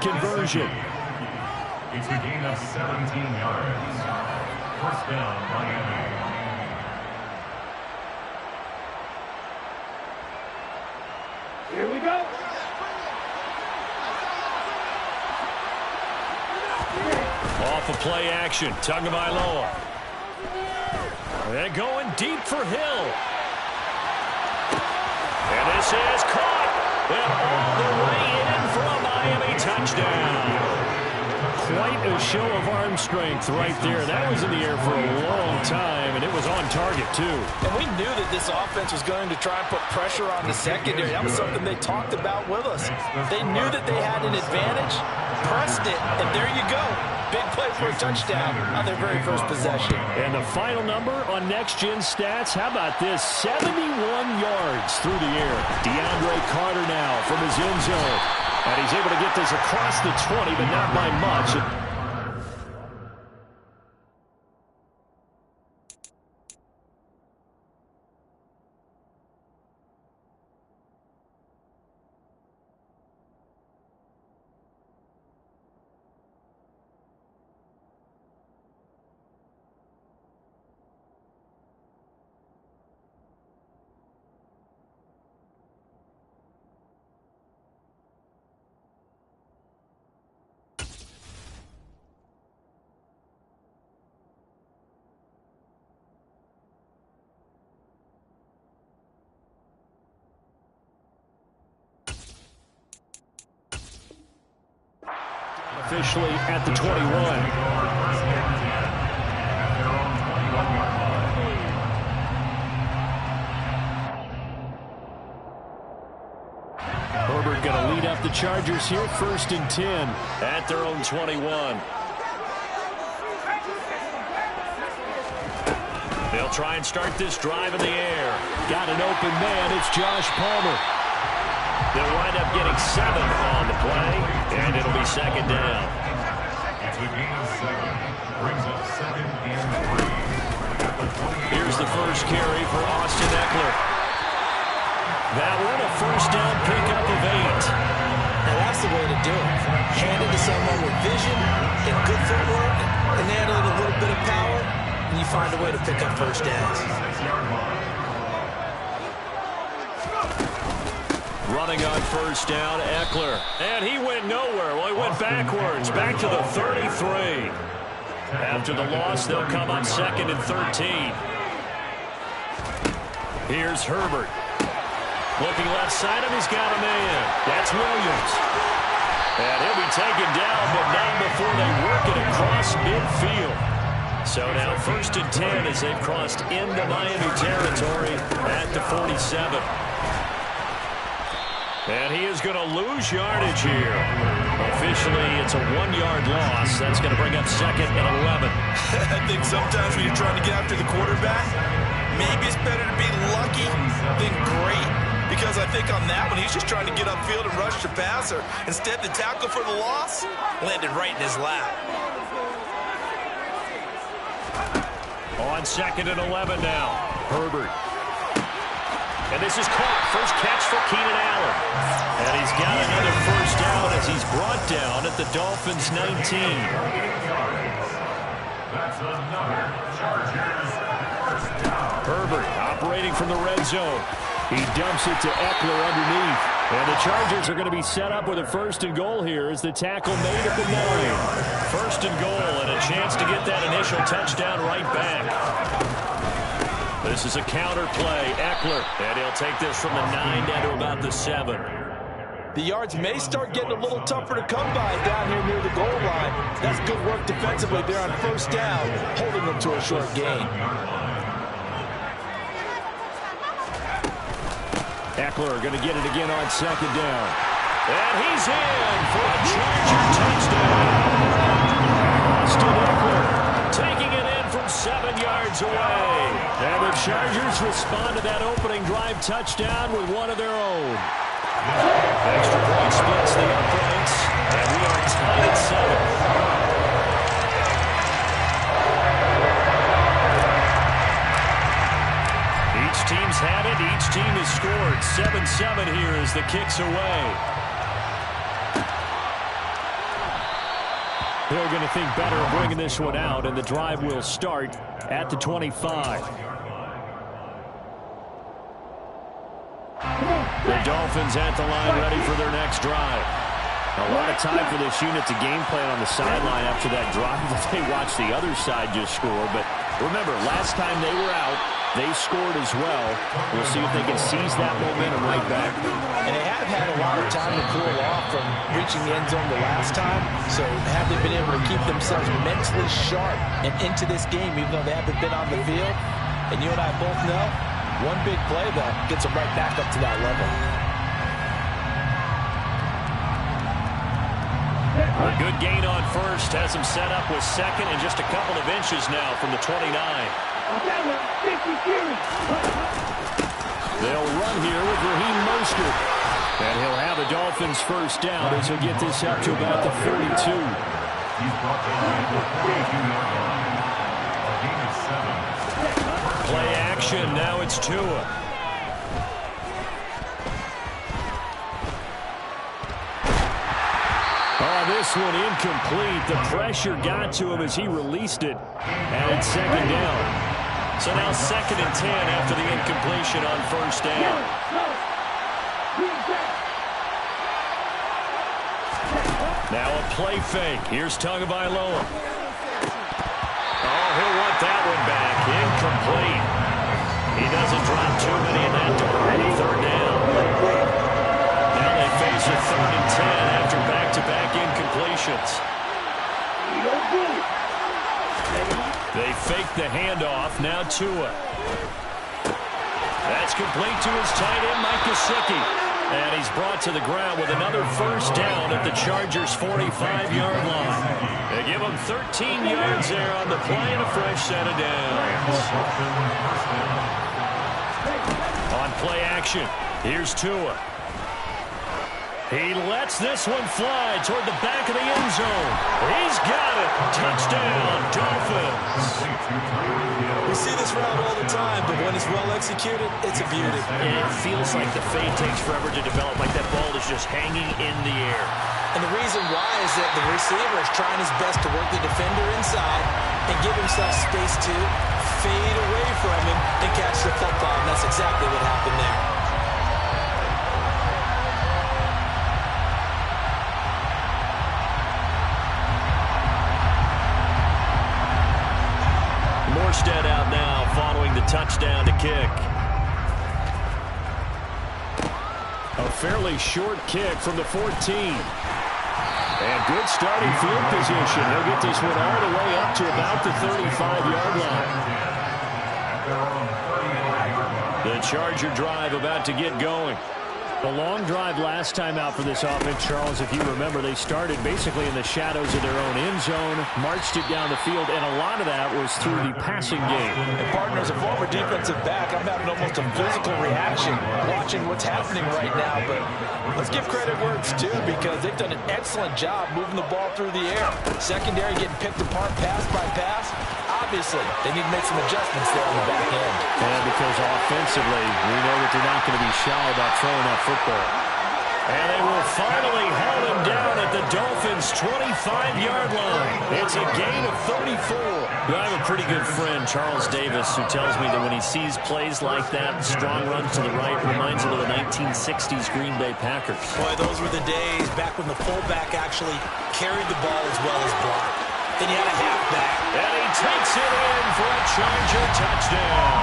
Conversion. It's a gain of 17 yards. First down, Miami. Here we go. Off of play action. Tagovailoa. They're going deep for Hill. And this is caught. And all the way in for a Miami touchdown. Quite a show of arm strength right there. That was in the air for a long time, and it was on target, too. And we knew that this offense was going to try and put pressure on the secondary. That was something they talked about with us. They knew that they had an advantage, pressed it, and there you go. Big play for a touchdown on their very first possession. And the final number on Next Gen Stats, how about this? 71 yards through the air. DeAndre Carter now from his end zone. And he's able to get this across the 20, but not by much. Officially at the 21. Herbert going to lead up the Chargers here, 1st and 10 at their own 21. They'll try and start this drive in the air. Got an open man. It's Josh Palmer. They'll wind up getting 7 on the play, and it'll be 2nd down. It's a gain of 7. Brings up 2nd and 3. Here's the first carry for Austin Eckler. That one, a 1st down pickup of 8. Now that's the way to do it. Hand it to someone with vision and good footwork, and add a little bit of power, and you find a way to pick up 1st downs. Running on 1st down, Eckler. And he went nowhere. Well, he went backwards, back to the 33. After the loss, they'll come up 2nd and 13. Here's Herbert. Looking left side of him, he's got a man. That's Williams. And he'll be taken down, but not before they work it across midfield. So now 1st and 10 as they've crossed into Miami territory at the 47. And he is going to lose yardage here. Officially, it's a 1-yard loss. That's going to bring up 2nd and 11. I think sometimes when you're trying to get after the quarterback, maybe it's better to be lucky than great. Because I think on that one, he's just trying to get upfield and rush the passer. Instead, the tackle for the loss landed right in his lap. On 2nd and 11 now. Herbert. And this is caught. First catch for Keenan Allen. And he's got another 1st down as he's brought down at the Dolphins' 19. That's another Chargers 1st down. Herbert operating from the red zone. He dumps it to Eckler underneath. And the Chargers are going to be set up with a 1st and goal here as the tackle made at the 9. 1st and goal and a chance to get that initial touchdown right back. This is a counter play. Eckler. And he'll take this from the 9 down to about the 7. The yards may start getting a little tougher to come by down here near the goal line. That's good work defensively there on 1st down, holding them to a short gain. Eckler going to get it again on 2nd down. And he's in for a Charger touchdown. Austin Eckler taking it in from 7 yards away. And the Chargers respond to that opening drive touchdown with one of their own. Extra point splits the uprights, and we are tied at 7. Each team's had it. Each team has scored. 7-7 here as the kick's away. They're going to think better of bringing this one out, and the drive will start at the 25. The Dolphins at the line ready for their next drive. A lot of time for this unit to game plan on the sideline after that drive that they watched the other side just score. But remember, last time they were out, they scored as well. We'll see if they can seize that momentum right back. And they have had a lot of time to cool off from reaching the end zone the last time. So have they been able to keep themselves mentally sharp and into this game, even though they haven't been on the field? And you and I both know, one big play, though, gets them right back up to that level. A good gain on first has him set up with second and just a couple of inches now from the 29. They'll run here with Raheem Mostert. And he'll have a Dolphins first down as he'll get this up to about the 32. He's brought to the line for 42-yard line. A gain of 7. Play action. Now it's Tua. This one incomplete. The pressure got to him as he released it. And it's second down. So now 2nd and 10 after the incompletion on first down. Now a play fake. Here's Tagovailoa. Oh, he'll want that one back. Incomplete. He doesn't drop too many in that department. 3rd down. Now they face a 3rd and 10 after back-to-back incompletions. They fake the handoff. Now Tua. That's complete to his tight end, Mike Gesicki. And he's brought to the ground with another first down at the Chargers' 45-yard line. They give him 13 yards there on the play and a fresh set of downs. On play action, here's Tua. He lets this one fly toward the back of the end zone. He's got it. Touchdown, Dolphins. We see this route all the time, but when it's well executed, it's a beauty. And it feels like the fade takes forever to develop, like that ball is just hanging in the air. And the reason why is that the receiver is trying his best to work the defender inside and give himself space to fade away from him and catch the football, and that's exactly what happened there. Morstead out now following the touchdown to kick. A fairly short kick from the 14. And good starting field position. He'll get this one all the way up to about the 35-yard line. The Charger drive about to get going. A long drive last time out for this offense, Charles. If you remember, they started basically in the shadows of their own end zone, marched it down the field, and a lot of that was through the passing game. And partner, as a former defensive back, I'm having almost a physical reaction watching what's happening right now. But let's give credit where it's due, because they've done an excellent job moving the ball through the air. Secondary getting picked apart pass by pass. Obviously, they need to make some adjustments there on the back end. And because offensively, we know that they're not going to be shy about throwing that football. And they will finally hold him down at the Dolphins' 25-yard line. It's a gain of 34. I have a pretty good friend, Charles Davis, who tells me that when he sees plays like that, strong runs to the right, reminds him of the 1960s Green Bay Packers. Boy, those were the days back when the fullback actually carried the ball as well as blocked. Then you had a halfback. And he takes it in for a Charger touchdown.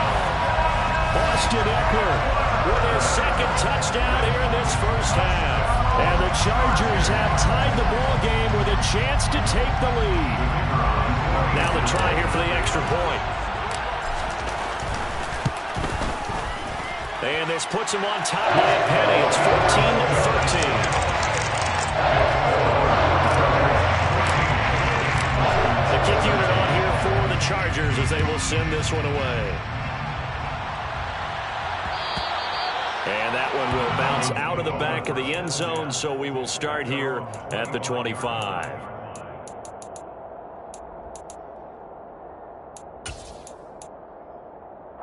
Austin Eckler with his 2nd touchdown here in this first half. And the Chargers have tied the ball game with a chance to take the lead. Now the try here for the extra point. And this puts him on top by a penny. It's 14-13. The kick unit on here for the Chargers as they will send this one away. And that one will bounce out of the back of the end zone, so we will start here at the 25.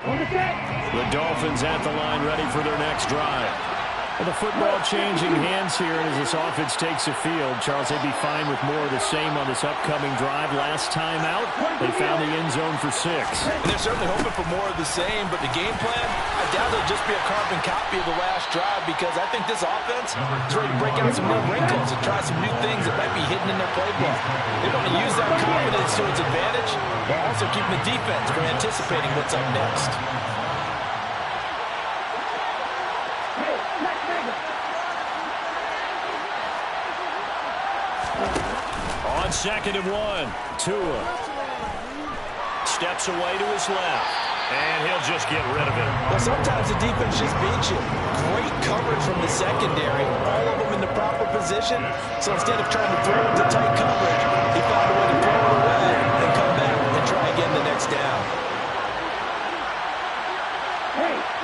The Dolphins at the line ready for their next drive. Well, the football changing hands here as this offense takes the field. Charles, they'd be fine with more of the same on this upcoming drive. Last time out, they found the end zone for 6. And they're certainly hoping for more of the same, but the game plan, I doubt it'll just be a carbon copy of the last drive because I think this offense is ready to break out some new wrinkles and try some new things that might be hidden in their playbook. They want to use that confidence to its advantage while also keeping the defense from anticipating what's up next. On 2nd and 1, Tua steps away to his left, and he'll just get rid of it. Well, sometimes the defense just beats you. Great coverage from the secondary, all of them in the proper position. So instead of trying to throw into tight coverage, he found a way to throw it away and come back and try again the next down.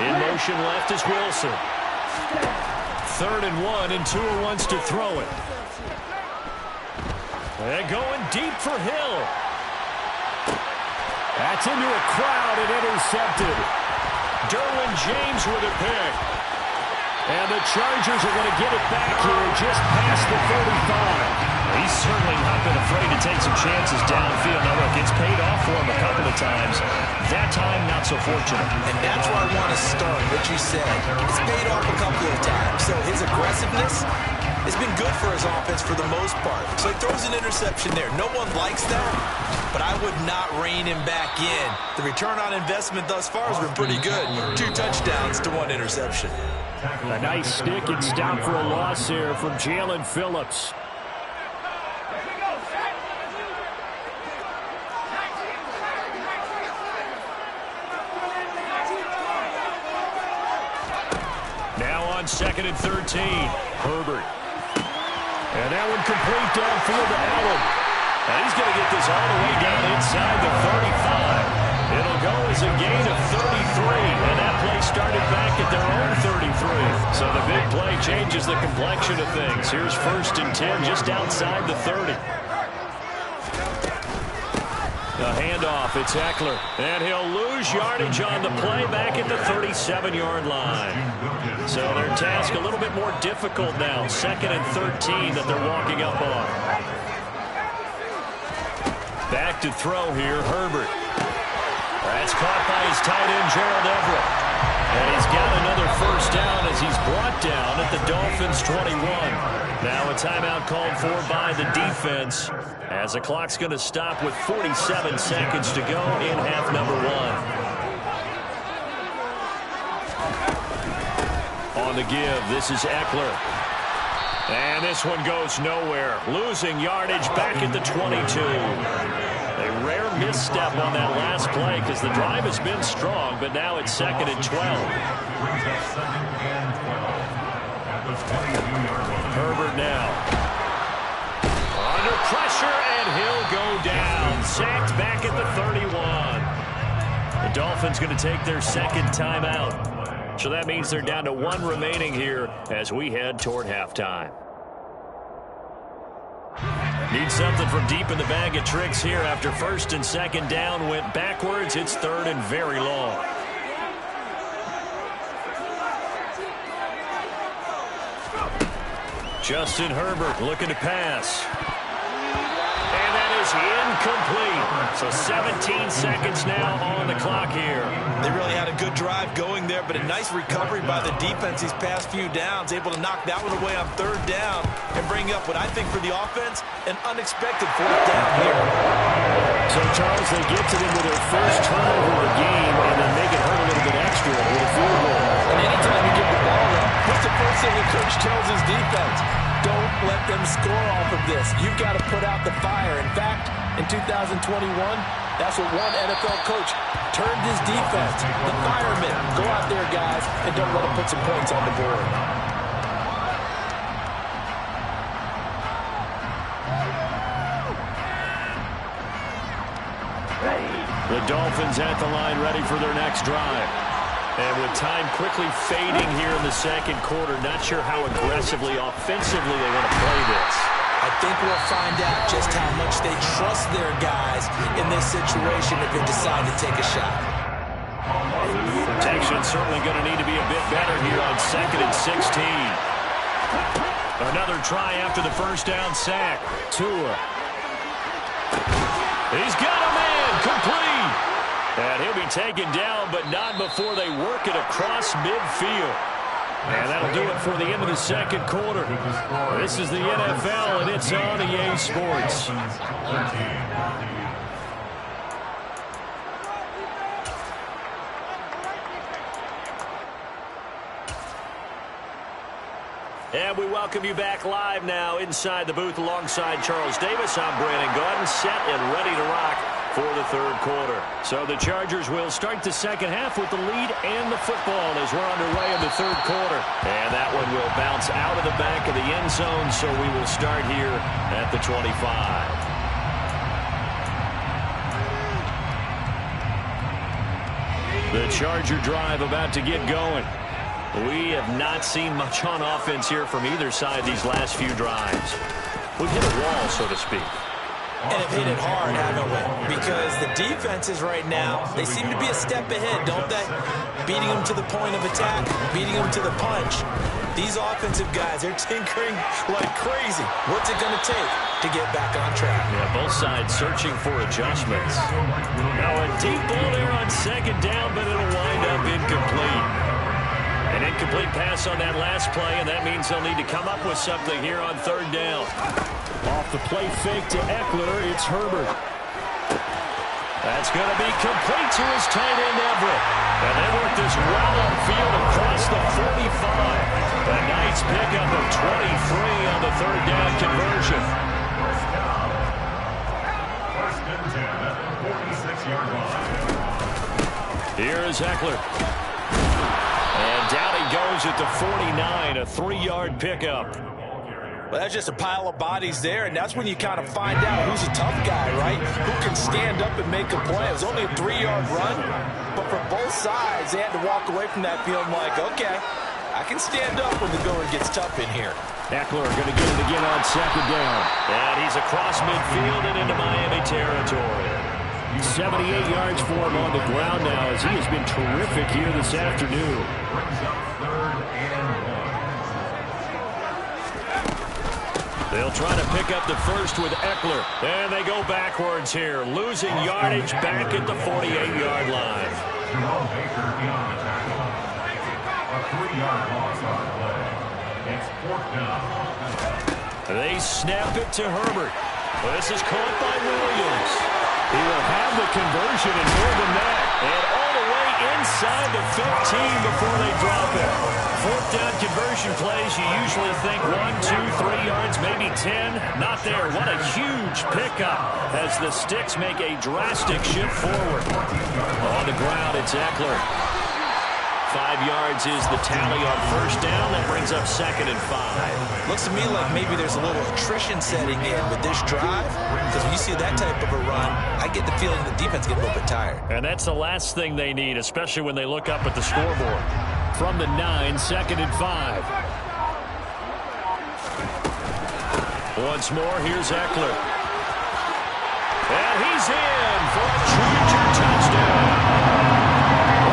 In motion left is Wilson. 3rd and 1, and Tua wants to throw it. And going deep for Hill. That's into a crowd and intercepted. Derwin James with a pick. And the Chargers are going to get it back here just past the 35. He's certainly not been afraid to take some chances downfield. Now, look, it's paid off for him a couple of times. That time, not so fortunate. And that's where I want to start, what you said. It's paid off a couple of times. So his aggressiveness has been good for his offense for the most part. So he throws an interception there. No one likes that, but I would not rein him back in. The return on investment thus far has been pretty good. 2 touchdowns to 1 interception. A nice stick and stop for a loss here from Jalen Phillips. Now on 2nd and 13, Herbert. And that one complete downfield to Allen. And he's going to get this all the way down inside the 35. It'll go as a gain of 33. And that play started back at their own 33. So the big play changes the complexion of things. Here's 1st and 10 just outside the 30. The handoff, it's Eckler. And he'll lose yardage on the play back at the 37-yard line. So their task a little bit more difficult now. 2nd and 13 that they're walking up on. Back to throw here, Herbert. That's caught by his tight end, Gerald Everett. And he's got another 1st down as he's brought down at the Dolphins' 21. Now a timeout called for by the defense as the clock's going to stop with 47 seconds to go in half number 1. On the give, this is Eckler. And this one goes nowhere. Losing yardage back at the 22. A rare misstep on that last play because the drive has been strong, but now it's 2nd and 12. Herbert now. Under pressure, and he'll go down. Sacked back at the 31. The Dolphins going to take their 2nd timeout. So that means they're down to 1 remaining here as we head toward halftime. Need something from deep in the bag of tricks here after 1st and 2nd down went backwards. It's 3rd and very long. Justin Herbert looking to pass. And that is incomplete. So 17 seconds now on the clock here. They really had a good drive going there, but a nice recovery by the defense these past few downs, able to knock that one away on 3rd down and bring up what I think for the offense, an unexpected 4th down here. So, Charles, they get to them with their first turnover of the game and then make it hurt a little bit extra with a field goal. And anytime you give the ball up, what's the first thing the coach tells his defense? Don't let them score off of this. You've got to put out the fire. In fact, in 2021, that's what one NFL coach turned his defense. The firemen. Go out there, guys, and don't let them put some points on the board. The Dolphins at the line ready for their next drive. And with time quickly fading here in the 2nd quarter, not sure how aggressively, offensively they want to play this. I think we'll find out just how much they trust their guys in this situation if they decide to take a shot. Protection certainly going to need to be a bit better here on 2nd and 16. Another try after the first down sack. Tua. He's got a man complete. And he'll be taken down, but not before they work it across midfield. And that'll do it for the end of the second quarter. This is the NFL, and it's on EA Sports. And we welcome you back live now inside the booth alongside Charles Davis. I'm Brandon Gaudin, set and ready to rock for the third quarter. So the Chargers will start the second half with the lead and the football as we're underway in the third quarter. And that one will bounce out of the back of the end zone, so we will start here at the 25. The Charger drive about to get going. We have not seen much on offense here from either side these last few drives. We've hit a wall, so to speak. And have hit it hard, haven't we? Because the defenses right now, they seem to be a step ahead, don't they? Beating them to the point of attack, beating them to the punch. These offensive guys, they're tinkering like crazy. What's it going to take to get back on track? Yeah, both sides searching for adjustments. Now a deep ball there on second down, but it'll wind up incomplete. An incomplete pass on that last play, and that means they'll need to come up with something here on third down. Off the play fake to Eckler, it's Herbert. That's going to be complete to his tight end, Everett. And they work this well upfield across the 45. A nice pickup of 23 on the third down conversion. First and 10 at the 46-yard line. Here is Eckler. And down he goes at the 49, a 3-yard pickup. Well, that's just a pile of bodies there, and that's when you kind of find out who's a tough guy, right? Who can stand up and make a play. It was only a 3-yard run, but for both sides, they had to walk away from that feeling like, okay, I can stand up when the going gets tough in here. Eckler going to get it again on second down. And he's across midfield and into Miami territory. 78 yards for him on the ground now as he has been terrific here this afternoon. Brings up third and 1. They'll try to pick up the first with Eckler. And they go backwards here, losing yardage back at the 48-yard line. Jerome Baker beyond the tackle. A 3-yard loss on the play. It's fourth down. They snap it to Herbert. This is caught by Williams. He will have the conversion and more than that. And all the way inside the 15 before they drop it. Fourth down conversion plays, you usually think 1, 2, 3 yards, maybe 10. Not there. What a huge pickup as the sticks make a drastic shift forward. On the ground, it's Eckler. 5 yards is the tally on first down. That brings up 2nd and 5. Looks to me like maybe there's a little attrition setting in with this drive, because when you see that type of a run, I get the feeling the defense gets a little bit tired. And that's the last thing they need, especially when they look up at the scoreboard. From the 9, 2nd and 5. Once more, here's Eckler. And he's in for a Charger touchdown.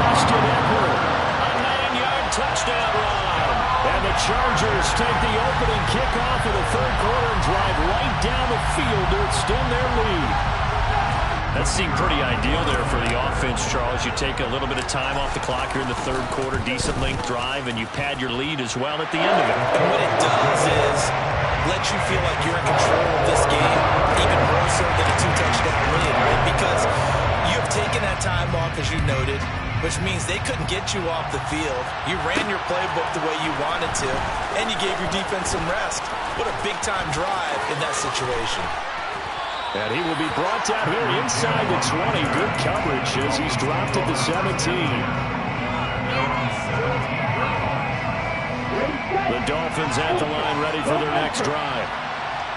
Austin Eckler. Touchdown run. And the Chargers take the opening kickoff of the third quarter and drive right down the field to extend their lead. That seemed pretty ideal there for the offense, Charles. You take a little bit of time off the clock here in the third quarter, decent length drive, and you pad your lead as well at the end of it. And what it does is let you feel like you're in control of this game, even more so than a 2-touchdown lead, right? Because you have taken that time off, as you noted, which means they couldn't get you off the field. You ran your playbook the way you wanted to, and you gave your defense some rest. What a big-time drive in that situation. And he will be brought down here inside the 20. Good coverage as he's dropped at the 17. The Dolphins at the line ready for their next drive.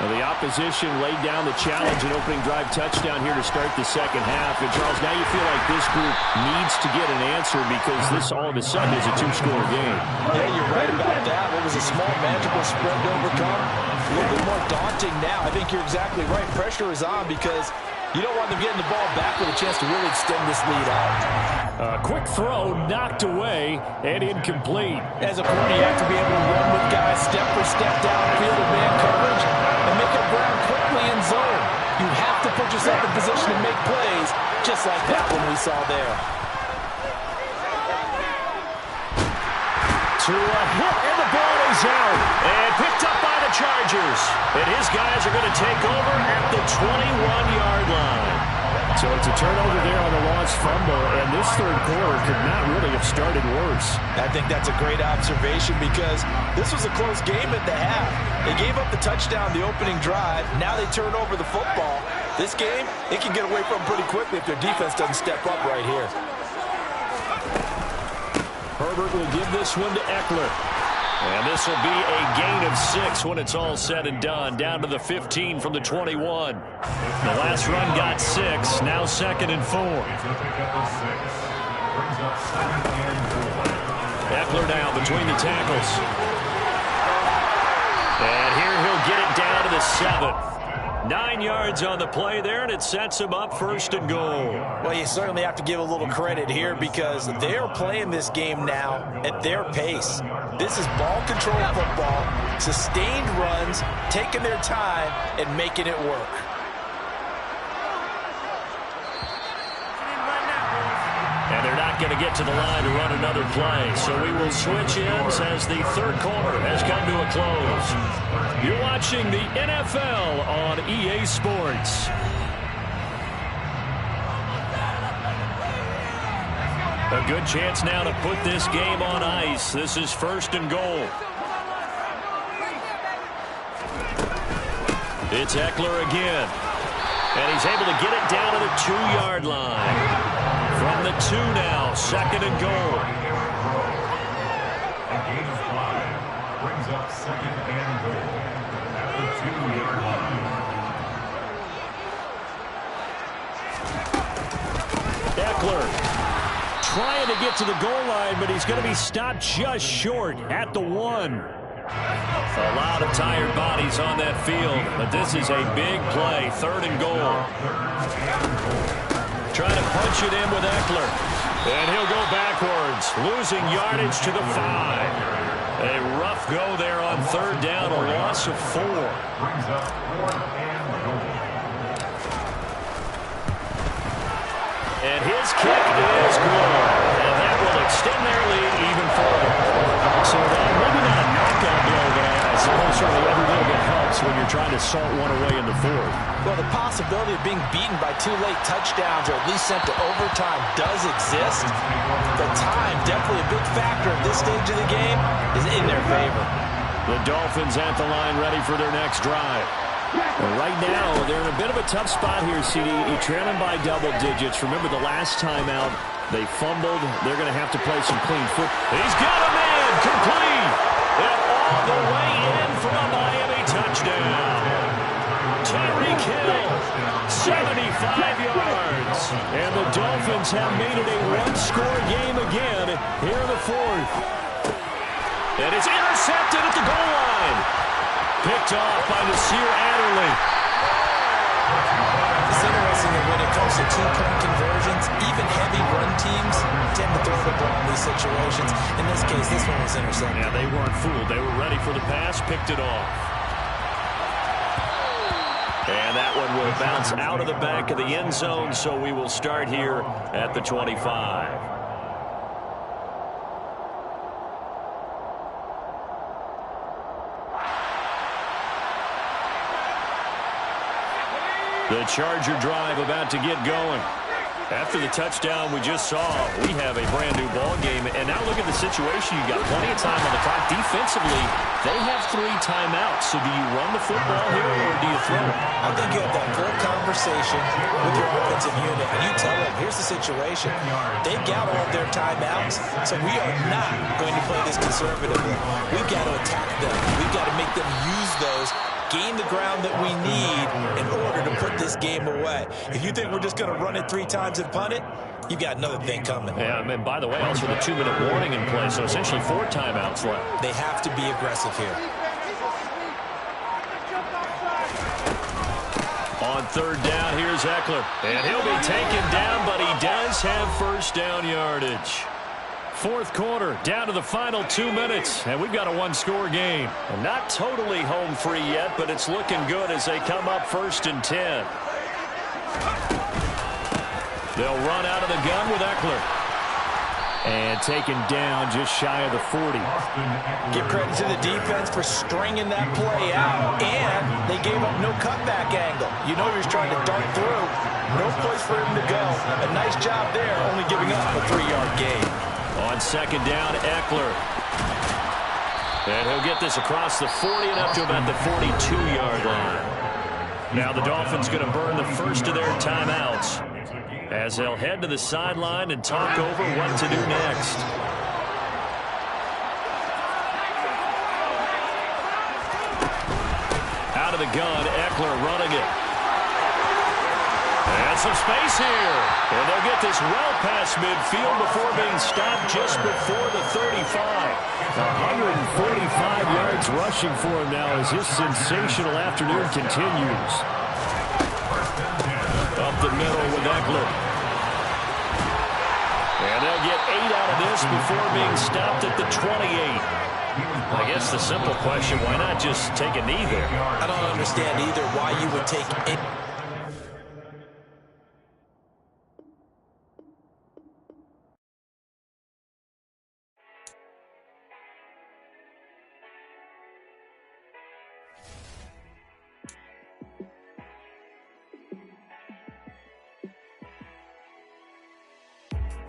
Well, the opposition laid down the challenge and opening drive touchdown here to start the second half. And, Charles, now you feel like this group needs to get an answer because this all of a sudden is a 2-score game. Yeah, you're right about that. It was a small, manageable spread to overcome. A little bit more daunting now. I think you're exactly right. Pressure is on because You don't want them getting the ball back with a chance to really extend this lead out. A quick throw knocked away and incomplete. As a corner, you have to be able to run with guys step for step downfield in man coverage and make up ground quickly in zone. You have to put yourself in position to make plays, just like that one we saw there. To a hit, and the ball is out. And picked up by the Chargers. And his guys are going to take over at the 21-yard line. So it's a turnover there on the lost fumble, and this third quarter could not really have started worse. I think that's a great observation because this was a close game at the half. They gave up the touchdown the opening drive. Now they turn over the football. This game, it can get away from them pretty quickly if their defense doesn't step up right here. Herbert will give this one to Eckler. And this will be a gain of 6 when it's all said and done. Down to the 15 from the 21. The last run got 6. Now 2nd and 4. Eckler down between the tackles. And here he'll get it down to the 7. 9 yards on the play there, and it sets him up 1st and goal. Well, you certainly have to give a little credit here because they're playing this game now at their pace. This is ball control football, sustained runs, taking their time, and making it work. And they're not going to get to the line to run another play. So we will switch ends as the third quarter has come to a close. You're watching the NFL on EA Sports. A good chance now to put this game on ice. This is 1st and goal. It's Eckler again. And he's able to get it down to the 2-yard line. From the 2 now, 2nd and goal. A gain of 5 brings up 2nd and goal at the 2-yard line. Eckler trying to get to the goal line, but he's going to be stopped just short at the 1. A lot of tired bodies on that field, but this is a big play. 3rd and goal. Trying to punch it in with Eckler. And he'll go backwards, losing yardage to the 5. A rough go there on 3rd down, a loss of 4. Brings up 4th and goal. And his kick is good. And that will extend their lead even further. So maybe not a knockout blow, but I suppose certainly every little bit helps when you're trying to salt one away in the 4th. Well, the possibility of being beaten by 2 late touchdowns or at least sent to overtime does exist. The time, definitely a big factor at this stage of the game, is in their favor. The Dolphins at the line ready for their next drive. Well, right now, they're in a bit of a tough spot here, CD. You're trailing by double digits. Remember the last time out, they fumbled. They're going to have to play some clean foot. He's got a man complete. And all the way in for a Miami touchdown. Tyreek Hill, 75 yards. And the Dolphins have made it a one-score game again here in the 4th. And it's intercepted at the goal line. Picked off by Nasir Adderley. It's interesting that when it comes to 2-point conversions, even heavy run teams tend to throw the ball in these situations. In this case, this one was intercepted. Yeah, they weren't fooled. They were ready for the pass, picked it off. And that one will bounce out of the back of the end zone, so we will start here at the 25. The Charger drive about to get going. After the touchdown we just saw, we have a brand-new ball game. And now look at the situation. You've got plenty of time on the clock. Defensively, they have 3 timeouts. So do you run the football here or do you throw it? I think you have that full conversation with your offensive unit, and you tell them, here's the situation. They've got all of their timeouts, so we are not going to play this conservatively. We've got to attack them. We've got to make them use those, gain the ground that we need in order to put this game away. If you think we're just going to run it 3 times and punt it, you've got another thing coming. Yeah, and by the way, also the 2-minute warning in play, so essentially 4 timeouts left. They have to be aggressive here. On On third down, here's Eckler. And he'll be taken down, but he does have first down yardage. Fourth quarter, down to the final 2 minutes, and we've got a one-score game. And not totally home free yet, but it's looking good as they come up 1st and 10. They'll run out of the gun with Eckler. And taken down just shy of the 40. Give credit to the defense for stringing that play out, and they gave up no cutback angle. You know he was trying to dart through. No place for him to go. A nice job there, only giving up a 3-yard gain. On second down, Eckler. And he'll get this across the 40 and up to about the 42-yard line. Now the Dolphins going to burn the first of their timeouts as they'll head to the sideline and talk over what to do next. Out of the gun, Eckler running it. And some space here. And they'll get this well past midfield before being stopped just before the 35. 145 yards rushing for him now as his sensational afternoon continues. Up the middle with Eckler. And they'll get 8 out of this before being stopped at the 28. I guess the simple question, why not just take a knee there? I don't understand either why you would take it.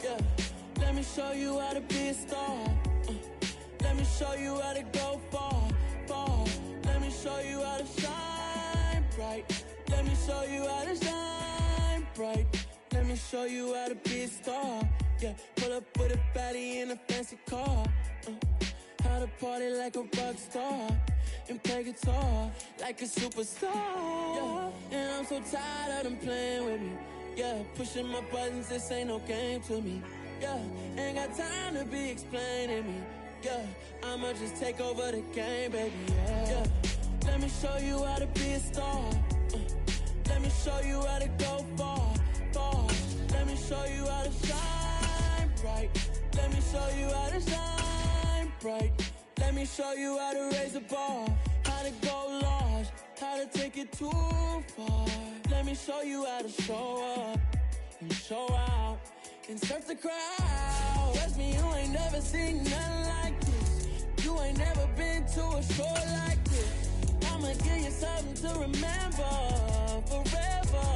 Yeah, let me show you how to be a star. Let me show you how to go far, far. Let me show you how to shine bright. Let me show you how to shine bright. Let me show you how to be a star. Yeah, pull up with a baddie in a fancy car. How to party like a rock star and play guitar like a superstar. Yeah, and I'm so tired of them playing with me. Yeah, pushing my buttons, this ain't no game to me. Yeah, ain't got time to be explaining me. Yeah, I'ma just take over the game, baby. Yeah, let me show you how to be a star. Let me show you how to go far, far. Let me show you how to shine bright. Let me show you how to shine bright. Let me show you how to raise the bar, how to go large, how to take it too far. Let me show you how to show up and show out and surf the crowd. Trust me, you ain't never seen nothing like this. You ain't never been to a show like this. I'ma give you something to remember forever.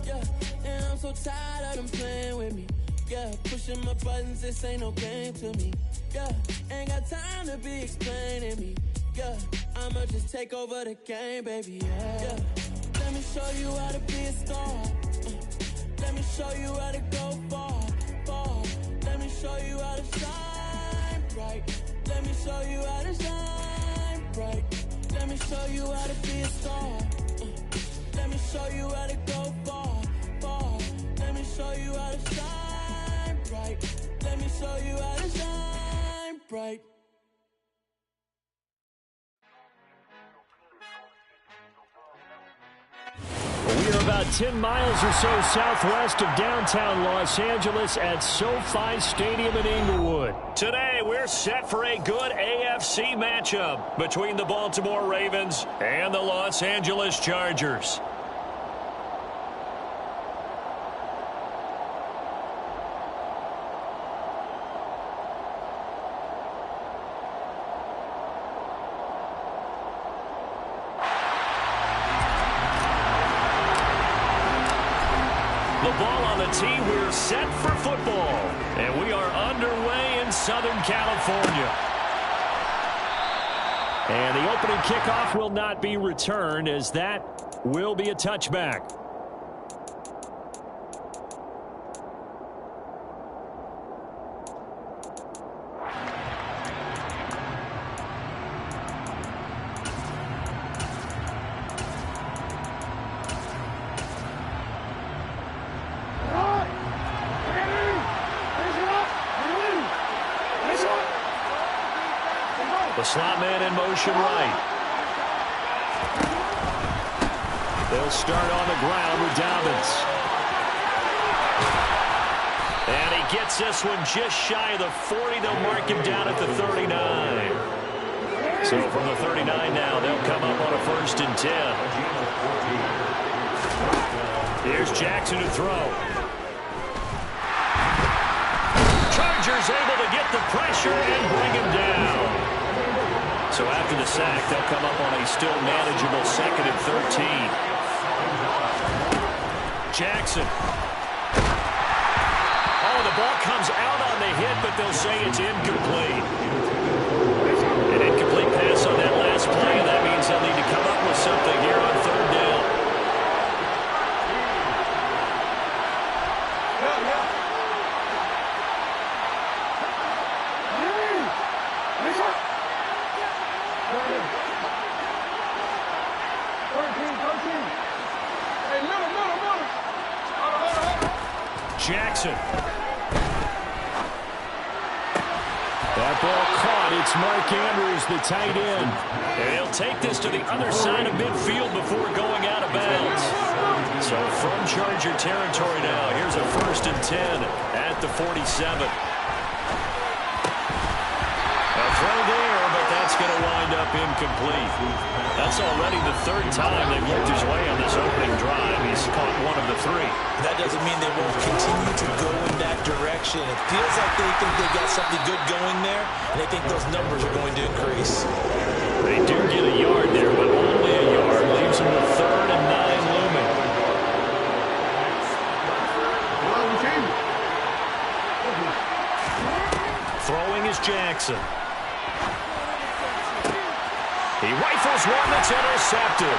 Yeah, and I'm so tired of them playing with me. Yeah, pushing my buttons, this ain't no game to me. Yeah, ain't got time to be explaining me. Yeah, I'ma just take over the game, baby. Yeah, let me show you how to be a star. Let me show you how to go far, far. Let me show you how to shine bright. Let me show you how to shine bright. Let me show you how to be a star. Let me show you how to go far, far. Let me show you how to shine bright. Let me show you how to shine bright. We are about 10 miles or so southwest of downtown Los Angeles at SoFi Stadium in Inglewood. Today, we're set for a good AFC matchup between the Baltimore Ravens and the Los Angeles Chargers. The ball on the tee, we're set for football. And we are underway in Southern California. And the opening kickoff will not be returned, as that will be a touchback. The slot man in motion right. They'll start on the ground with Dobbins. And he gets this one just shy of the 40. They'll mark him down at the 39. So from the 39 now, they'll come up on a 1st and 10. Here's Jackson to throw. Chargers able to get the pressure and bring him down. So after the sack, they'll come up on a still manageable 2nd and 13. Jackson. Oh, the ball comes out on the hit, but they'll say it's incomplete. An incomplete pass on that last play, and that means they'll need to come up with something here on 3rd down. Jackson. That ball caught. It's Mark Andrews, the tight end. And he'll take this to the other side of midfield before going out of bounds. So from Charger territory now, here's a 1st and 10 at the 47. A throw there, but that's going to wind up incomplete. That's already the 3rd time they've looked his way on this opening drive. He's caught 1 of the 3. That doesn't mean they won't continue to go in that direction. It feels like they think they've got something good going there, and they think those numbers are going to increase. They do get a yard there, but only a yard. Leaves them with 3rd and 9 looming. Throwing is Jackson. He rifles one that's intercepted.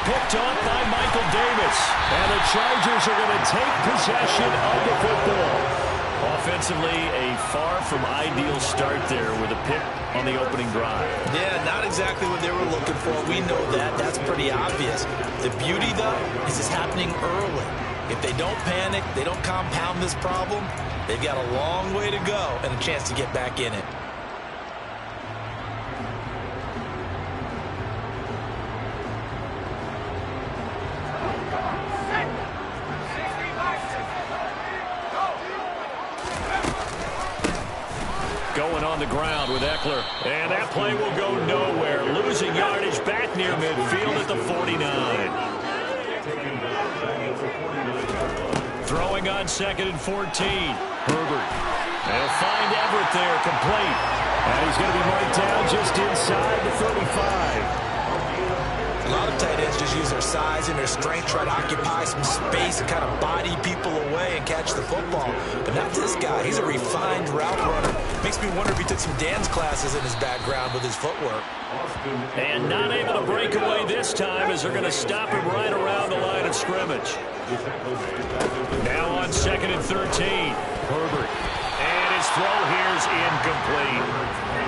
Picked off by Michael Davis. And the Chargers are going to take possession of the football. Offensively, a far from ideal start there with a pick on the opening drive. Yeah, not exactly what they were looking for. We know that. That's pretty obvious. The beauty, though, is it's happening early. If they don't panic, they don't compound this problem, they've got a long way to go and a chance to get back in it. Going on the ground with Eckler. And that play will go nowhere. Losing yardage back near midfield at the 49. Throwing on 2nd and 14. Herbert. They'll find Everett there, complete. And he's going to be marked down just inside the 35. A lot of tight ends just use their size and their strength, try to occupy some space and kind of body people away and catch the football. But not this guy. He's a refined route runner. Makes me wonder if he took some dance classes in his background with his footwork. And not able to break away this time as they're going to stop him right around the line of scrimmage. Now on 2nd and 13. Herbert. And his throw here's incomplete.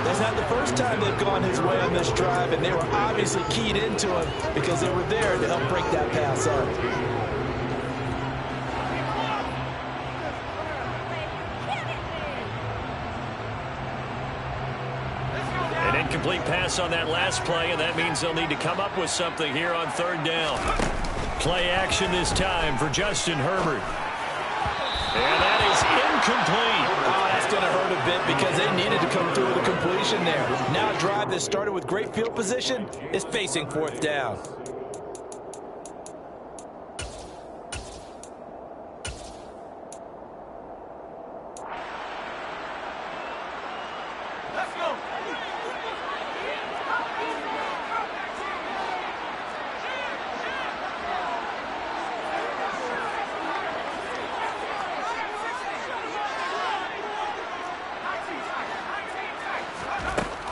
That's not the first time they've gone his way on this drive, and they were obviously keyed into him because they were there to help break that pass up. An incomplete pass on that last play, and that means they'll need to come up with something here on 3rd down. Play action this time for Justin Herbert. And that is incomplete. Oh, that's going to hurt a bit because they needed to come through with a completion there. Now a drive that started with great field position is facing 4th down. Let's go.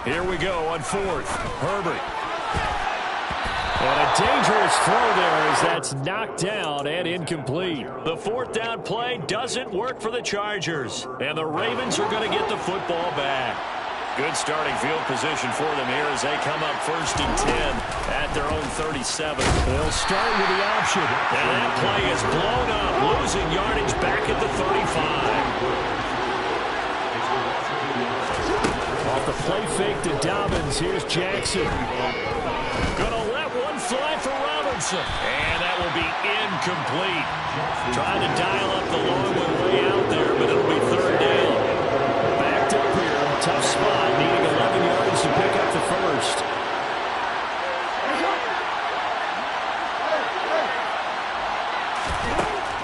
Here we go on 4th. Herbert. And a dangerous throw there as that's knocked down and incomplete. The 4th down play doesn't work for the Chargers. And the Ravens are going to get the football back. Good starting field position for them here as they come up 1st and 10 at their own 37. They'll start with the option. And that play is blown up, losing yardage back at the 35. Off the play fake to Dobbins. Here's Jackson. Gonna let one fly for Robinson. Johnson. And that will be incomplete. Trying to dial up the long way out there, but it'll be third down. Backed up here. Tough spot. Needing 11 yards to pick up the first.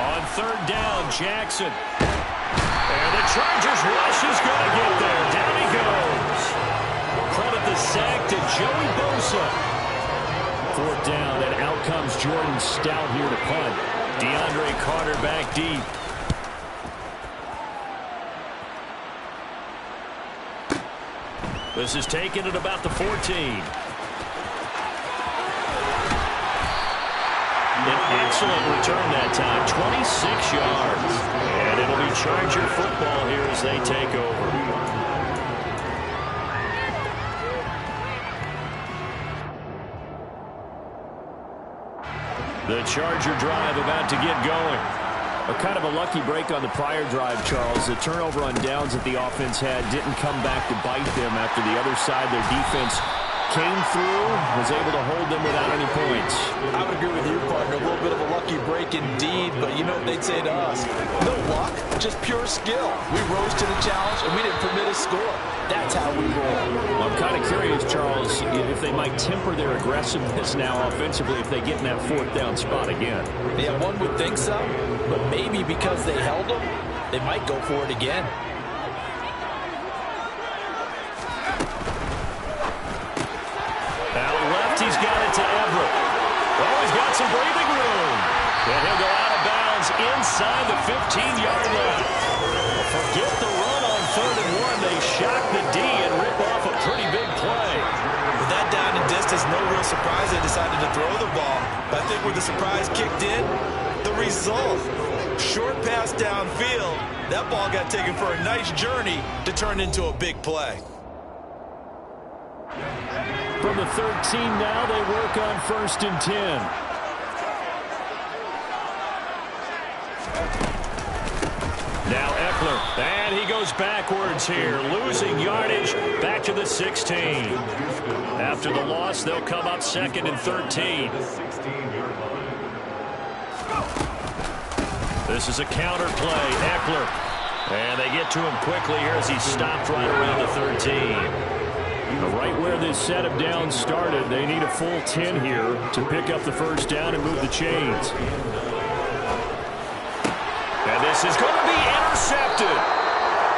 On third down, Jackson. And the Chargers rush is going to get there. Down he goes. Credit the sack to Joey Bosa. Fourth down, and out comes Jordan Stout here to punt. DeAndre Carter back deep. This is taken at about the 14. An excellent return that time, 26 yards. And it'll be Charger football here as they take over. The Charger drive about to get going. A kind of a lucky break on the prior drive, Charles. The turnover on downs that the offense had didn't come back to bite them after the other side. Their defense came through, was able to hold them without any points. I would agree with you, partner. A little bit of a lucky break indeed, but you know what they'd say to us? No luck, just pure skill. We rose to the challenge, and we didn't permit a score. That's how we roll. I'm kind of curious, Charles, if they might temper their aggressiveness now offensively if they get in that fourth down spot again. Yeah, one would think so, but maybe because they held them, they might go for it again. Out left, he's got it to Everett. Oh, he's got some breathing room. And he'll go out of bounds inside the 15-yard line. Forget the run on 3rd and 1. They shock the D and rip off a pretty big play. With that down and distance, no real surprise they decided to throw the ball. But I think where the surprise kicked in, the result. Short pass downfield. That ball got taken for a nice journey to turn into a big play. From the 13 now, they work on 1st and 10. Now Eckler, and he goes backwards here, losing yardage back to the 16. After the loss, they'll come up 2nd and 13. This is a counter play, Eckler. And they get to him quickly here as he stopped right around the 13. Right where this set of downs started, they need a full 10 here to pick up the first down and move the chains. And this is going to be intercepted.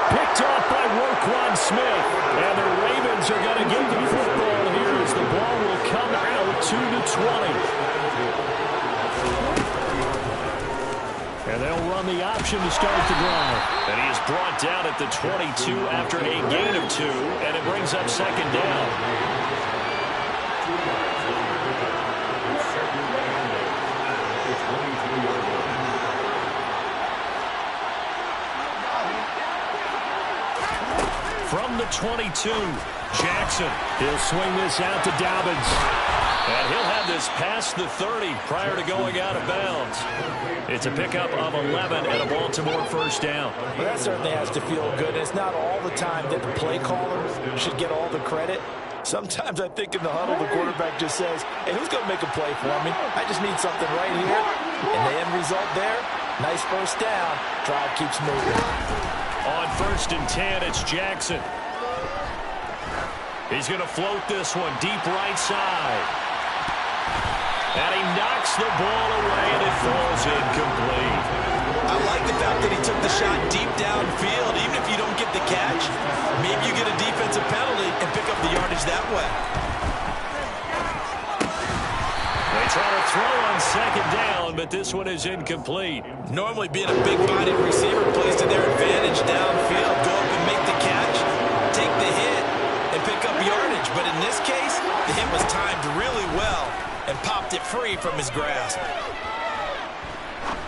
Picked off by Roquan Smith. And the Ravens are going to get the football here as the ball will come out to the 20. And they'll run the option to start the drive. And he is brought down at the 22 after a gain of 2, and it brings up 2nd down. From the 22, Jackson. He'll swing this out to Dobbins. And he'll have this past the 30 prior to going out of bounds. It's a pickup of 11 and a Baltimore first down. Well, that certainly has to feel good. And it's not all the time that the play caller should get all the credit. Sometimes I think in the huddle, the quarterback just says, hey, who's going to make a play for me? I just need something right here. And the end result there, nice first down. Drive keeps moving. On 1st and 10, it's Jackson. He's going to float this one deep right side. And he knocks the ball away, and it falls incomplete. I like the fact that he took the shot deep downfield. Even if you don't get the catch, maybe you get a defensive penalty and pick up the yardage that way. They try to throw on 2nd down, but this one is incomplete. Normally being a big-bodied receiver plays to their advantage downfield. Go up and make the catch, take the hit, and pick up yardage. But in this case, the hit was timed really well and popped it free from his grasp.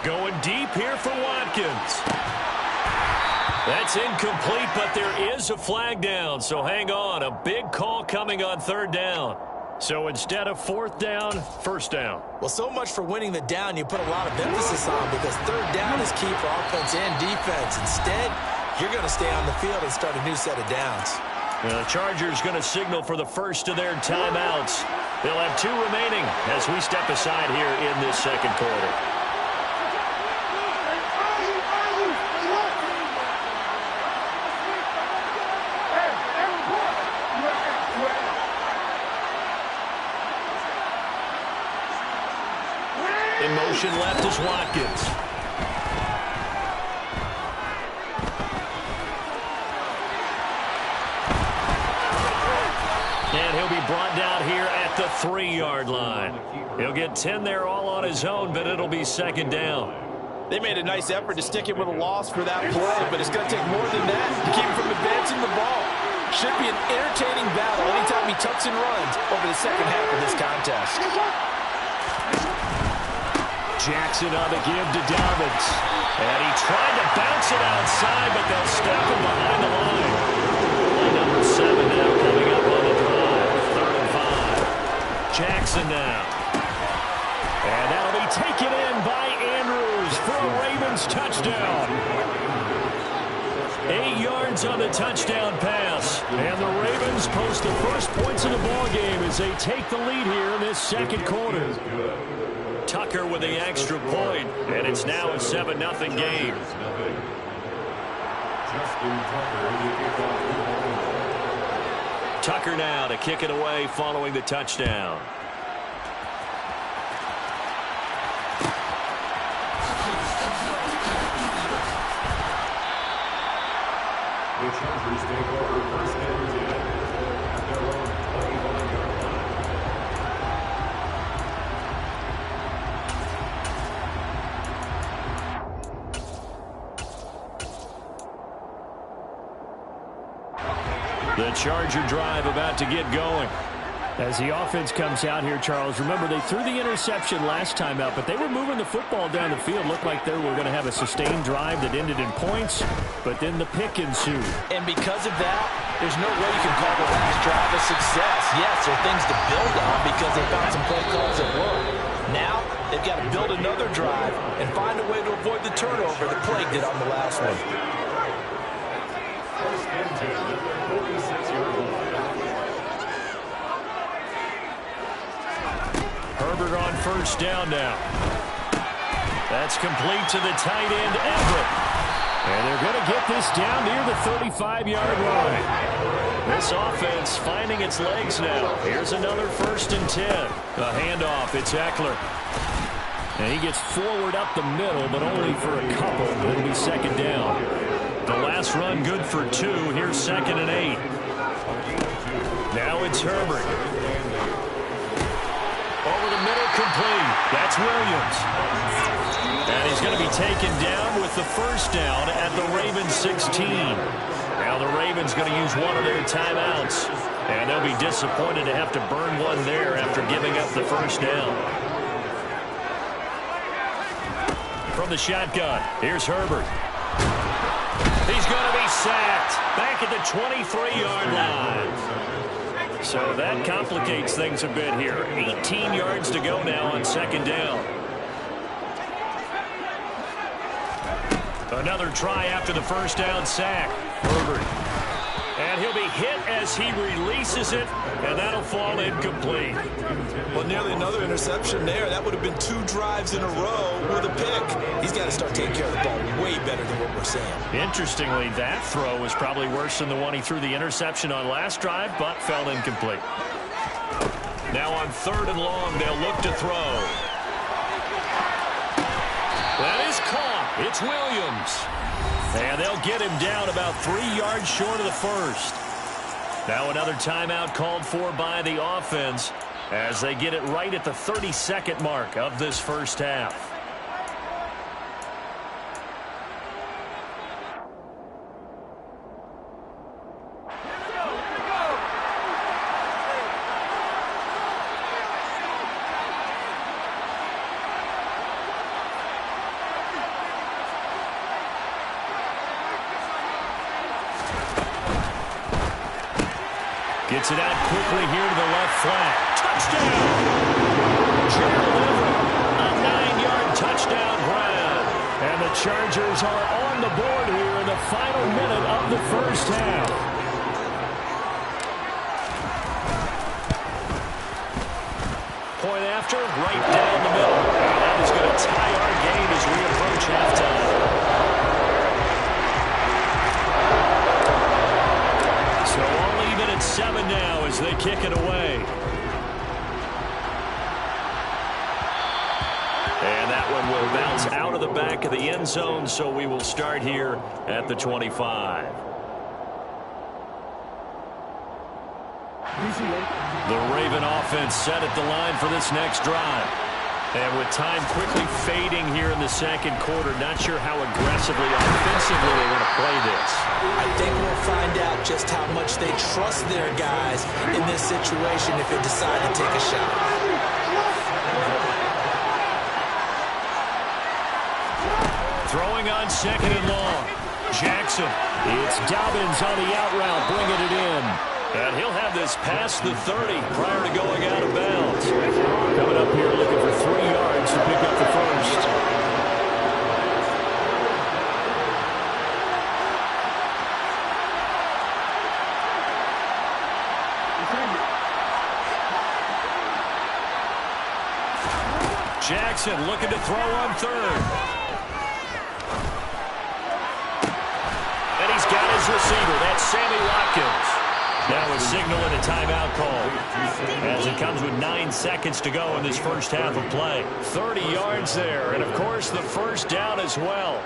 Going deep here for Watkins. That's incomplete, but there is a flag down, so hang on. A big call coming on 3rd down. So instead of 4th down, 1st down. Well, so much for winning the down you put a lot of emphasis on, because 3rd down is key for offense and defense. Instead, you're going to stay on the field and start a new set of downs. The Chargers going to signal for the first of their timeouts. They'll have 2 remaining as we step aside here in this second quarter. In motion left is Watkins. And he'll be brought down here at the 3-yard line. He'll get 10 there all on his own, but it'll be second down. They made a nice effort to stick him with a loss for that play, but it's going to take more than that to keep him from advancing the ball. Should be an entertaining battle anytime he tucks and runs over the second half of this contest. Jackson on the give to Dobbins. And he tried to bounce it outside, but they'll step him behind the line. Line number 7 now coming up on the drive. 3rd and 5. Jackson now. And that'll be taken in by Andrews for a Ravens touchdown. 8 yards on the touchdown pass. And the Ravens post the first points of the ballgame as they take the lead here in this second quarter. Tucker with the extra point, and it's now a 7-0 game. Tucker now to kick it away following the touchdown. The Chargers take over first and 10 at their own 21-yard line. The Charger drive about to get going. As the offense comes out here, Charles, remember they threw the interception last time out, but they were moving the football down the field. Looked like they were going to have a sustained drive that ended in points, but then the pick ensued. And because of that, there's no way you can call the last drive a success. Yes, there are things to build on because they found some play calls that work. Now, they've got to build another drive and find a way to avoid the turnover that plagued it on the last one. First and 10 at their 46-yard line. Herbert on first down now. That's complete to the tight end, Everett. And they're going to get this down near the 35-yard line. This offense finding its legs now. Here's another 1st and 10. A handoff, it's Eckler. And he gets forward up the middle, but only for a couple. It'll be second down. The last run good for 2. Here's 2nd and 8. Now it's Herbert. Over the middle, complete. That's Williams. And he's going to be taken down with the first down at the Ravens 16. Now the Ravens going to use one of their timeouts. And they'll be disappointed to have to burn one there after giving up the first down. From the shotgun, here's Herbert. He's going to be sacked back at the 23-yard line. So that complicates things a bit here. 18 yards to go now on second down. Another try after the first down sack. Herbert. And he'll be hit as he releases it, and that'll fall incomplete. Well, nearly another interception there. That would have been 2 drives in a row with a pick. He's got to start taking care of the ball way better than what we're saying. Interestingly, that throw was probably worse than the one he threw the interception on last drive, but fell incomplete. Now on 3rd and long, they'll look to throw. That is caught. It's Williams. And they'll get him down about 3 yards short of the first. Now another timeout called for by the offense as they get it right at the 32nd mark of this first half. Gets it out quickly here to the left flat. Touchdown! Gerald Everett, a 9-yard touchdown grab. And the Chargers are on the board here in the final minute of the first half. Point after, right down the middle. And that is going to tie our game as we approach halftime. So all even at 7 now as they kick it away. And that one will bounce out of the back of the end zone, so we will start here at the 25. The Raven offense set at the line for this next drive. And with time quickly fading here in the second quarter, not sure how aggressively offensively they want to play this. I think we'll find out just how much they trust their guys in this situation if they decide to take a shot. Throwing on second and long. Jackson. It's Dobbins on the out route, bringing it in. And he'll have this past the 30 prior to going out of bounds. Coming up here looking for 3 yards to pick up the first. Jackson looking to throw on third. And he's got his receiver. That's Sammy Watkins. Now a signal and a timeout call as it comes with 9 seconds to go in this first half of play. 30 yards there, and of course the first down as well.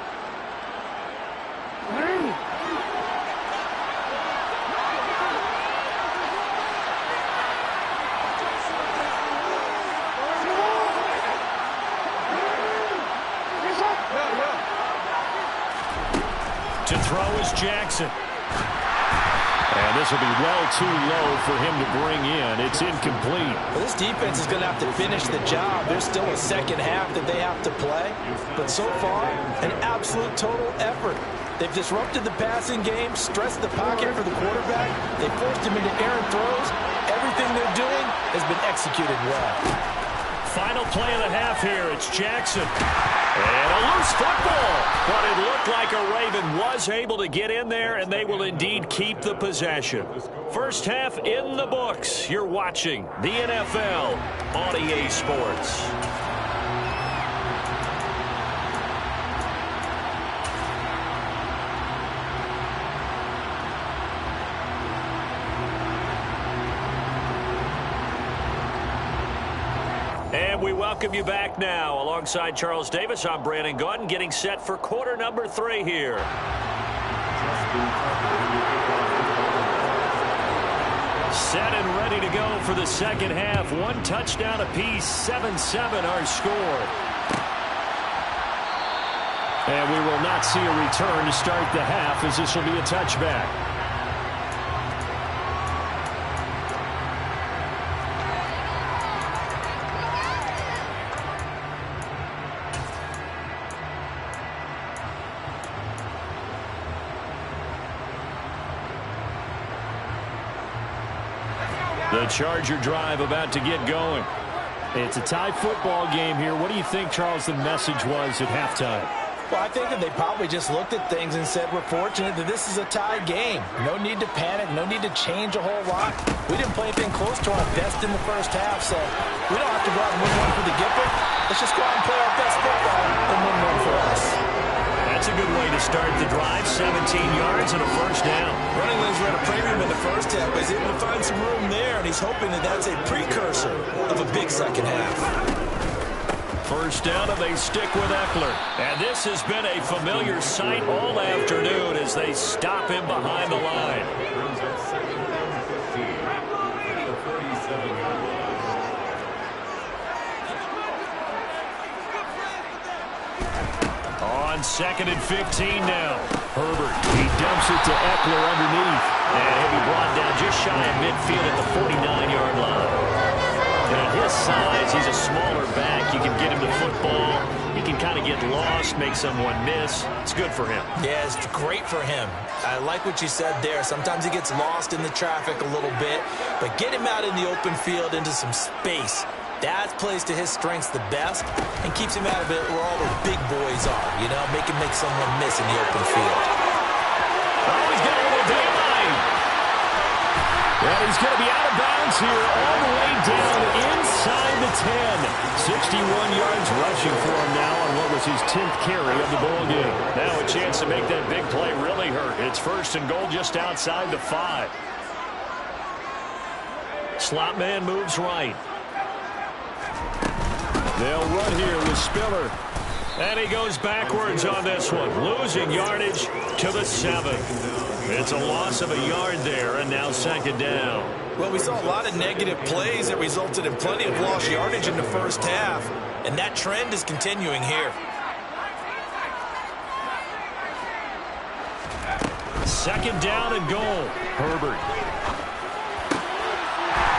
To throw is Jackson. And this will be well too low for him to bring in. It's incomplete. Well, this defense is going to have to finish the job. There's still a second half that they have to play. But so far, an absolute total effort. They've disrupted the passing game, stressed the pocket for the quarterback. They forced him into errant throws. Everything they're doing has been executed well. Final play of the half here. It's Jackson. And a loose football. But it looked like a Raven was able to get in there, and they will indeed keep the possession. First half in the books. You're watching the NFL on EA Sports. And we welcome you back now. Alongside Charles Davis, I'm Brandon Gaudin, getting set for quarter number 3 here. Set and ready to go for the second half. 1 touchdown apiece, 7-7 our score. And we will not see a return to start the half, as this will be a touchback. The Charger drive about to get going. It's a tie football game here. What do you think, Charles, the message was at halftime? Well, I think that they probably just looked at things and said, we're fortunate that this is a tie game. No need to panic, no need to change a whole lot. We didn't play anything close to our best in the first half, so we don't have to go out and win one for the Gipper. Let's just go out and play our best football and win one for us. That's a good way to start the drive. 17 yards and a first down. Running lanes ran a premium in the first half, but he's able to find some room there, and he's hoping that that's a precursor of a big second half. First down, and they stick with Eckler. And this has been a familiar sight all afternoon as they stop him behind the line. On 2nd and 15 now. Herbert, he dumps it to Eckler underneath. And he'll be brought down just shy of midfield at the 49-yard line. And at his size, he's a smaller back. You can get him the football. He can kind of get lost, make someone miss. It's good for him. Yeah, it's great for him. I like what you said there. Sometimes he gets lost in the traffic a little bit, but get him out in the open field into some space. That plays to his strengths the best and keeps him out of it where all the big boys are, you know, make someone miss in the open field. Oh, he's got a little daylight. And he's going to be out of bounds here all the way down inside the 61 yards rushing for him now on what was his 10th carry of the ball game. Now a chance to make that big play really hurt. It's 1st and goal just outside the 5. Slot man moves right. They'll run here with Spiller. And he goes backwards on this one, losing yardage to the 7. It's a loss of a yard there, and now 2nd down. Well, we saw a lot of negative plays that resulted in plenty of lost yardage in the first half, and that trend is continuing here. 2nd down and goal. Herbert.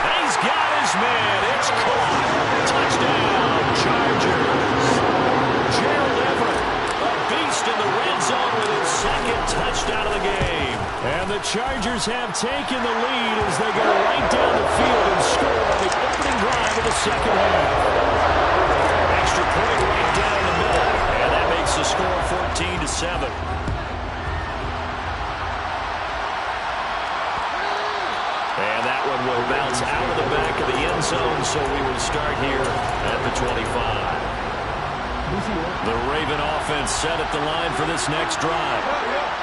He's got his man. It's caught. Touchdown, Chargers. Gerald Everett, a beast in the red zone with his 2nd touchdown of the game. And the Chargers have taken the lead as they go right down the field and score on the opening drive of the 2nd half. Extra point right down the middle, and that makes the score 14-7. And that one will bounce out of the back of the end zone, so we will start here at the 25. The Raven offense set at the line for this next drive.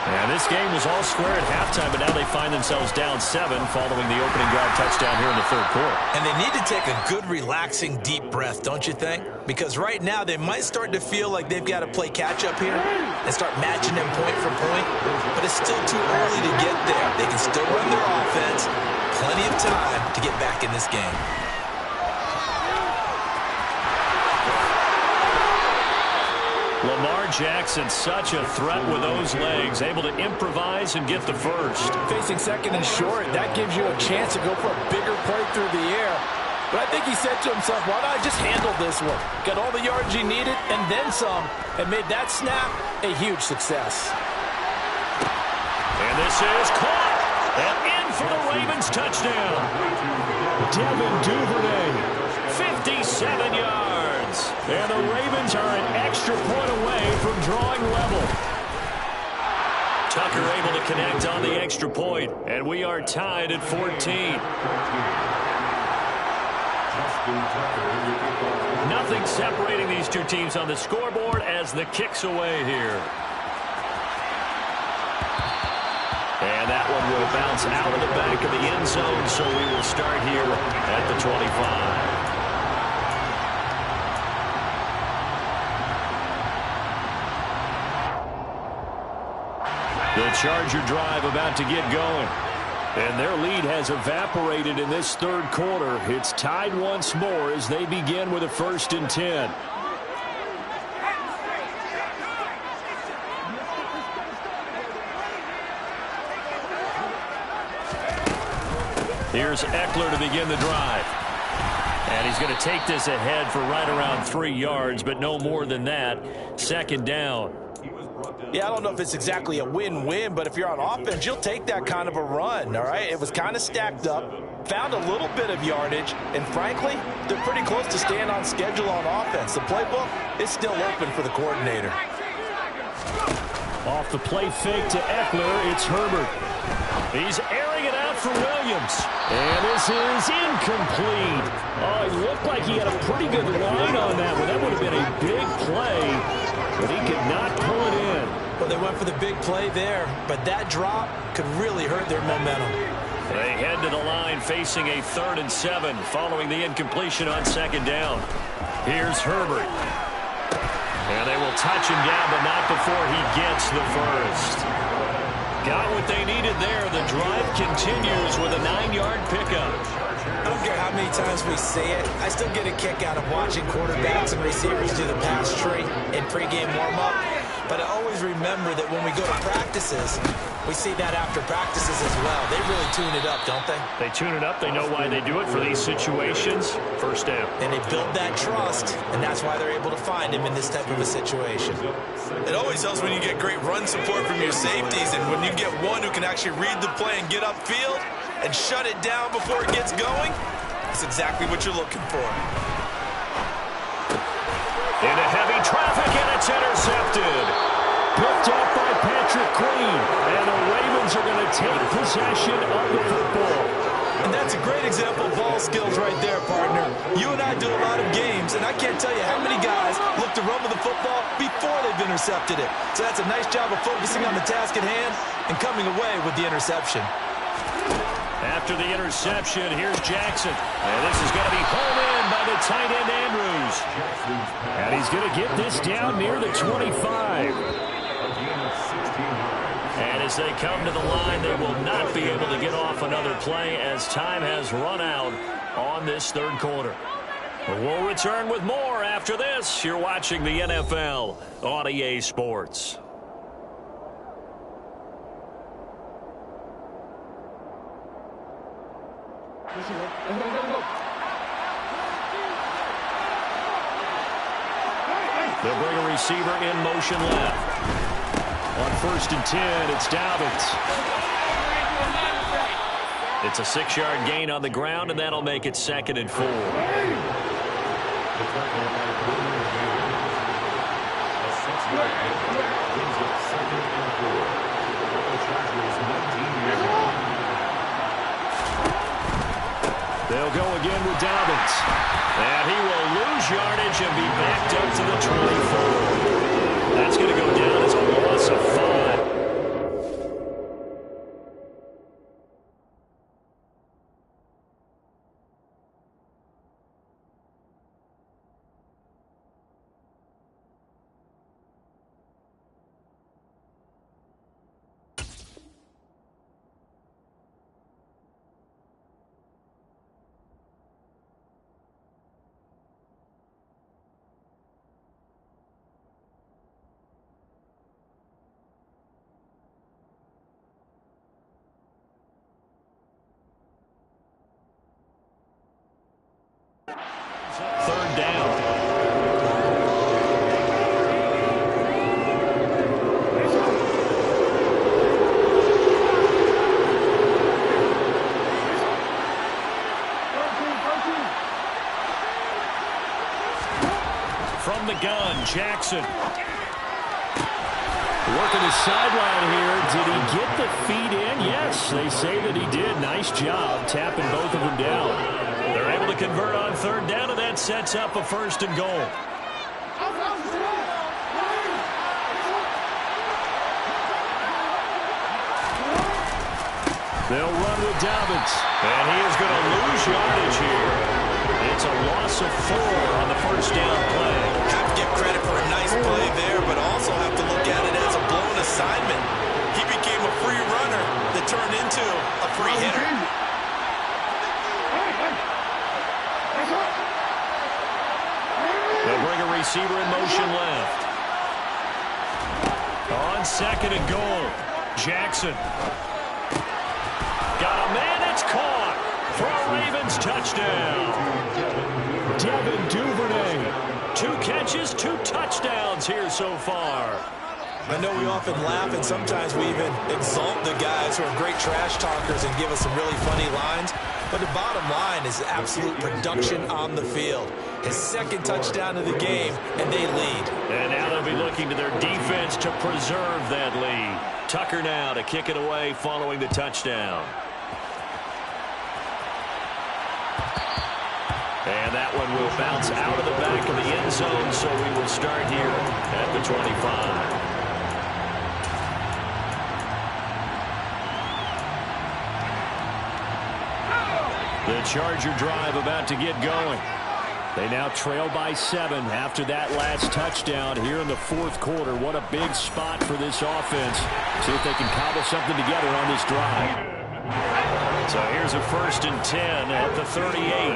And this game was all square at halftime, but now they find themselves down 7 following the opening drive touchdown here in the 3rd quarter. And they need to take a good, relaxing, deep breath, don't you think? Because right now they might start to feel like they've got to play catch-up here and start matching them point for point. But it's still too early to get there. They can still run their offense. Plenty of time to get back in this game. Lamar Jackson, such a threat with those legs, able to improvise and get the first. Facing 2nd and short, that gives you a chance to go for a bigger play through the air. But I think he said to himself, why not just handle this one? Got all the yards he needed and then some, and made that snap a huge success. And this is caught. And in for the Ravens touchdown. Devin Duvernay, 57 yards. And the Ravens are an extra point away from drawing level. Tucker able to connect on the extra point, and we are tied at 14. Nothing separating these two teams on the scoreboard as the kick's away here. And that one will bounce out of the back of the end zone, so we will start here at the 25. The Charger drive about to get going. And their lead has evaporated in this 3rd quarter. It's tied once more as they begin with a 1st and 10. Here's Eckler to begin the drive. And he's going to take this ahead for right around 3 yards, but no more than that. 2nd down. Yeah, I don't know if it's exactly a win-win, but if you're on offense, you'll take that kind of a run, all right? It was kind of stacked up, found a little bit of yardage, and frankly, they're pretty close to staying on schedule on offense. The playbook is still open for the coordinator. Off the play fake to Eckler, it's Herbert. He's airing it out for Williams. And this is incomplete. Oh, it looked like he had a pretty good line on that one. That would have been a big play, but he could not pull it in. Well, they went for the big play there, but that drop could really hurt their momentum. They head to the line facing a 3rd and 7 following the incompletion on 2nd down. Here's Herbert. And they will touch him down, but not before he gets the first. Got what they needed there. The drive continues with a 9-yard pickup. I don't care how many times we say it, I still get a kick out of watching quarterbacks and receivers do the pass tree in pregame warm-up. But I always remember that when we go to practices, we see that after practices as well. They really tune it up, don't they? They tune it up. They know why they do it for these situations. 1st down. And they build that trust, and that's why they're able to find him in this type of a situation. It always helps when you get great run support from your safeties, and when you get one who can actually read the play and get upfield and shut it down before it gets going, that's exactly what you're looking for. Into heavy traffic, and it's intercepted. Picked up by Patrick Queen, and the Ravens are going to take possession of the football. And that's a great example of ball skills right there, partner. You and I do a lot of games, and I can't tell you how many guys look to run with the football before they've intercepted it. So that's a nice job of focusing on the task at hand and coming away with the interception. After the interception, here's Jackson. And this is going to be home in by the tight end, Andrews. And he's going to get this down near the 25. And as they come to the line, they will not be able to get off another play as time has run out on this third quarter. We'll return with more after this. You're watching the NFL on EA Sports. They'll bring a receiver in motion left. On 1st and 10, it's Dobbins. It's a 6-yard gain on the ground, and that'll make it 2nd and 4. They'll go again with Dobbins. And he will lose yardage and be backed up to the 24. That's going to go down as a loss of 5. Third down. From the gun, Jackson. Working his sideline here. Did he get the feet in? Yes, they say that he did. Nice job tapping both of them down. They're able to convert on third down, and that sets up a 1st and goal. They'll run with Dobbins, and he is going to lose yardage here. It's a loss of 4 on the 1st down play. Have to give credit for a nice play there, but also have to look at it as a blown assignment. He became a free runner that turned into a free hitter. They'll bring a receiver in motion left. On 2nd and goal, Jackson. Got a man, it's caught for a Ravens touchdown. Devin Duvernay. 2 catches, 2 touchdowns here so far. I know we often laugh, and sometimes we even exalt the guys who are great trash talkers and give us some really funny lines. But the bottom line is absolute production on the field. His 2nd touchdown of the game, and they lead. And now they'll be looking to their defense to preserve that lead. Tucker now to kick it away following the touchdown. And that one will bounce out of the back of the end zone, so we will start here at the 25. The Charger drive about to get going. They now trail by 7 after that last touchdown here in the 4th quarter. What a big spot for this offense. See if they can cobble something together on this drive. So here's a 1st and 10 at the 38.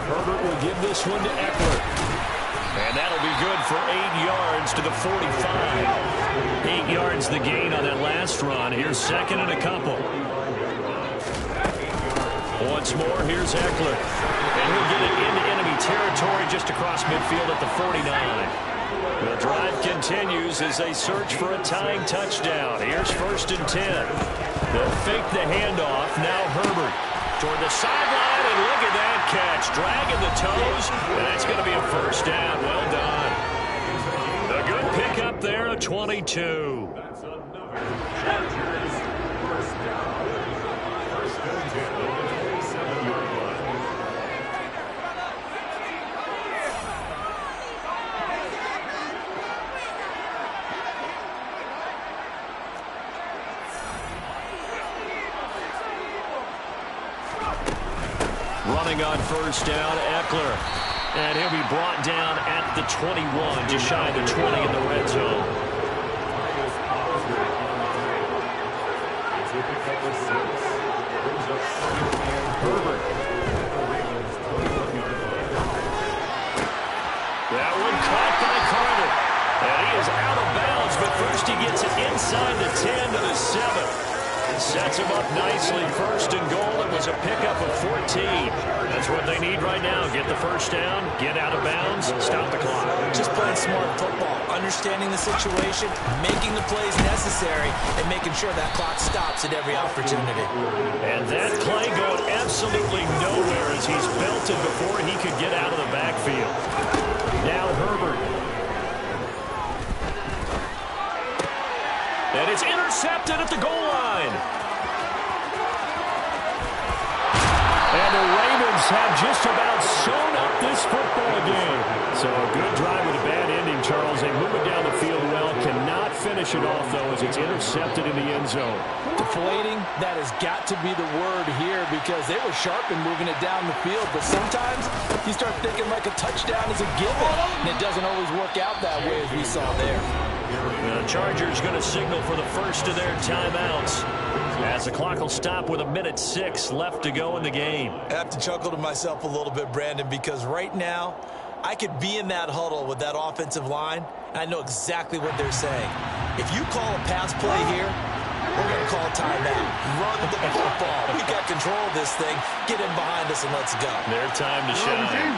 Herbert will give this one to Eckler. And that'll be good for 8 yards to the 45. 8 yards the gain on that last run. Here's 2nd and a couple. Once more, here's Eckler. And he'll get it into enemy territory just across midfield at the 49. The drive continues as they search for a tying touchdown. Here's 1st and 10. They'll fake the handoff. Now Herbert toward the sideline, and look at that catch. Dragging the toes, and that's going to be a 1st down. Well done. A good pickup there, a 22. First down. First and 10 on the 27-yard line. Running on first down, Eckler. And he'll be brought down at the 21, just shy of the 20 in the red zone. Herbert. That one caught by Carter. And he is out of bounds, but first he gets it inside the 10 to the 7. Sets him up nicely. First and goal. It was a pickup of 14. That's what they need right now. Get the first down, get out of bounds, stop the clock. Just playing smart football, understanding the situation, making the plays necessary, and making sure that clock stops at every opportunity. And that play going absolutely nowhere as he's belted before he could get out of the backfield. Now Herbert. And it's intercepted at the goal line. And the Ravens have just about sewn up this football game. So a good drive with a bad ending, Charles. They move it down the field well. Cannot finish it off, though, as it's intercepted in the end zone. Deflating, that has got to be the word here because they were sharp in moving it down the field. But sometimes you start thinking like a touchdown is a given, and it doesn't always work out that way as we saw there. The Chargers going to signal for the first of their timeouts as the clock will stop with 1:06 left to go in the game. I have to chuckle to myself a little bit, Brandon, because right now I could be in that huddle with that offensive line, and I know exactly what they're saying. If you call a pass play here, we're going to call a timeout. Run the football. We got control of this thing. Get in behind us and let's go. Their time to shine.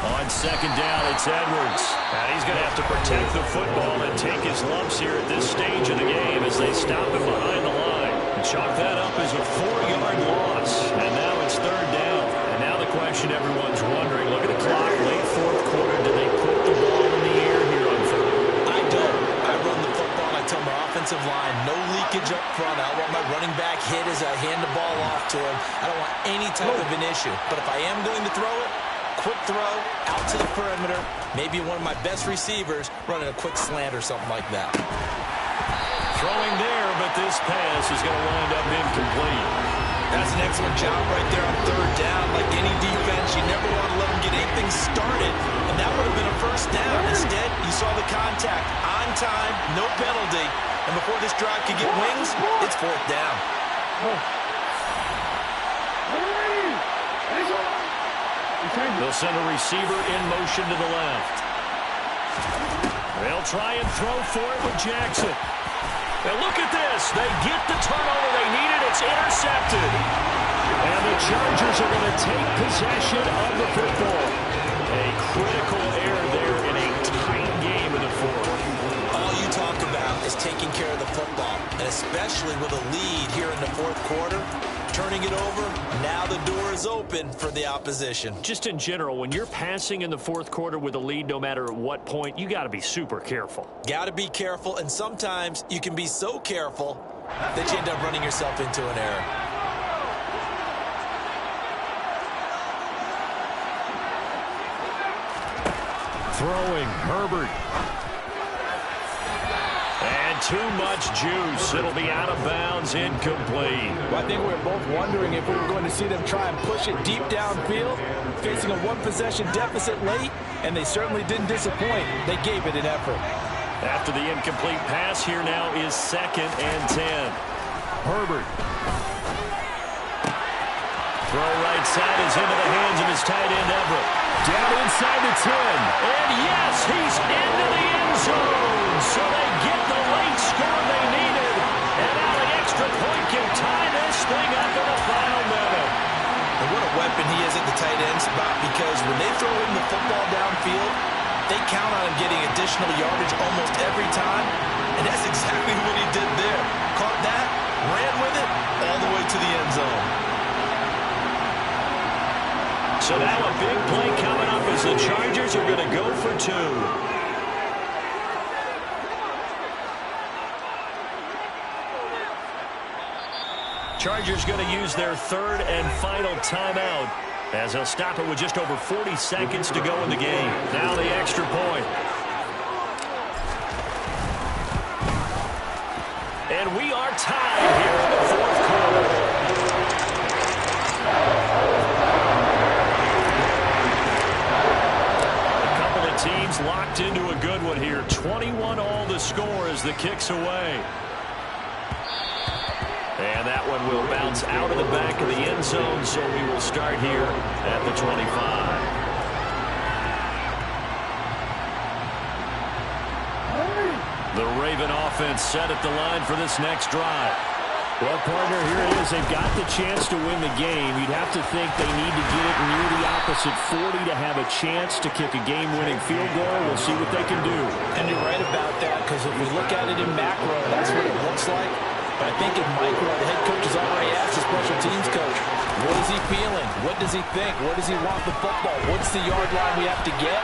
On second down, it's Edwards. And he's going to have to protect the football and take his lumps here at this stage of the game as they stop him behind the line. And chalk that up as a 4-yard loss. And now it's third down. And now the question everyone's wondering, look at the clock, late fourth quarter. Do they put the ball in the air here on third? I don't. I run the football and I tell my offensive line, no leakage up front. I don't want my running back hit as I hand the ball off to him. I don't want any type of an issue. But if I am going to throw it, quick throw, out to the perimeter, maybe one of my best receivers running a quick slant or something like that. Throwing there, but this pass is going to wind up incomplete. That's an excellent job right there on third down. Like any defense, you never want to let them get anything started, and that would have been a first down. Instead, you saw the contact on time, no penalty, and before this drive could get wings, it's fourth down. They'll send a receiver in motion to the left. They'll try and throw for it with Jackson. And look at this. They get the turnover they needed. It's intercepted. And the Chargers are going to take possession of the football. A critical error there in a tight game in the fourth. All you talk about is taking care of the football, and especially with a lead here in the fourth quarter. Turning it over, now the door is open for the opposition. Just in general, when you're passing in the fourth quarter with a lead, no matter at what point, you got to be super careful. Got to be careful, and sometimes you can be so careful that you end up running yourself into an error. Throwing, Herbert. And too much juice. It'll be out of bounds, incomplete. Well, I think we were both wondering if we were going to see them try and push it deep downfield, facing a one-possession deficit late, and they certainly didn't disappoint. They gave it an effort. After the incomplete pass, here now is 2nd and 10. Herbert. Throw right side is into the hands of his tight end, Everett. Down inside the 10. And yes, he's into the end zone. So they get the late score they needed. And now the extra point can tie this thing up in the final minute. And what a weapon he is at the tight end spot, because when they throw him the football downfield, they count on him getting additional yardage almost every time. And that's exactly what he did there. Caught that, ran with it, all the way to the end zone. So now a big play coming up as the Chargers are going to go for 2. Chargers going to use their third and final timeout as they'll stop it with just over 40 seconds to go in the game. Now the extra point. And we are tied here in the fourth quarter. A couple of teams locked into a good one here. 21 all the score as the kick's away. And that one will bounce out of the back of the end zone, so we will start here at the 25. The Raven offense set at the line for this next drive. Well, partner, here it is. They've got the chance to win the game. You'd have to think they need to get it near the opposite 40 to have a chance to kick a game-winning field goal. We'll see what they can do. And you're right about that, because if we look at it in macro, that's what it looks like. But I think in micro, the head coach has already asked the special teams coach, what is he feeling? What does he think? What does he want the football? What's the yard line we have to get?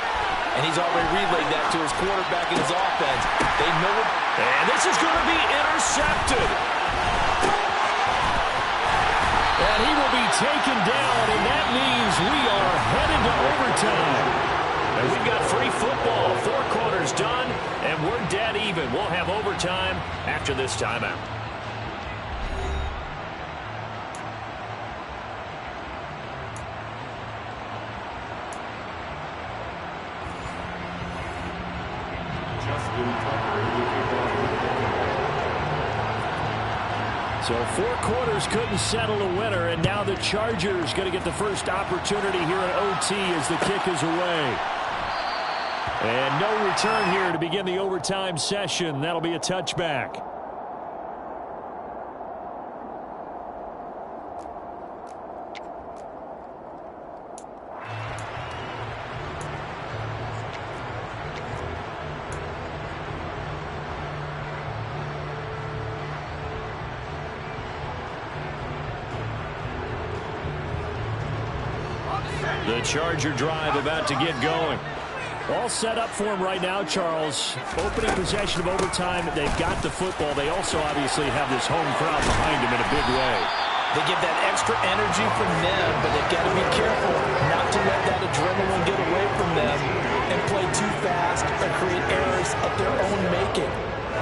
And he's already relayed that to his quarterback and his offense. They know it. And this is going to be intercepted. And he will be taken down, and that means we are headed to overtime. And we've got free football. 4 quarters done, and we're dead even. We'll have overtime after this timeout. So 4 quarters couldn't settle a winner, and now the Chargers going to get the first opportunity here at OT as the kick is away. And no return here to begin the overtime session. That'll be a touchback. The Charger drive about to get going. All set up for him right now, Charles. Opening possession of overtime. They've got the football. They also obviously have this home crowd behind them in a big way. They give that extra energy from them, but they've got to be careful not to let that adrenaline get away from them and play too fast or create errors of their own making.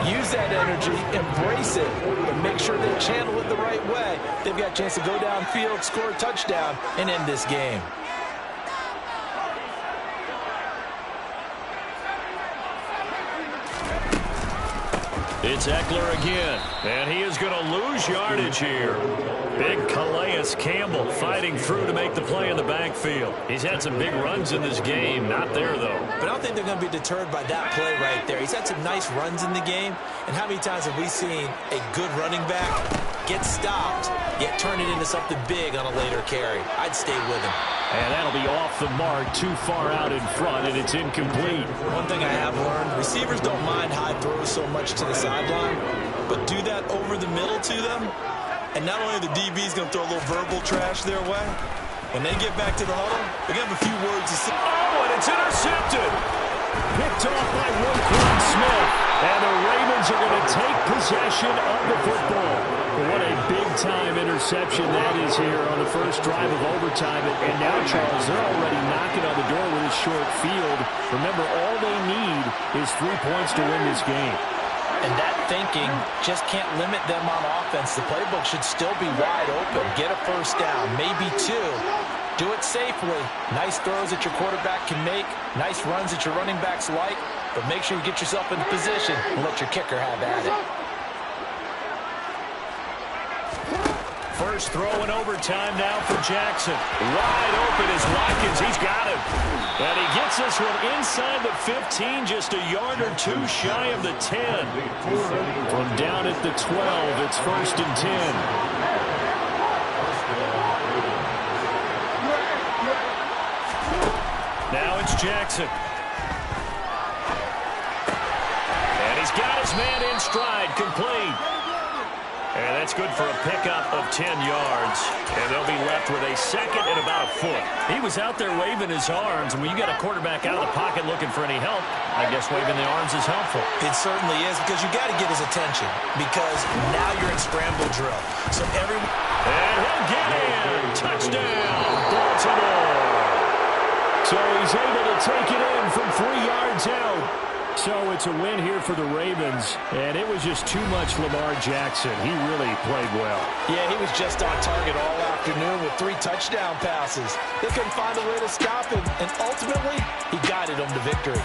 Use that energy, embrace it, but make sure they channel it the right way. They've got a chance to go downfield, score a touchdown, and end this game. It's Eckler again, and he is going to lose yardage here. Big Calais Campbell fighting through to make the play in the backfield. He's had some big runs in this game. Not there, though. But I don't think they're going to be deterred by that play right there. He's had some nice runs in the game. And how many times have we seen a good running back get stopped, yet turn it into something big on a later carry? I'd stay with him. And that'll be off the mark, too far out in front, and it's incomplete. One thing I have learned, receivers don't mind high throws so much to the sideline, but do that over the middle to them, and not only the DB's going to throw a little verbal trash their way, when they get back to the huddle, they're going to have a few words to say. Oh, and it's intercepted. Picked off by Roquan Smith, and the Ravens are going to take possession of the football. What a big-time interception that is here on the first drive of overtime. And now, Charles, they're already knocking on the door with a short field. Remember, all they need is 3 points to win this game. And that thinking just can't limit them on offense. The playbook should still be wide open. Get a first down, maybe 2. Do it safely. Nice throws that your quarterback can make. Nice runs that your running backs like. But make sure you get yourself in position and let your kicker have at it. First throw in overtime now for Jackson. Wide open is Watkins. He's got him. And he gets this one inside the 15, just a yard or 2 shy of the 10. From down at the 12, it's 1st and 10. Now it's Jackson. And he's got his man in stride, complete. And that's good for a pickup of 10 yards. And they'll be left with a second and about a foot. He was out there waving his arms, and when you got a quarterback out of the pocket looking for any help, I guess waving the arms is helpful. It certainly is, because you got to get his attention, because now you're in scramble drill. So everyone... And he'll get in. Touchdown, Baltimore. So he's able to take it in from 3 yards out. So it's a win here for the Ravens, and it was just too much Lamar Jackson. He really played well. Yeah, he was just on target all afternoon with 3 touchdown passes. They couldn't find a way to stop him, and ultimately, he guided them to victory.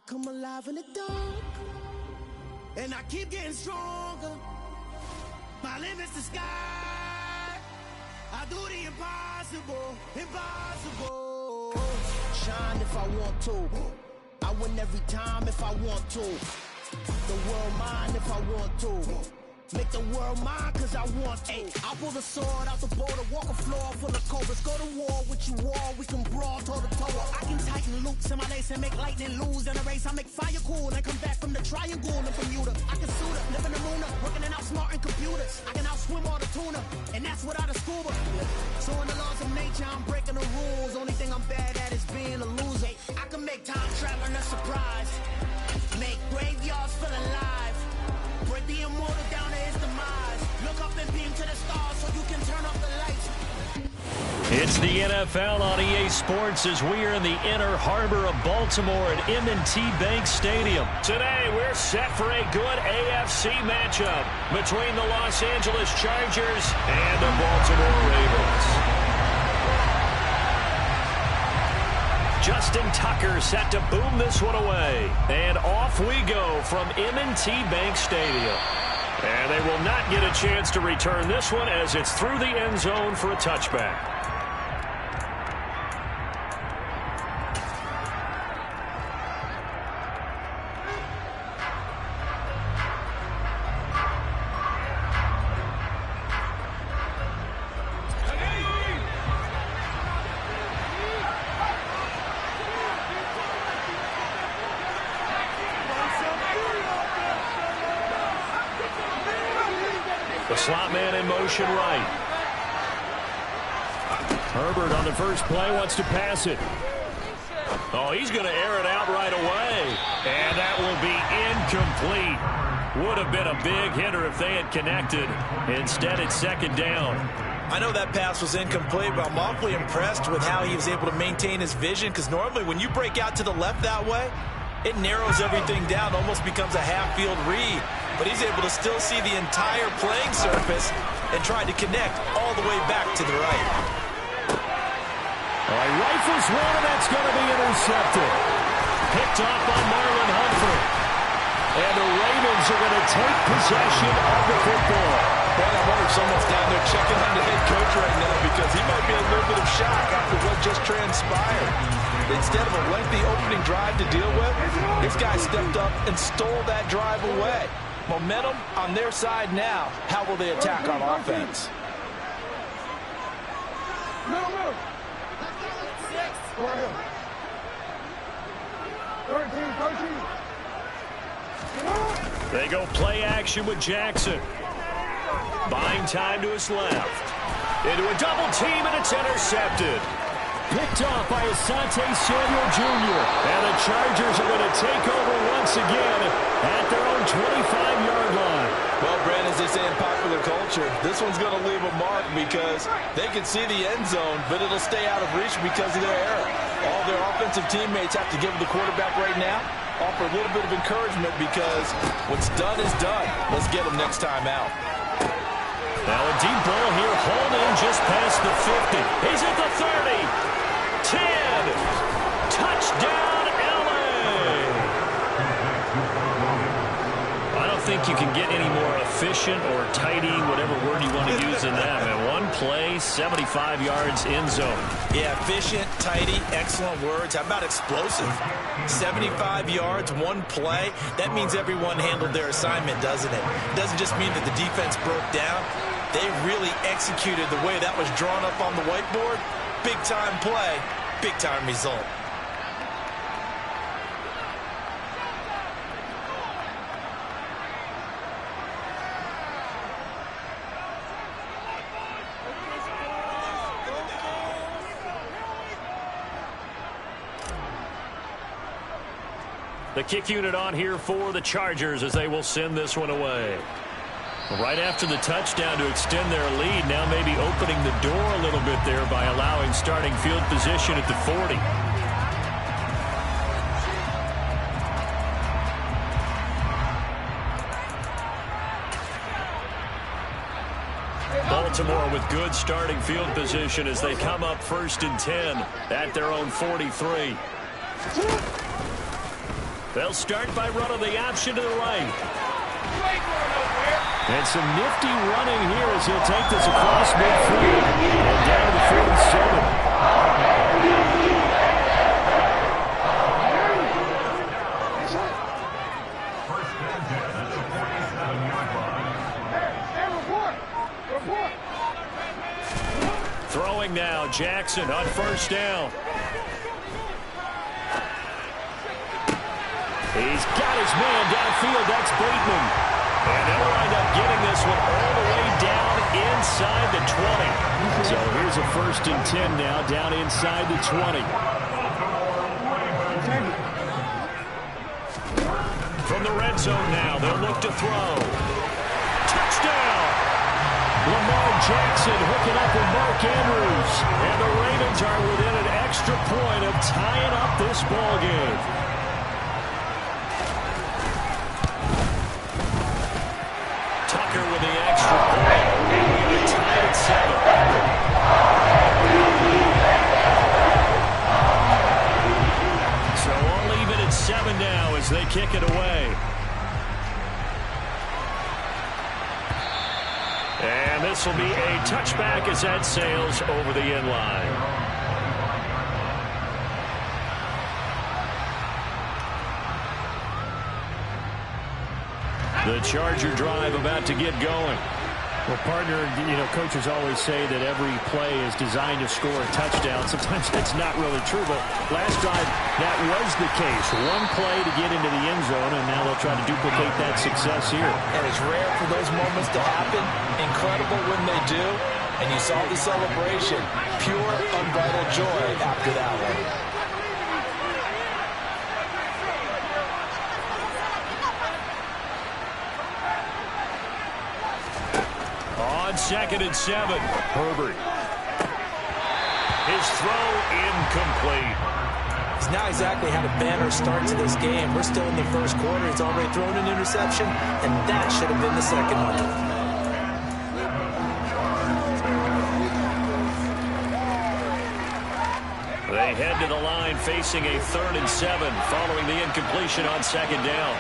Come alive in the dark, and I keep getting stronger. My limit's the sky. I do the impossible, impossible. Shine if I want to. I win every time if I want to. The world mine if I want to. Make the world mine cause I want to. I'll pull the sword out the border, walk a floor full of cobras. Go to war with you all, we can brawl toe to toe. I can tighten loops in my lace and make lightning lose in a race. I make fire cool and come back from the triangle in Bermuda. I can suit up, live in the moon up, working and outsmarting computers. I can outswim all the tuna, and that's without a scuba. So in the laws of nature, I'm breaking the rules. Only thing I'm bad at is being a loser. I can make time traveling a surprise, make graveyards feel alive. Break the immortal down to his demise. Look up and beam to the stars so you can turn off the lights. It's the NFL on EA Sports as we are in the inner harbor of Baltimore at M&T Bank Stadium. Today, we're set for a good AFC matchup between the Los Angeles Chargers and the Baltimore Ravens. Justin Tucker set to boom this one away. And off we go from M&T Bank Stadium. And they will not get a chance to return this one as it's through the end zone for a touchback. The slot man in motion right. Herbert on the first play wants to pass it. Oh, he's going to air it out right away. And that will be incomplete. Would have been a big hitter if they had connected. Instead, it's second down. I know that pass was incomplete, but I'm awfully impressed with how he was able to maintain his vision, because normally when you break out to the left that way, it narrows everything down, almost becomes a half-field read. But he's able to still see the entire playing surface and try to connect all the way back to the right. All right, rifles one, and that's going to be intercepted. Picked off by Marlon Humphrey. And the Ravens are going to take possession of the football. Boy, I wonder if someone's down there checking on the head coach right now, because he might be a little bit of shock after what just transpired. Instead of a lengthy opening drive to deal with, this guy stepped up and stole that drive away. Momentum on their side now. How will they attack on offense? They go play action with Jackson. Buying time to his left. Into a double team, and it's intercepted. Picked off by Asante Samuel Jr. And the Chargers are going to take over once again at their own 25-yard line. Well, Brand, as they say in popular culture, this one's going to leave a mark, because they can see the end zone, but it'll stay out of reach because of their error. All their offensive teammates have to give the quarterback right now, offer a little bit of encouragement, because what's done is done. Let's get them next time out. Now a deep ball here, hauled in just past the 50. He's at the 30. 10. Touchdown, LA. I don't think you can get any more efficient or tidy, whatever word you want to use in that. Man, one play, 75 yards in zone. Yeah, efficient, tidy, excellent words. How about explosive? 75 yards, one play. That means everyone handled their assignment, doesn't it? It doesn't just mean that the defense broke down. They really executed the way that was drawn up on the whiteboard. Big-time play, big-time result. The kick unit on here for the Chargers as they will send this one away. Right after the touchdown to extend their lead, now maybe opening the door a little bit there by allowing starting field position at the 40. Baltimore with good starting field position as they come up 1st and 10 at their own 43. They'll start by running the option to the right. And some nifty running here as he'll take this across midfield and down to the 47. Throwing now, Jackson on 1st down. He's got his man downfield. That's Bateman. And they'll wind up getting this one all the way down inside the 20. So here's a 1st and 10 now down inside the 20. From the red zone now, they'll look to throw. Touchdown! Lamar Jackson hooking up with Mark Andrews. And the Ravens are within an extra point of tying up this ball game. Tucker with the extra point. And we are tied at 7. So all even at 7 now as they kick it away. And this will be a touchback as that sails over the end line. The Charger drive about to get going. Well, partner, coaches always say that every play is designed to score a touchdown. Sometimes that's not really true, but last drive, that was the case. One play to get into the end zone, and now they'll try to duplicate that success here. And it's rare for those moments to happen. Incredible when they do. And you saw the celebration. Pure, unbridled joy after that one. On 2nd and 7, Herbert. His throw incomplete. He's not exactly had a banner start to this game. We're still in the 1st quarter. He's already thrown an interception, and that should have been the 2nd one. They head to the line facing a 3rd and 7 following the incompletion on 2nd down.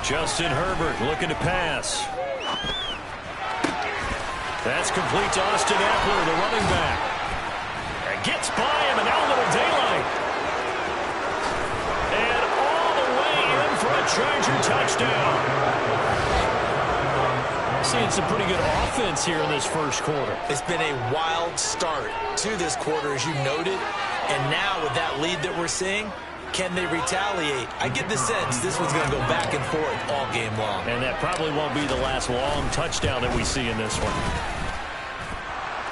Justin Herbert looking to pass. That's complete to Austin Eckler, the running back. And gets by him, and now a little daylight. And all the way in for a Charger touchdown. Seeing some pretty good offense here in this 1st quarter. It's been a wild start to this quarter, as you noted. And now with that lead that we're seeing, can they retaliate? I get the sense this one's going to go back and forth all game long. And that probably won't be the last long touchdown that we see in this one.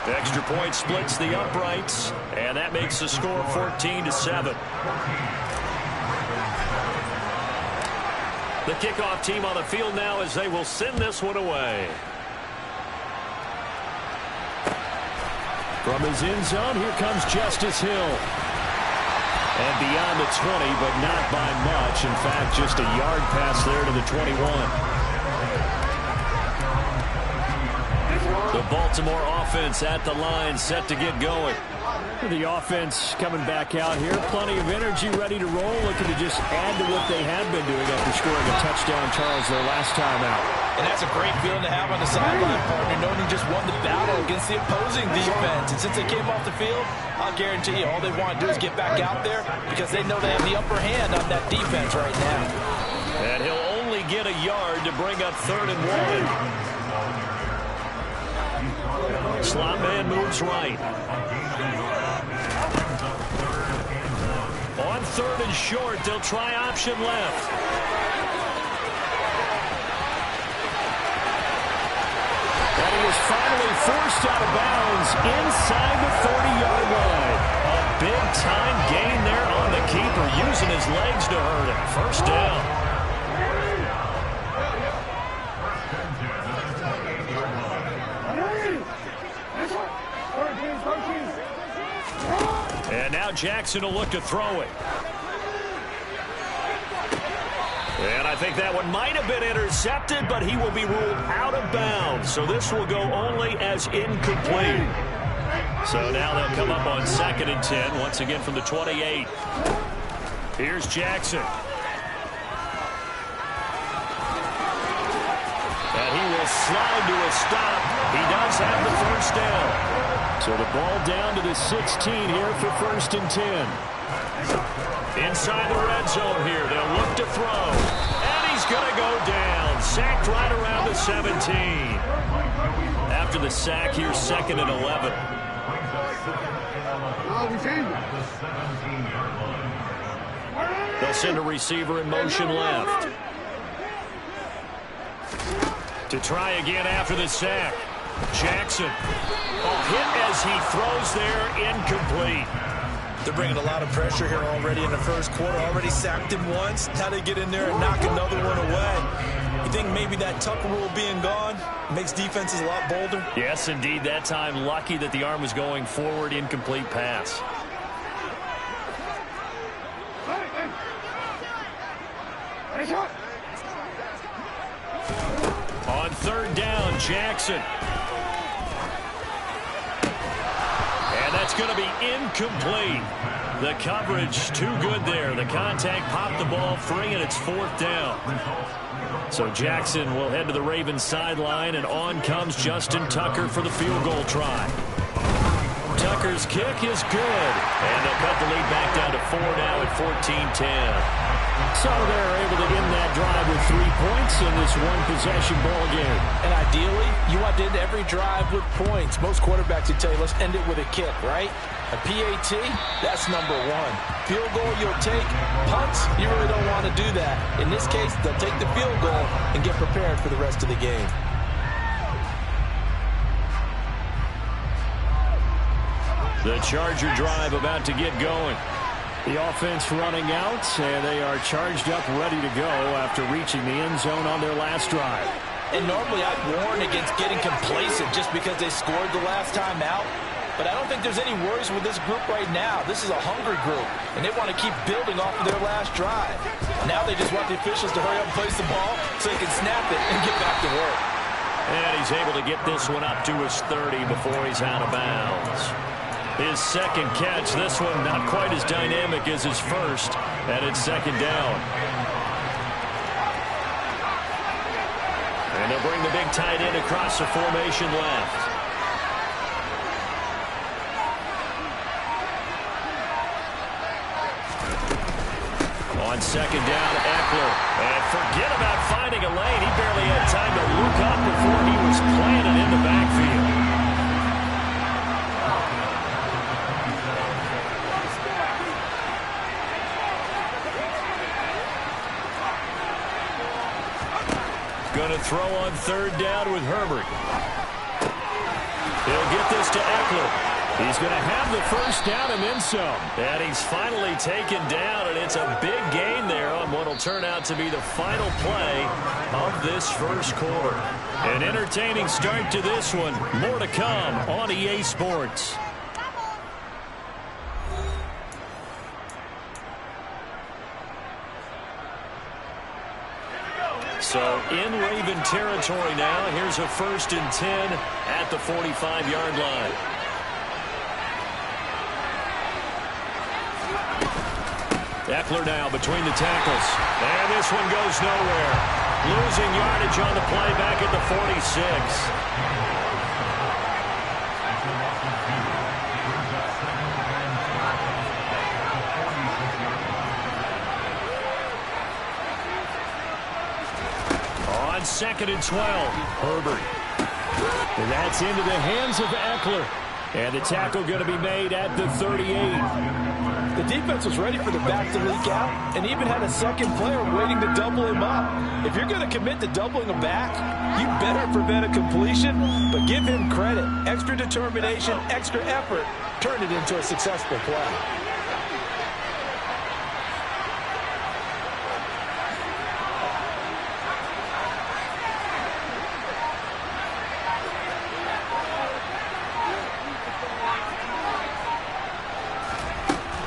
The extra point splits the uprights, and that makes the score 14-7. The kickoff team on the field now as they will send this one away. From his end zone, here comes Justice Hill. And beyond the 20, but not by much. In fact, just a yard pass there to the 21. The Baltimore offense at the line, set to get going. The offense coming back out here. Plenty of energy, ready to roll, looking to just add to what they have been doing after scoring a touchdown, Charles, their last time out. And that's a great feeling to have on the sideline, partner, knowing you just won the battle against the opposing defense. And since they came off the field, I'll guarantee you all they want to do is get back out there because they know they have the upper hand on that defense right now. And he'll only get a yard to bring up 3rd and 1. Slot man moves right. On 3rd and short, they'll try option left. And he is finally forced out of bounds inside the 30-yard line. A big-time gain there on the keeper, using his legs to hurt him. First down. And now Jackson will look to throw it. And I think that one might have been intercepted, but he will be ruled out of bounds. So this will go only as incomplete. So now they'll come up on 2nd and 10, once again from the 28. Here's Jackson. And he will slide to a stop. He does have the first down. So the ball down to the 16 here for 1st and 10. Inside the red zone here. They'll look to throw. And he's going to go down. Sacked right around the 17. After the sack, here's 2nd and 11. They'll send a receiver in motion left. To try again after the sack. Jackson. Hit as he throws there, incomplete. They're bringing a lot of pressure here already in the first quarter. Already sacked him once. Now they get in there and knock another one away. You think maybe that Tucker rule being gone makes defenses a lot bolder? Yes, indeed. That time, lucky that the arm was going forward, incomplete pass. On 3rd down, Jackson. And that's going to be incomplete. The coverage too good there. The contact popped the ball free, and it's 4th down. So Jackson will head to the Ravens sideline, and on comes Justin Tucker for the field goal try. Tucker's kick is good. And they'll cut the lead back down to 4 now at 14-10. So they're able to end that drive with 3 points in this one-possession ball game. And ideally, you want to end every drive with points. Most quarterbacks would tell you, let's end it with a kick, right? A PAT, that's number 1. Field goal, you'll take. Punts, you really don't want to do that. In this case, they'll take the field goal and get prepared for the rest of the game. The Charger drive about to get going. The offense running out, and they are charged up, ready to go after reaching the end zone on their last drive. And normally I'd warn against getting complacent just because they scored the last time out. But I don't think there's any worries with this group right now. This is a hungry group, and they want to keep building off of their last drive. Now they just want the officials to hurry up and place the ball so they can snap it and get back to work. And he's able to get this one up to his 30 before he's out of bounds. His second catch, this one not quite as dynamic as his first, and it's 2nd down. And they'll bring the big tight end across the formation left. On 2nd down, Eckler. And forget about finding a lane. He barely had time to look up before he was planted in the backfield. Going to throw on 3rd down with Herbert. He'll get this to Eckler. He's going to have the first down and then some. And he's finally taken down, and it's a big gain there on what will turn out to be the final play of this first quarter. An entertaining start to this one. More to come on EA Sports. So in Raven territory now. Here's a 1st and 10 at the 45-yard line. Eckler now between the tackles. And this one goes nowhere. Losing yardage on the play back at the 46. On 2nd and 12, Herbert. And that's into the hands of Eckler. And the tackle going to be made at the 38. The defense was ready for the back to leak out and even had a second player waiting to double him up. If you're going to commit to doubling him back, you better prevent a completion, but give him credit. Extra determination, extra effort, turned it into a successful play.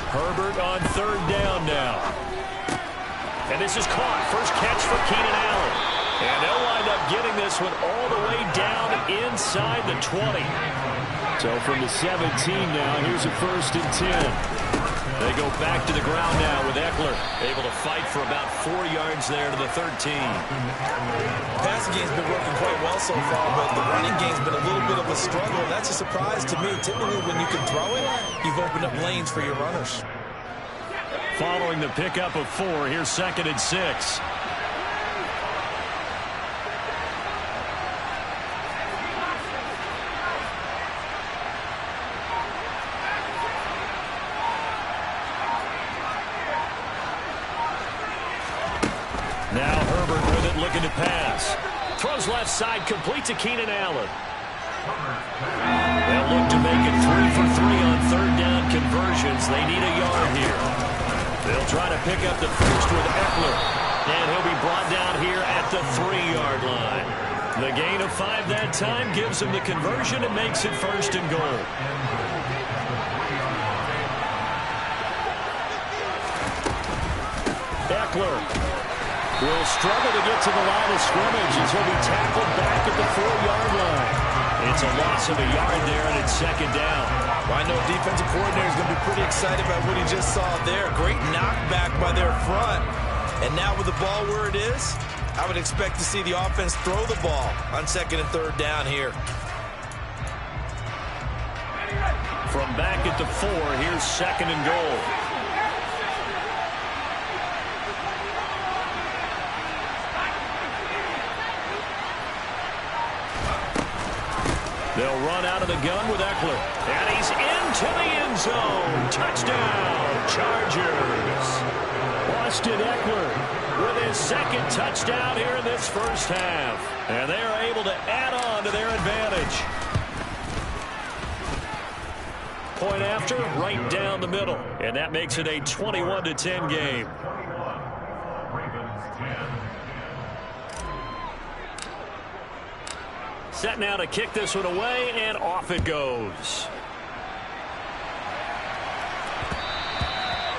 Herbert on 3rd down now. And this is caught. First catch for Keenan Allen. And they'll wind up getting this one all the way down inside the 20. So from the 17 now, here's a 1st and 10. They go back to the ground now with Eckler. Able to fight for about 4 yards there to the 13. Passing game's been working quite well so far, but the running game's been a little bit of a struggle, and that's a surprise to me. Typically, when you can throw it, you've opened up lanes for your runners. Following the pickup of 4, here's 2nd and 6. Now Herbert with it, looking to pass. Throws left side, complete to Keenan Allen. They'll look to make it 3 for 3 on 3rd down conversions. They need a yard here. They'll try to pick up the first with Eckler. And he'll be brought down here at the 3-yard line. The gain of 5 that time gives him the conversion and makes it 1st and goal. Eckler will struggle to get to the line of scrimmage as he'll be tackled back at the 4-yard line. It's a loss of a yard there, and it's 2nd down. Well, I know defensive coordinator is going to be pretty excited about what he just saw there. Great knockback by their front. And now with the ball where it is, I would expect to see the offense throw the ball on 2nd and 3rd down here. From back at the 4, here's 2nd and goal. They'll run out of the gun with Eckler. And he's into the end zone. Touchdown, Chargers. Austin Eckler with his 2nd touchdown here in this first half. And they are able to add on to their advantage. Point after, right down the middle. And that makes it a 21-10 game. Set now to kick this one away, and off it goes.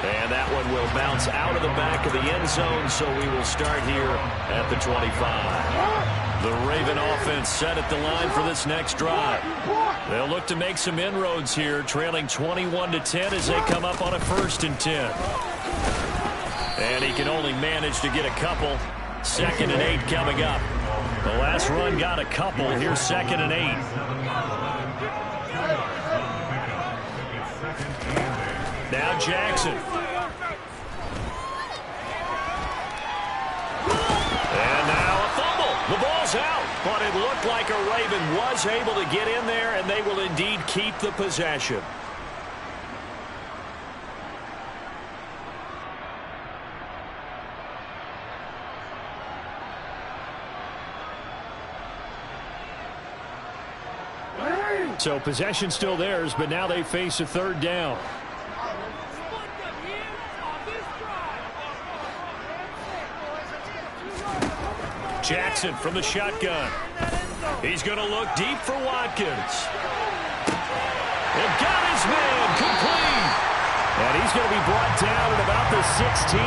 And that one will bounce out of the back of the end zone, so we will start here at the 25. The Raven offense set at the line for this next drive. They'll look to make some inroads here, trailing 21-10 as they come up on a 1st and 10. And he can only manage to get a couple. 2nd and 8 coming up. The last run got a couple. Here's 2nd and 8. Now Jackson. And now a fumble. The ball's out. But it looked like a Raven was able to get in there, and they will indeed keep the possession. So possession still theirs, but now they face a 3rd down. Jackson from the shotgun. He's going to look deep for Watkins. They've got his man complete. And he's going to be brought down at about the 16.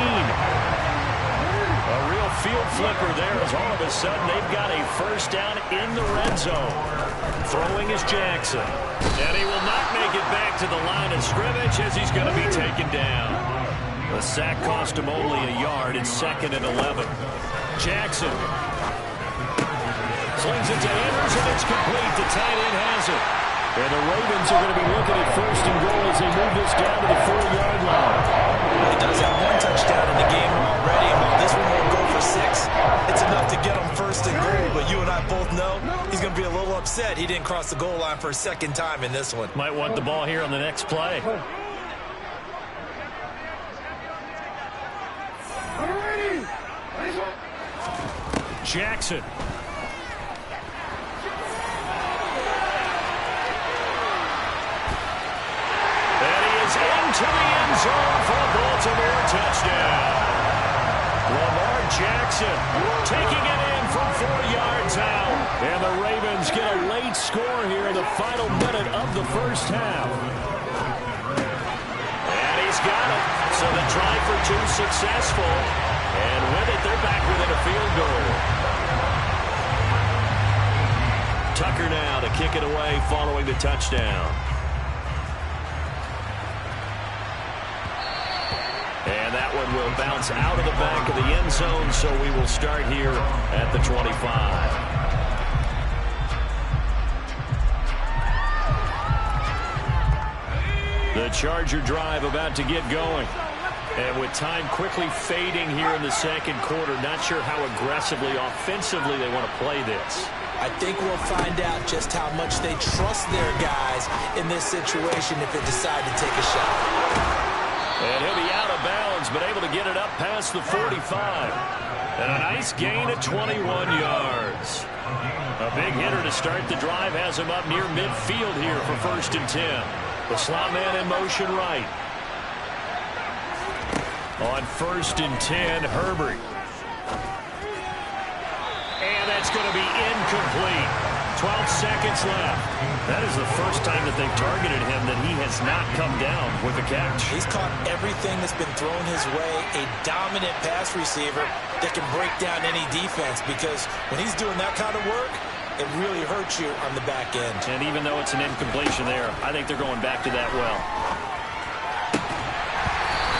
A real field flipper there as all of a sudden they've got a first down in the red zone. Throwing is Jackson. And he will not make it back to the line of scrimmage as he's going to be taken down. The sack cost him only a yard. It's 2nd and 11. Jackson slings it to Andrews, and it's complete. The tight end has it. And the Ravens are going to be looking at 1st and goal as they move this down to the 4-yard line. He does have 1 touchdown in the game already, and while this one won't go for 6, it's enough to get him 1st and goal. But you and I both know he's going to be a little upset he didn't cross the goal line for a 2nd time in this one. Might want the ball here on the next play. Jackson. To the end zone for a Baltimore touchdown. Lamar Jackson taking it in from 4 yards out. And the Ravens get a late score here in the final minute of the first half. And he's got it. So the try for 2 successful. And with it, they're back within a field goal. Tucker now to kick it away following the touchdown. And that one will bounce out of the back of the end zone, so we will start here at the 25. The Charger drive about to get going. And with time quickly fading here in the 2nd quarter, not sure how aggressively, offensively they want to play this. I think we'll find out just how much they trust their guys in this situation if they decide to take a shot. And he'll be out of bounds, but able to get it up past the 45. And a nice gain of 21 yards. A big hitter to start the drive has him up near midfield here for 1st and 10. The slot man in motion right. On 1st and 10, Herbert. And that's going to be incomplete. 12 seconds left. That is the first time that they've targeted him that he has not come down with a catch. He's caught everything that's been thrown his way. A dominant pass receiver that can break down any defense, because when he's doing that kind of work, it really hurts you on the back end. And even though it's an incompletion there, I think they're going back to that well.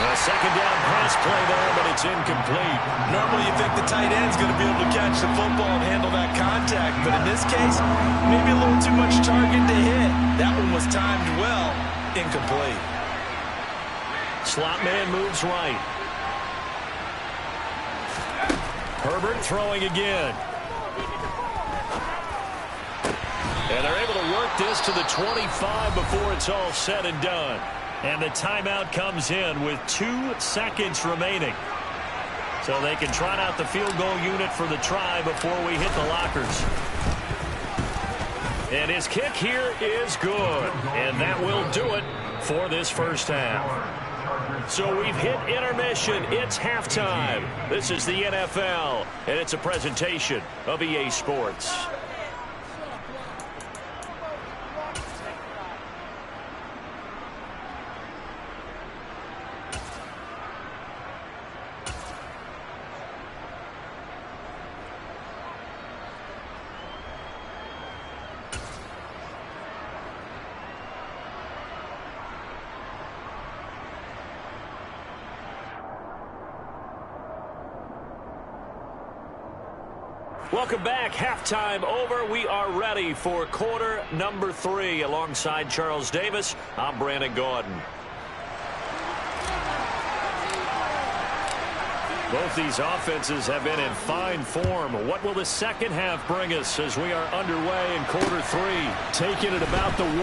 A 2nd down pass play there, but it's incomplete. Normally you think the tight end's going to be able to catch the football and handle that contact, but in this case, maybe a little too much target to hit. That one was timed well. Incomplete. Slot man moves right. Herbert throwing again. And they're able to work this to the 25 before it's all said and done. And the timeout comes in with 2 seconds remaining. So they can trot out the field goal unit for the try before we hit the lockers. And his kick here is good. And that will do it for this first half. So we've hit intermission. It's halftime. This is the NFL, and it's a presentation of EA Sports. Welcome back. Halftime over. We are ready for quarter number 3. Alongside Charles Davis, I'm Brandon Gaudin. Both these offenses have been in fine form. What will the second half bring us as we are underway in quarter 3? Taking it about the 1.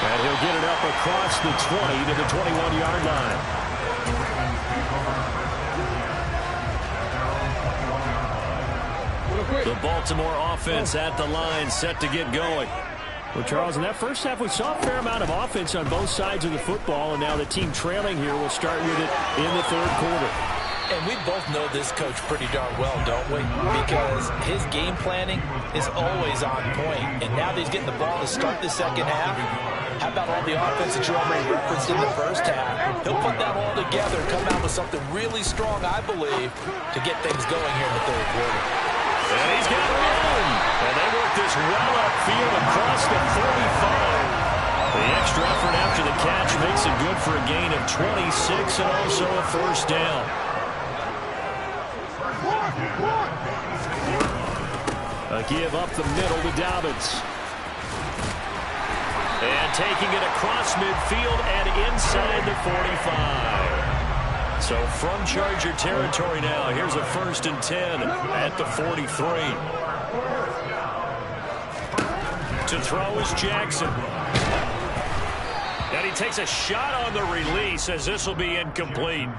And he'll get it up across the 20 to the 21-yard line. The Baltimore offense at the line, set to get going. Well, Charles, in that first half, we saw a fair amount of offense on both sides of the football, and now the team trailing here will start with it in the 3rd quarter. And we both know this coach pretty darn well, don't we? Because his game planning is always on point. And now that he's getting the ball to start the second half, how about all the offense that you already referenced in the first half? He'll put that all together and come out with something really strong, I believe, to get things going here in the third quarter. And he's got room. And they work this well upfield across the 45. The extra effort after the catch makes it good for a gain of 26 and also a first down. A give up the middle to Dobbins. And taking it across midfield and inside the 45. So from Charger territory now, here's a 1st and 10 at the 43. To throw is Jackson. And he takes a shot on the release as this will be incomplete.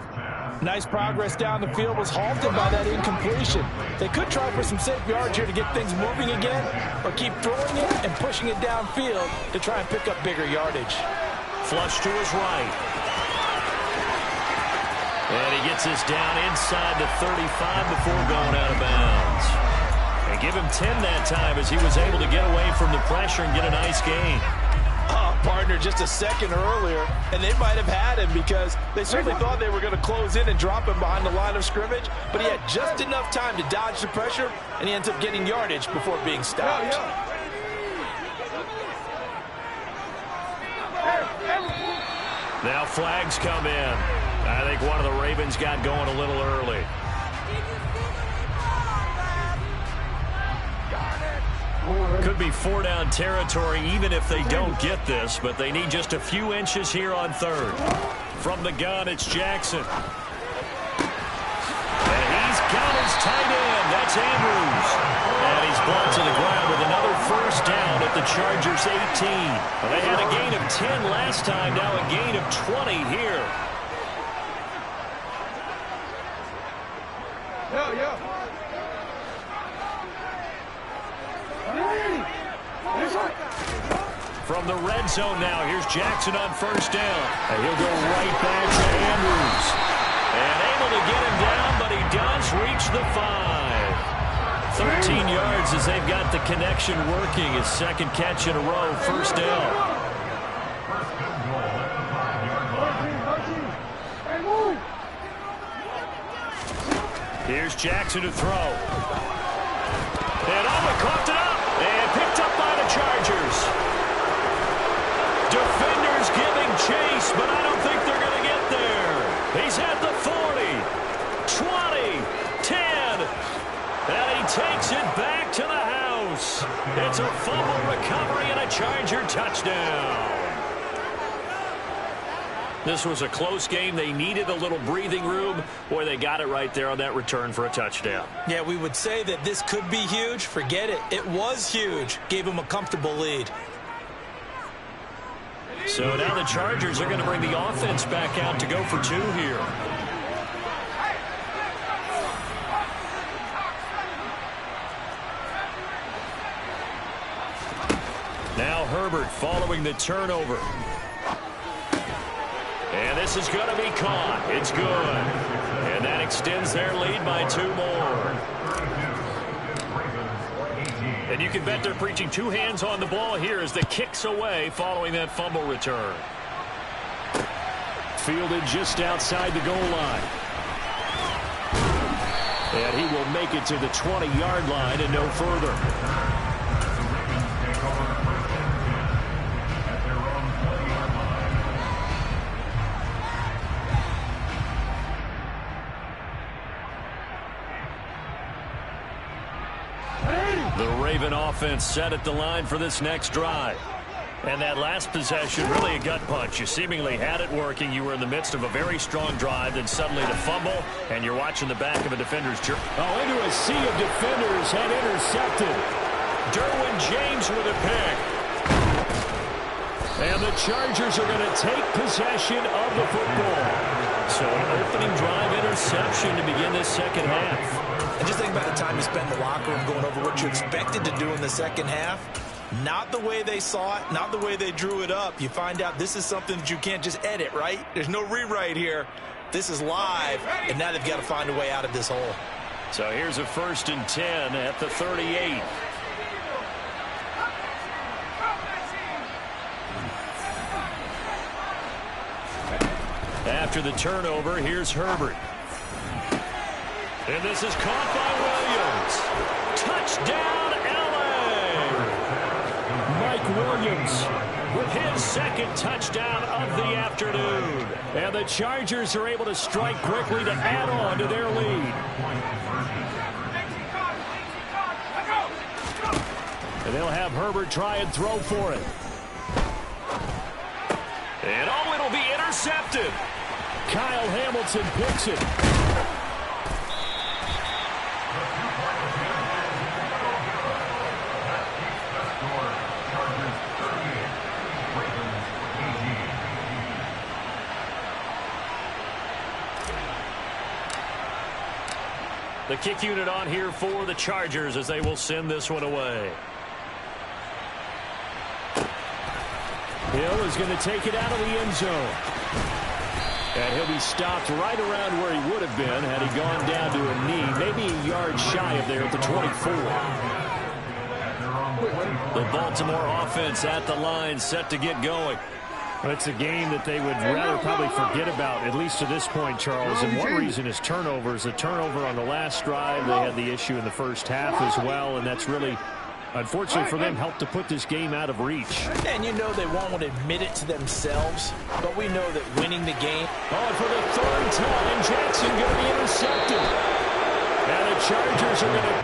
Nice progress down the field was halted by that incompletion. They could try for some safe yards here to get things moving again, or keep throwing it and pushing it downfield to try and pick up bigger yardage. Flush to his right. And he gets this down inside the 35 before going out of bounds. And give him 10 that time as he was able to get away from the pressure and get a nice gain. Partner just a second earlier, and they might have had him because they certainly thought they were going to close in and drop him behind the line of scrimmage, but he had just enough time to dodge the pressure, and he ends up getting yardage before being stopped. Now flags come in. I think one of the Ravens got going a little early. Could be 4-down territory even if they don't get this, but they need just a few inches here on 3rd. From the gun, it's Jackson. And he's got his tight end. That's Andrews. And he's brought to the ground with another first down at the Chargers' 18. Well, they had a gain of 10 last time, now a gain of 20 here. From the red zone now, here's Jackson on first down. And he'll go right back to Andrews. And able to get him down, but he does reach the 5. 13 yards as they've got the connection working. His second catch in a row, first down. Here's Jackson to throw. And coughed it up and picked up by the Chargers. Defenders giving chase, but I don't think they're going to get there. He's at the 40, 20, 10, and he takes it back to the house. It's a fumble recovery and a Charger touchdown. This was a close game. They needed a little breathing room. Boy, they got it right there on that return for a touchdown. Yeah, we would say that this could be huge. Forget it. It was huge. Gave them a comfortable lead. So now the Chargers are going to bring the offense back out to go for 2 here. Now Herbert following the turnover. And this is going to be caught. It's good. And that extends their lead by 2 more. And you can bet they're preaching 2 hands on the ball here as the kick's away following that fumble return. Fielded just outside the goal line. And he will make it to the 20-yard line and no further. The Raven offense set at the line for this next drive. And that last possession, really a gut punch. You seemingly had it working. You were in the midst of a very strong drive, then suddenly the fumble, and you're watching the back of a defender's jersey. Oh, into a sea of defenders had intercepted. Derwin James with a pick. And the Chargers are going to take possession of the football. So an opening drive interception to begin this second half. And just think about the time you spent in the locker room going over what you expected to do in the second half. Not the way they saw it, not the way they drew it up. You find out this is something that you can't just edit, right? There's no rewrite here. This is live, and now they've got to find a way out of this hole. So here's a 1st and 10 at the 38. After the turnover, here's Herbert. And this is caught by Williams. Touchdown, L.A. Mike Williams with his 2nd touchdown of the afternoon. And the Chargers are able to strike quickly to add on to their lead. And they'll have Herbert try and throw for it. And oh, it'll be intercepted. Kyle Hamilton picks it. The kick unit on here for the Chargers as they will send this one away. Hill is going to take it out of the end zone. And he'll be stopped right around where he would have been had he gone down to a knee, maybe a yard shy of there at the 24. The Baltimore offense at the line, set to get going. Well, it's a game that they would rather probably forget about, at least to this point, Charles. And one reason is turnovers. The turnover on the last drive, they had the issue in the first half as well, and that's really, unfortunately for them, helped to put this game out of reach. And you know they won't admit it to themselves, but we know that winning the game. Oh, for the 3rd time, Jackson going to be intercepted. And the Chargers are going to...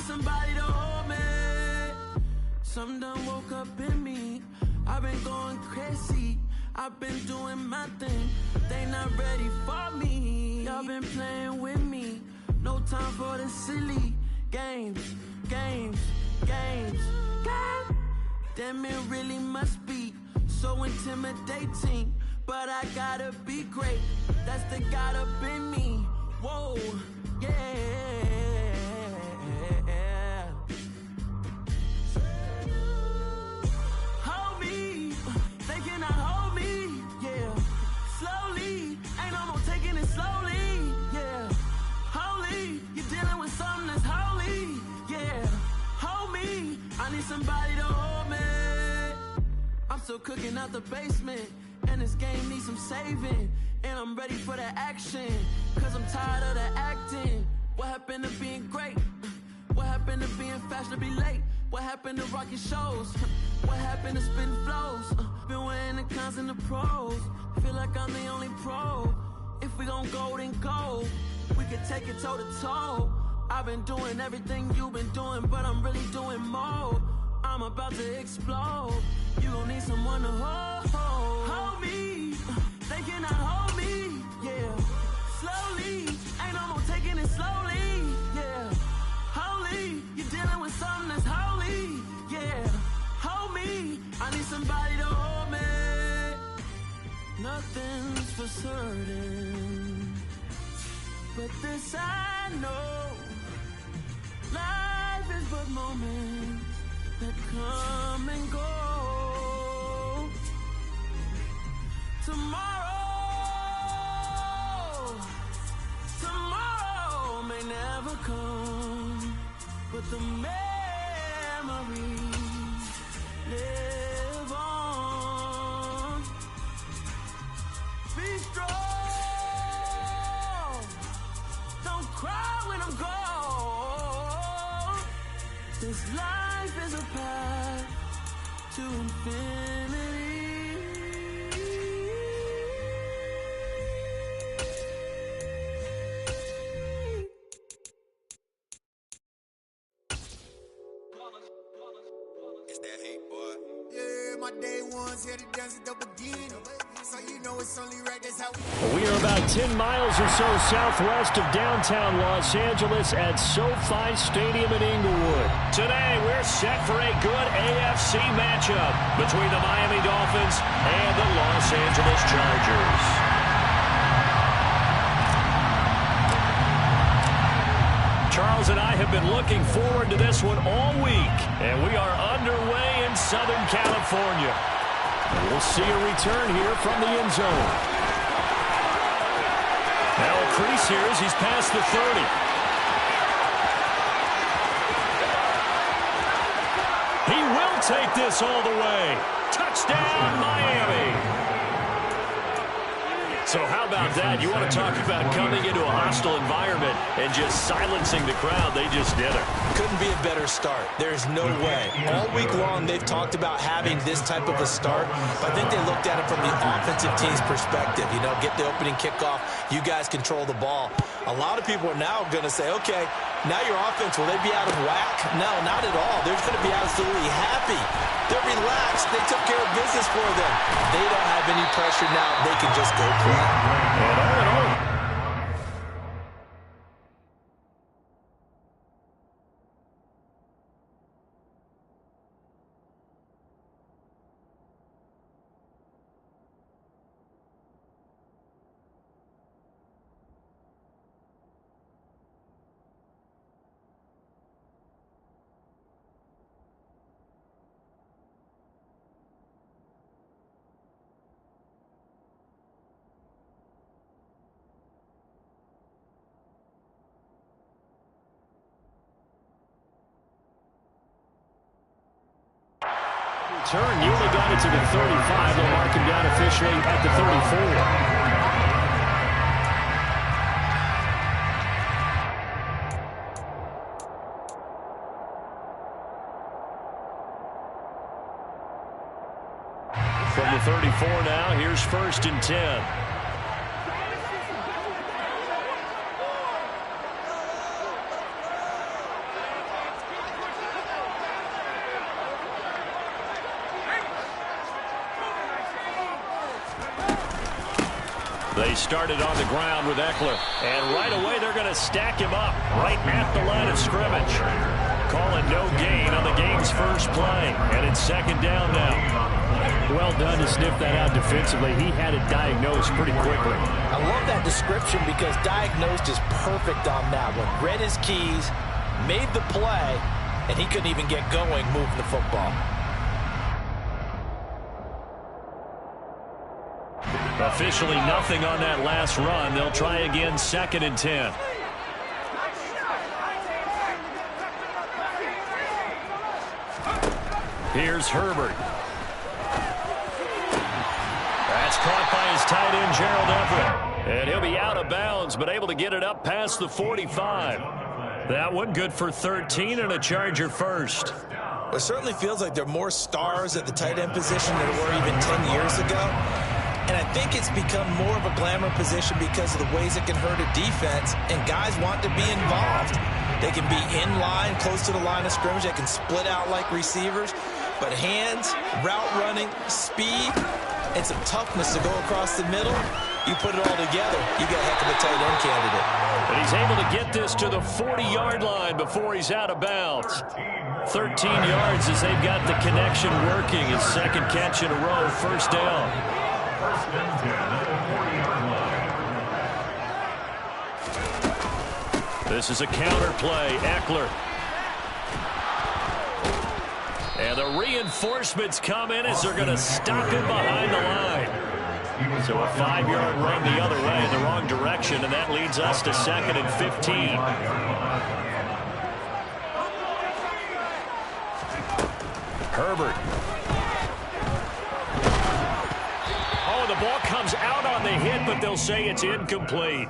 Somebody to hold me. Something done woke up in me. I've been going crazy. I've been doing my thing. They not ready for me. Y'all been playing with me. No time for the silly games. Damn, it really must be so intimidating. But I gotta be great. That's the God up in me. Whoa, yeah. Somebody to hold me. I'm still cooking out the basement, and this game needs some saving. And I'm ready for the action, cause I'm tired of the acting. What happened to being great? What happened to being fashionably late? What happened to rocking shows? What happened to spitting flows? Been wearing the cons and the pros. Feel like I'm the only pro. If we gon' go, then go. We could take it toe to toe. I've been doing everything you've been doing, but I'm really doing more. I'm about to explode. You gon' need someone to hold me. They cannot hold me, yeah. Slowly, ain't no more taking it slowly, yeah. Holy, you're dealing with something that's holy, yeah. Hold me, I need somebody to hold me. Nothing's for certain, but this I know. Life is but moments that come and go. Tomorrow may never come, but the memories live on. Be strong, don't cry when I'm gone. This life life is a path to infinity. It's that heat, boy. Yeah, my day ones here to dance at the beginning. So you know it's only right, that's how we... We are about 10 miles or so southwest of downtown Los Angeles at SoFi Stadium in Inglewood. Today, we're set for a good AFC matchup between the Miami Dolphins and the Los Angeles Chargers. Charles and I have been looking forward to this one all week, and we are underway in Southern California. We'll see a return here from the end zone. Now a crease here as he's past the 30. He will take this all the way. Touchdown, Miami. So how about that? You want to talk about coming into a hostile environment and just silencing the crowd. They just did it. Couldn't be a better start. There's no way. All week long, they've talked about having this type of a start. But I think they looked at it from the offensive team's perspective. You know, get the opening kickoff. You guys control the ball. A lot of people are now going to say, okay, now your offense, will they be out of whack? No, not at all. They're going to be absolutely happy. They're relaxed. They took care of business for them. They don't have any pressure now. They can just go play. And all in all, turn nearly got it to the 35. They'll mark him down officially at the 34. From the 34 now, here's 1st and 10. They started on the ground with Eckler, and right away they're going to stack him up right at the line of scrimmage. Call it no gain on the game's first play, and it's 2nd down now. Well done to sniff that out defensively. He had it diagnosed pretty quickly. I love that description because diagnosed is perfect on that one. Read his keys, made the play, and he couldn't even get going moving the football. Officially nothing on that last run. They'll try again 2nd and 10. Here's Herbert. That's caught by his tight end, Gerald Everett. And he'll be out of bounds, but able to get it up past the 45. That one good for 13 and a Charger first. It certainly feels like there are more stars at the tight end position than there were even 10 years ago. And I think it's become more of a glamour position because of the ways it can hurt a defense, and guys want to be involved. They can be in line, close to the line of scrimmage. They can split out like receivers. But hands, route running, speed, and some toughness to go across the middle, you put it all together, you got a heck of a tight end candidate. But he's able to get this to the 40-yard line before he's out of bounds. 13 yards as they've got the connection working. His 2nd catch in a row, 1st down. 1st and 10 at the 40-yard line. This is a counter play. Eckler. And the reinforcements come in as they're going to stop him behind the line. So a 5-yard run the other way in the wrong direction, and that leads us to 2nd and 15. Herbert. Oh, the ball comes out on the hit, but they'll say it's incomplete.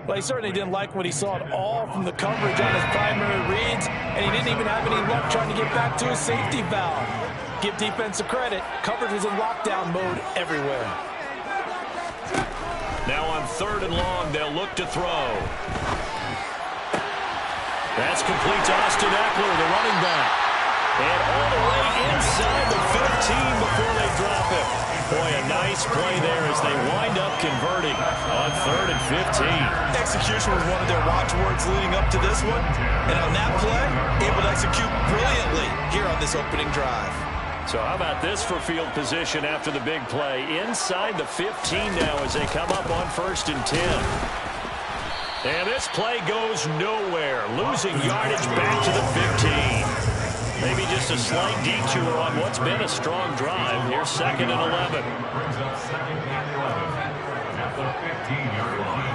Well, he certainly didn't like what he saw at all from the coverage on his primary reads, and he didn't even have any luck trying to get back to his safety valve. Give defense a credit. Coverage was in lockdown mode everywhere. Now on 3rd and long, they'll look to throw. That's complete to Austin Eckler, the running back. And all the way inside the 15 before they drop it. Boy, a nice play there as they wind up converting on 3rd and 15. Execution was one of their watchwords leading up to this one. And on that play, able to execute brilliantly here on this opening drive. So how about this for field position after the big play? Inside the 15 now as they come up on 1st and 10. And this play goes nowhere. Losing yardage back to the 15. Maybe just a slight detour on what's been a strong drive. Here's 2nd and 11. Brings up 2nd and 11 at the 15-yard line.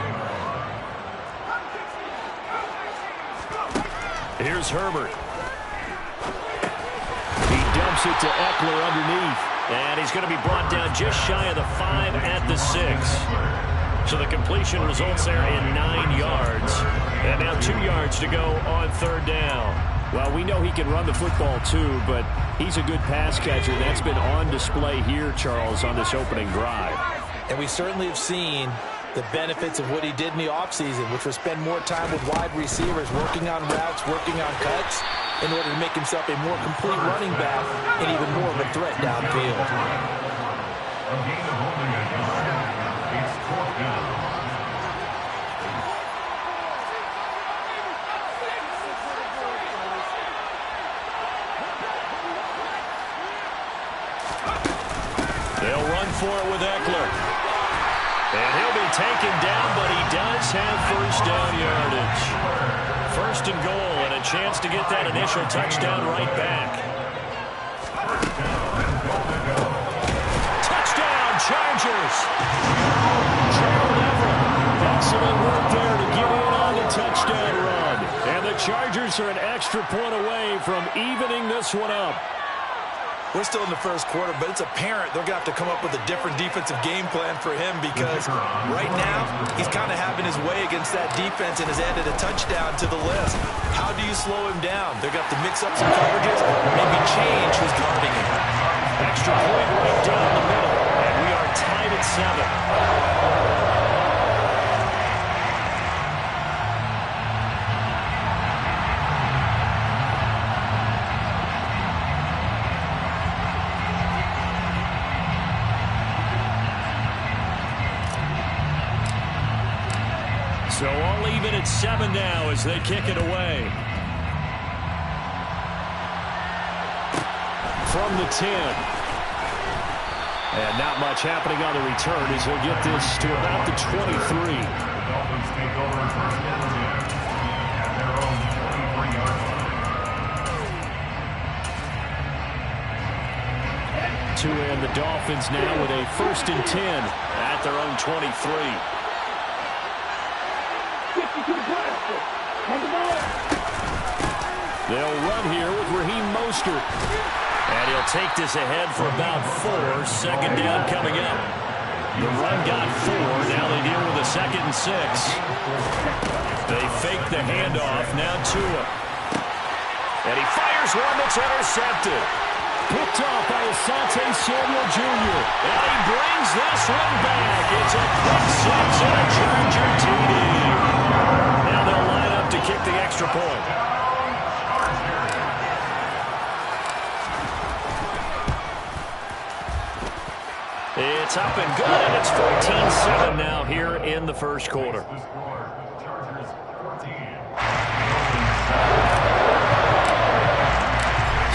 Here's Herbert. He dumps it to Eckler underneath. And he's going to be brought down just shy of the 5 at the 6. So the completion results there in 9 yards. And now 2 yards to go on 3rd down. Well, we know he can run the football too, but he's a good pass catcher. That's been on display here, Charles, on this opening drive. And we certainly have seen the benefits of what he did in the offseason, which was spend more time with wide receivers, working on routes, working on cuts, in order to make himself a more complete running back and even more of a threat downfield. A gain of only a yard. It's 4th down. They'll run for it with Eckler. And he'll be taken down, but he does have 1st down yardage. 1st and goal, and a chance to get that initial touchdown right back. Touchdown, Chargers! Gerald Everett. Excellent work there to get in on the touchdown run. And the Chargers are an extra point away from evening this one up. We're still in the 1st quarter, but it's apparent they're going to have to come up with a different defensive game plan for him because right now he's kind of having his way against that defense and has added a touchdown to the list. How do you slow him down? They're going to have to mix up some coverages, maybe change who's guarding him. Extra point right down the middle, and we are tied at 7. So all even at 7 now as they kick it away. From the 10. And not much happening on the return as he'll get this to about the 23. The Dolphins take over 1st and 10 at their own 23-yard line. To end the Dolphins now with a 1st and 10 at their own 23. They'll run here with Raheem Mostert. And he'll take this ahead for about 4. 2nd down coming up. The run got 4. Now they deal with a 2nd and 6. They fake the handoff. Now Tua. And he fires one that's intercepted. Picked off by Asante Samuel Jr. And he brings this one back. It's a quick 6 and a Charger TD. Now they'll line up to kick the extra point. It's up and good, and it's 14-7 now here in the 1st quarter.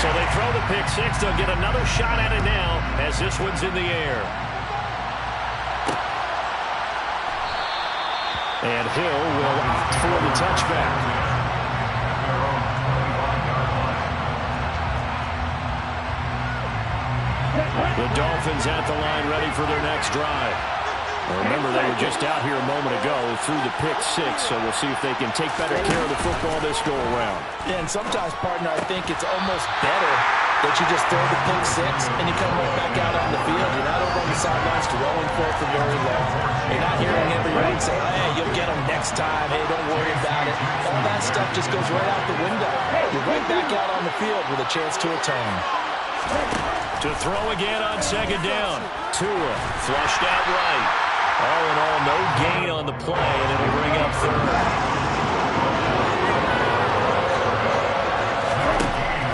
So they throw the pick 6. They'll get another shot at it now as this one's in the air. And Hill will opt for the touchback. The Dolphins at the line ready for their next drive. Well, remember, they were just out here a moment ago through the pick 6, so we'll see if they can take better care of the football this go-around. Yeah, and sometimes, partner, I think it's almost better that you just throw the pick 6 and you come right back out on the field. You're not over on the sidelines throwing for it for very long. You're not hearing every read say, hey, you'll get them next next time, hey, don't worry about it. All that stuff just goes right out the window. You're right back out on the field with a chance to atone. To throw again on second down. Tua flushed out right. All in all, no gain on the play, and it'll bring up third.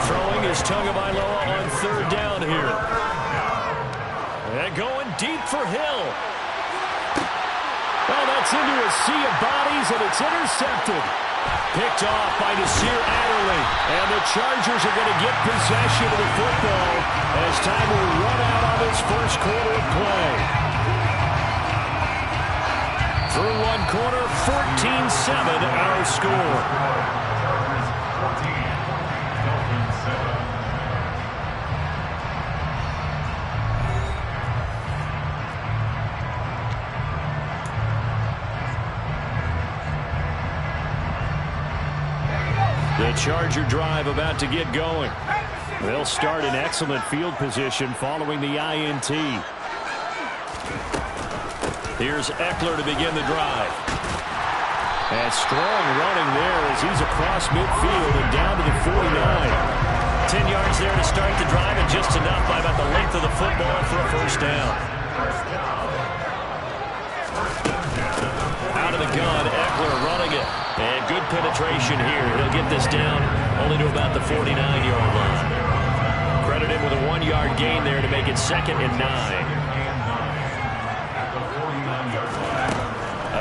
Throwing is Tagovailoa on third down here. And going deep for Hill. Well, that's into a sea of bodies, and it's intercepted. Picked off by Nasir Adderley. And the Chargers are going to get possession of the football as time will run out on this first quarter of play. Through one quarter, 14-7 our score. The Charger drive about to get going. They'll start in excellent field position following the INT. Here's Eckler to begin the drive. And strong running there as he's across midfield and down to the 49. 10 yards there to start the drive, and just enough by about the length of the football for a first down. Out of the gun, Eckler running it. And good penetration here. He'll get this down only to about the 49-yard line. Credit him with a 1-yard gain there to make it 2nd and 9.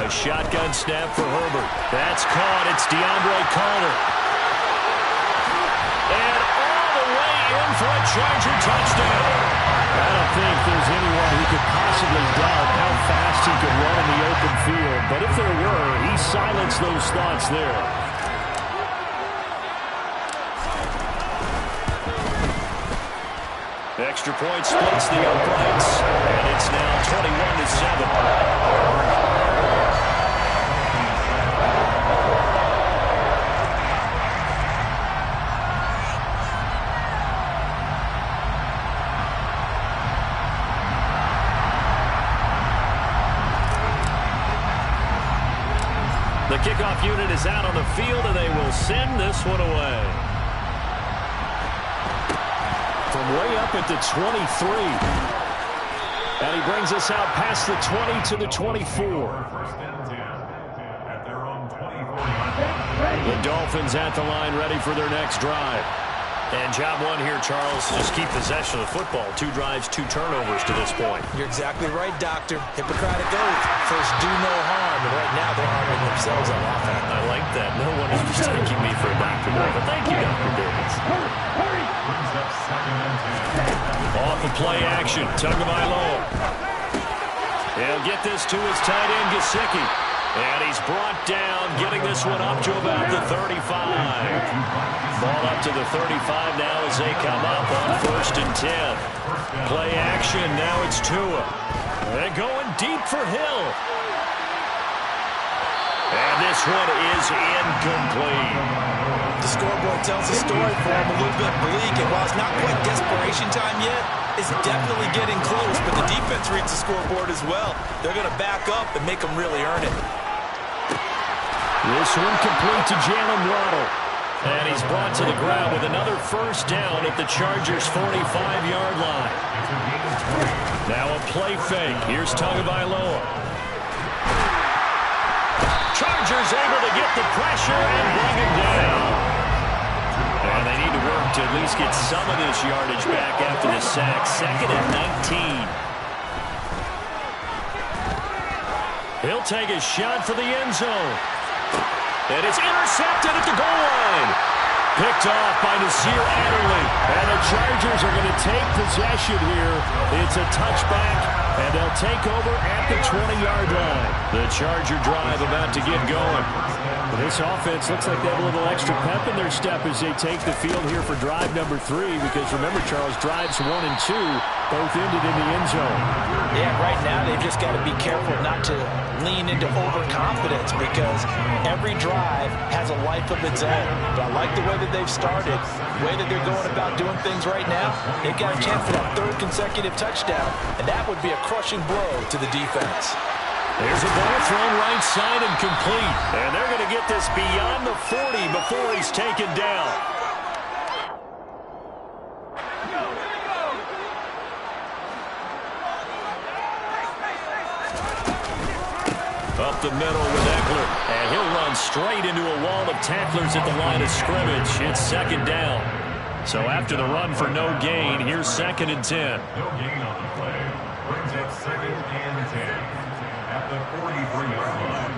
A shotgun snap for Herbert. That's caught. It's DeAndre Carter. And all the way in for a Charger touchdown. I don't think there's anyone who could possibly doubt how fast he could run in the open field. But if there were, he silenced those thoughts there. Extra point splits the uprights. And it's now 21-7. The kickoff unit is out on the field, and they will send this one away. From way up at the 23. And he brings us out past the 20 to the 24. The Dolphins at the line, ready for their next drive. And job one here, Charles, just keep possession of the football. 2 drives, 2 turnovers to this point. You're exactly right, Doctor. Hippocratic oath. First, do no harm. And right now, they're harming themselves on offense. I like that. No one is mistaking me for a Dr. Bill, but thank you, Dr. Davis. Off the play action, Tagovailoa. He'll get this to his tight end, Gesicki. And he's brought down, getting this one up to about the 35. Ball up to the 35 now as they come up on 1st and 10. Play action, now it's Tua. They're going deep for Hill. And this one is incomplete. The scoreboard tells a story for him, a little bit bleak, and while it's not quite desperation time yet, it's definitely getting close, but the defense reads the scoreboard as well. They're going to back up and make them really earn it. This one complete to Jalen Waddle. And he's brought to the ground with another first down at the Chargers' 45-yard line. Now a play fake. Here's Tagovailoa. Chargers able to get the pressure and bring him down. And they need to work to at least get some of this yardage back after the sack. 2nd and 19. He'll take a shot for the end zone. And it's intercepted at the goal line. Picked off by Nasir Adderley. And the Chargers are going to take possession here. It's a touchback, and they'll take over at the 20-yard line. The Charger drive about to get going. This offense looks like they have a little extra pep in their step as they take the field here for drive number 3. Because remember, Charles, drives 1 and 2 both ended in the end zone. Yeah, right now they've just got to be careful not to lean into overconfidence because every drive has a life of its own. But I like the way that they've started, the way that they're going about doing things right now. They've got a chance for that 3rd consecutive touchdown, and that would be a crushing blow to the defense. There's a ball thrown right side and complete. And they're going to get this beyond the 40 before he's taken down. Up the middle with Eckler. And he'll run straight into a wall of tacklers at the line of scrimmage. It's second down. So after the run for no gain, here's 2nd and 10. No gain on the play. Brings up 2nd and 10 at the 43-yard line.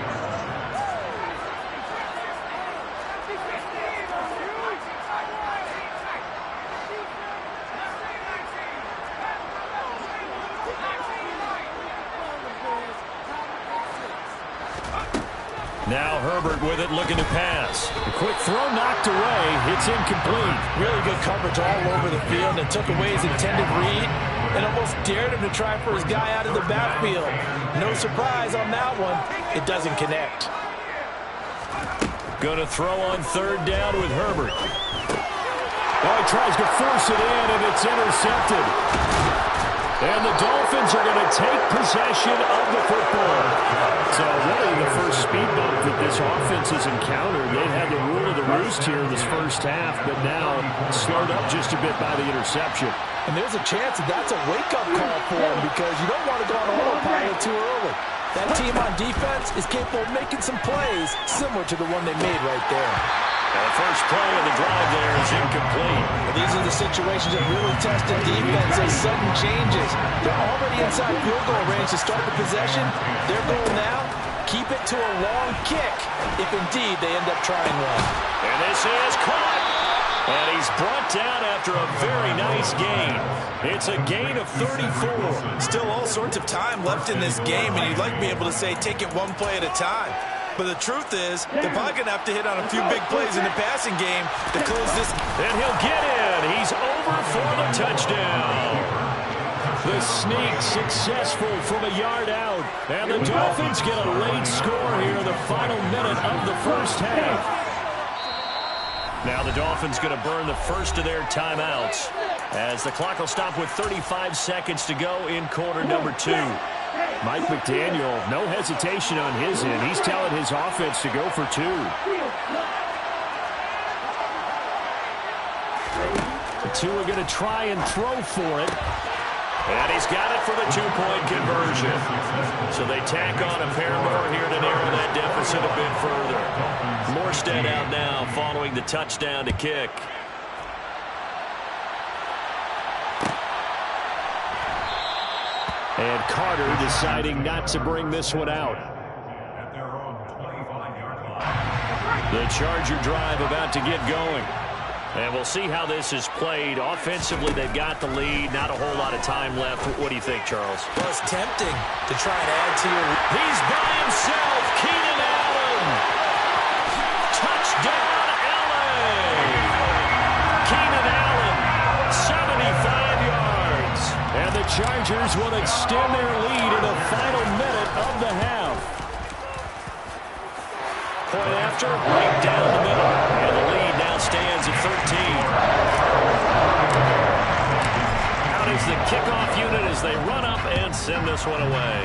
Now Herbert with it, looking to pass. A quick throw knocked away. It's incomplete. Really good coverage all over the field and took away his intended read and almost dared him to try for his guy out of the backfield. No surprise on that one. It doesn't connect. Going to throw on 3rd down with Herbert. Oh, he tries to force it in, and it's intercepted. And the Dolphins are going to take possession of the football. So really the first speed bump that this offense has encountered. They had the rule of the roost here in this first half, but now slowed up just a bit by the interception. And there's a chance that that's a wake-up call for him because you don't want to go on autopilot too early. That team on defense is capable of making some plays similar to the one they made right there. And the first play of the drive there is incomplete. Well, these are the situations that really test the defense as sudden changes. They're already inside field goal range to start the possession. Their goal now, keep it to a long kick if indeed they end up trying one. And this is caught. And he's brought down after a very nice gain. It's a gain of 34. Still all sorts of time left in this game, and you'd like to be able to say take it one play at a time. But the truth is, they're probably going to have to hit on a few big plays in the passing game to close this. And he'll get in. He's over for the touchdown. The sneak successful from a yard out. And the Dolphins get a late score here in the final minute of the first half. Now the Dolphins going to burn the first of their timeouts as the clock will stop with 35 seconds to go in quarter number 2. Mike McDaniel, no hesitation on his end. He's telling his offense to go for 2. The 2 are going to try and throw for it. And he's got it for the 2-point conversion. So they tack on a pair more here to narrow that deficit a bit further. Morstead out now following the touchdown to kick. And Carter deciding not to bring this one out. The Charger drive about to get going. And we'll see how this is played. Offensively, they've got the lead. Not a whole lot of time left. What do you think, Charles? Well, it's tempting to try and add to your... He's by himself. Keenan Allen. Touchdown, LA. Keenan Allen, 75 yards. And the Chargers will extend their lead in the final minute of the half. Point after, right down the middle. And the lead now stands at 13. Out is the kickoff unit as they run up and send this one away.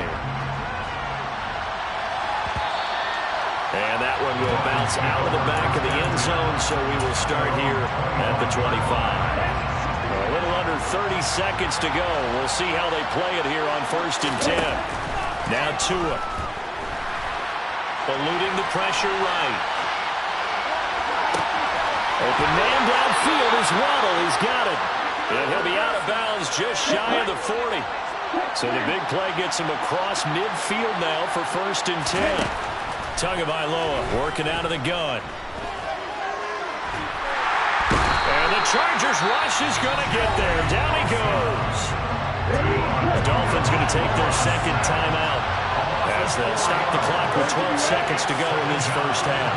And that one will bounce out of the back of the end zone, so we will start here at the 25. A little under 30 seconds to go. We'll see how they play it here on 1st and 10. Now Tua. Eluding the pressure right. Open man downfield is Waddle. He's got it. And he'll be out of bounds just shy of the 40. So the big play gets him across midfield now for 1st and 10. Tagovailoa working out of the gun. And the Chargers rush is going to get there. Down he goes. The Dolphins going to take their second timeout as they'll stop the clock with 12 seconds to go in this first half.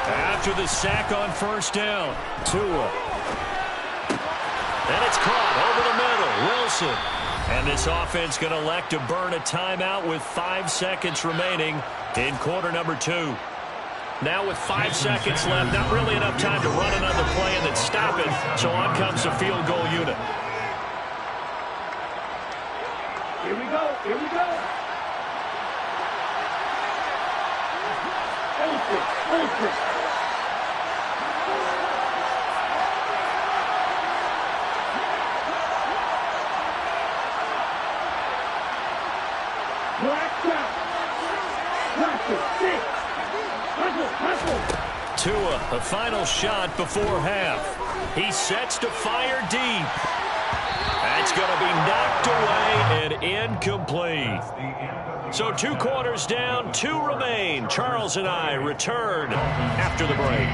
After the sack on 1st down, Tua. And it's caught over the middle. Wilson. And this offense going to elect to burn a timeout with 5 seconds remaining in quarter number 2. Now with 5 seconds left, not really enough time to run another play and then stop it. So on comes the field goal unit. Here we go. Here we go. Open. Tua, the final shot before half. He sets to fire deep. That's going to be knocked away and incomplete. So 2 quarters down, 2 remain. Charles and I return after the break.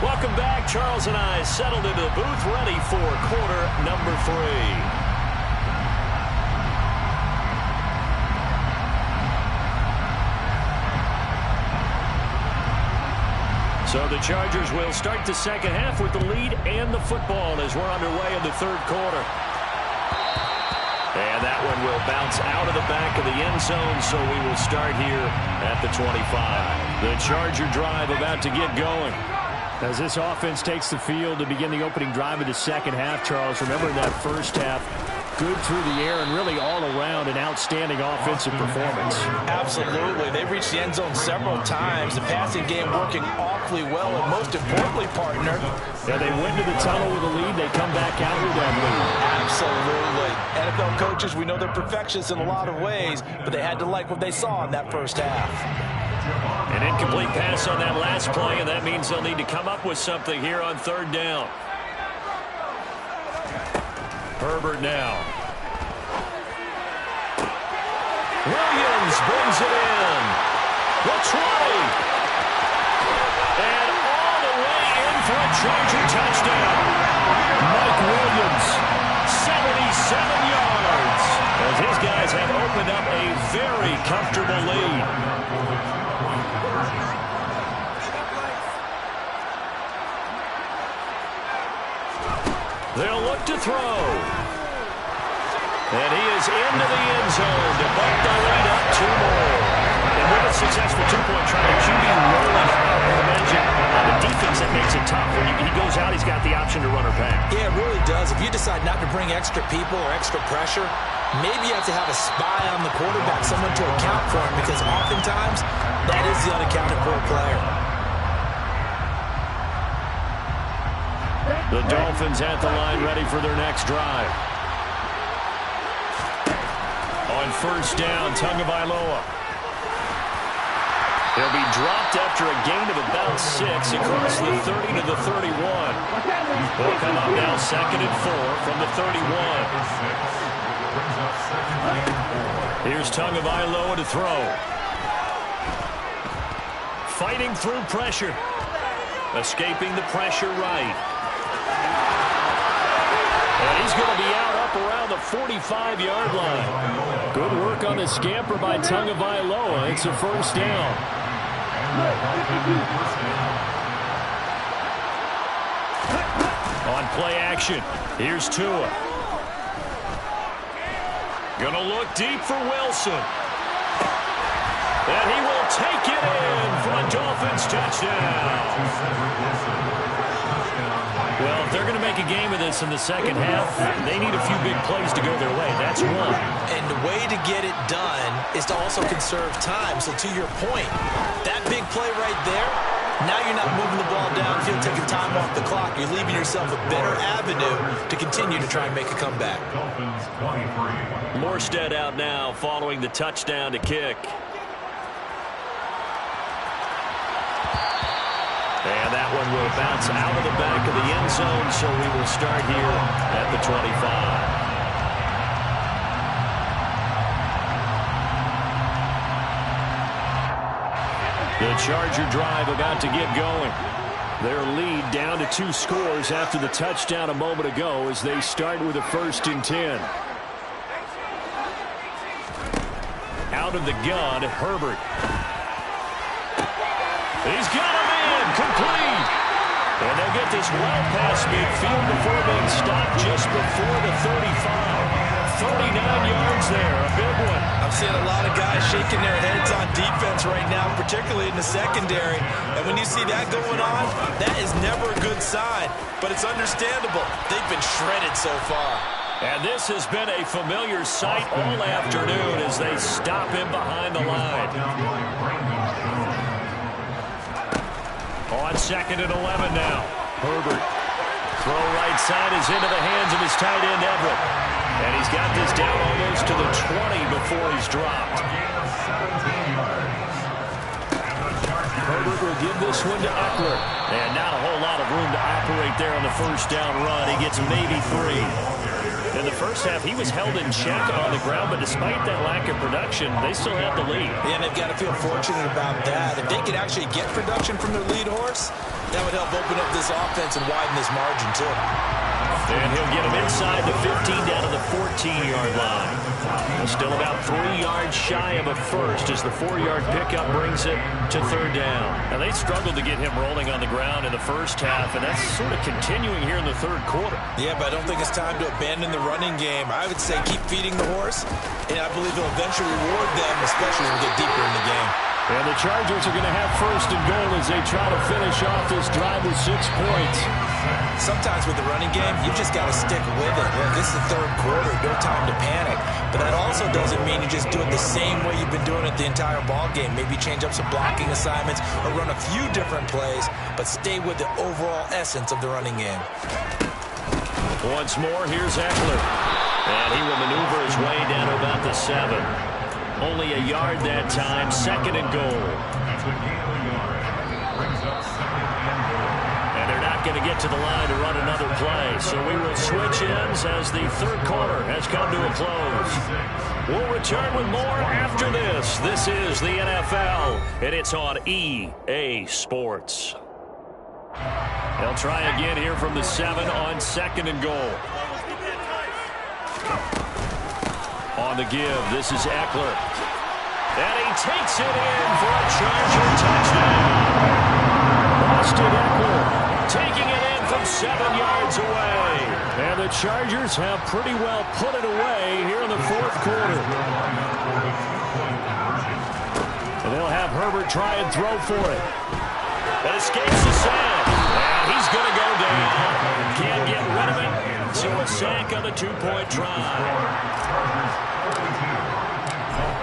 Welcome back. Charles and I settled into the booth, ready for quarter number 3. So the Chargers will start the second half with the lead and the football as we're underway in the third quarter. And that one will bounce out of the back of the end zone, so we will start here at the 25. The Charger drive about to get going. As this offense takes the field to begin the opening drive of the second half, Charles, remember in that first half, good through the air and really all around an outstanding offensive performance. Absolutely. They've reached the end zone several times. The passing game working awfully well, and most importantly, partner, yeah, they went to the tunnel with a lead. They come back out with that lead. Absolutely. NFL coaches, we know they're perfectionists in a lot of ways, but they had to like what they saw in that first half. An incomplete pass on that last play, and that means they'll need to come up with something here on third down. Herbert now. Williams brings it in. The 20. And all the way in for a Charger touchdown. Mike Williams, 77 yards. As his guys have opened up a very comfortable lead. They'll look to throw. And he is into the end zone to bump the lead up 2 more. And with a successful 2-point try, the QB rolling out. I imagine on the defense that makes it tough. When he goes out, he's got the option to run or pass. Yeah, it really does. If you decide not to bring extra people or extra pressure, maybe you have to have a spy on the quarterback, someone to account for him, because oftentimes that is the unaccounted for player. The Dolphins at the line, ready for their next drive. On first down, Tagovailoa. He'll be dropped after a gain of about 6 across the 30 to the 31. They'll come up now 2nd and 4 from the 31. Here's Tagovailoa to throw. Fighting through pressure. Escaping the pressure right. And he's going to be out up around the 45-yard line. Good work on the scamper by Tagovailoa. It's a first down. On play action, here's Tua. Gonna look deep for Wilson. And he will take it in for a Dolphins touchdown. Well, if they're going to make a game of this in the second half, they need a few big plays to go their way. That's one. And the way to get it done is to also conserve time. So to your point, that big play right there, now you're not moving the ball downfield, taking time off the clock. You're leaving yourself a better avenue to continue to try and make a comeback. Morstead out now following the touchdown to kick. And that one will bounce out of the back of the end zone, so we will start here at the 25. The Charger drive about to get going. Their lead down to 2 scores after the touchdown a moment ago as they start with a 1st and 10. Out of the gun, Herbert. He's got him in, complete. And they'll get this well past midfield before being stopped just before the 35. 39 yards there, a big one. I'm seeing a lot of guys shaking their heads on defense right now, particularly in the secondary. And when you see that going on, that is never a good sign. But it's understandable. They've been shredded so far. And this has been a familiar sight all afternoon as they stop him behind the line. On 2nd and 11 now. Herbert. Throw right side is into the hands of his tight end, Everett. And he's got this down almost to the 20 before he's dropped. Herbert will give this one to Eckler. And not a whole lot of room to operate there on the first down run. He gets maybe 3. In the first half, he was held in check on the ground, but despite that lack of production, they still have the lead. Yeah, and they've got to feel fortunate about that. If they could actually get production from their lead horse, that would help open up this offense and widen this margin, too. And he'll get him inside the 15 down to the 14-yard line. Still about 3 yards shy of a first as the 4-yard pickup brings it to 3rd down. And they struggled to get him rolling on the ground in the first half, and that's sort of continuing here in the 3rd quarter. Yeah, but I don't think it's time to abandon the running game. I would say keep feeding the horse, and I believe it'll eventually reward them, especially when we get deeper in the game. And the Chargers are going to have 1st and goal as they try to finish off this drive with 6 points. Sometimes with the running game, you just got to stick with it. Look, this is the 3rd quarter, no time to panic. But that also doesn't mean you just do it the same way you've been doing it the entire ball game. Maybe change up some blocking assignments or run a few different plays, but stay with the overall essence of the running game. Once more, here's Eckler. And he will maneuver his way down to about the 7. Only a yard that time, 2nd and goal. And they're not going to get to the line to run another play. So we will switch ends as the 3rd quarter has come to a close. We'll return with more after this. This is the NFL, and it's on EA Sports. They'll try again here from the 7 on 2nd and goal. On the give, this is Eckler. And he takes it in for a Charger touchdown. Austin Eckler taking it in from 7 yards away. And the Chargers have pretty well put it away here in the 4th quarter. And they'll have Herbert try and throw for it. It escapes the sack. And he's going to go down. Can't get rid of it. So a sack on the 2-point try.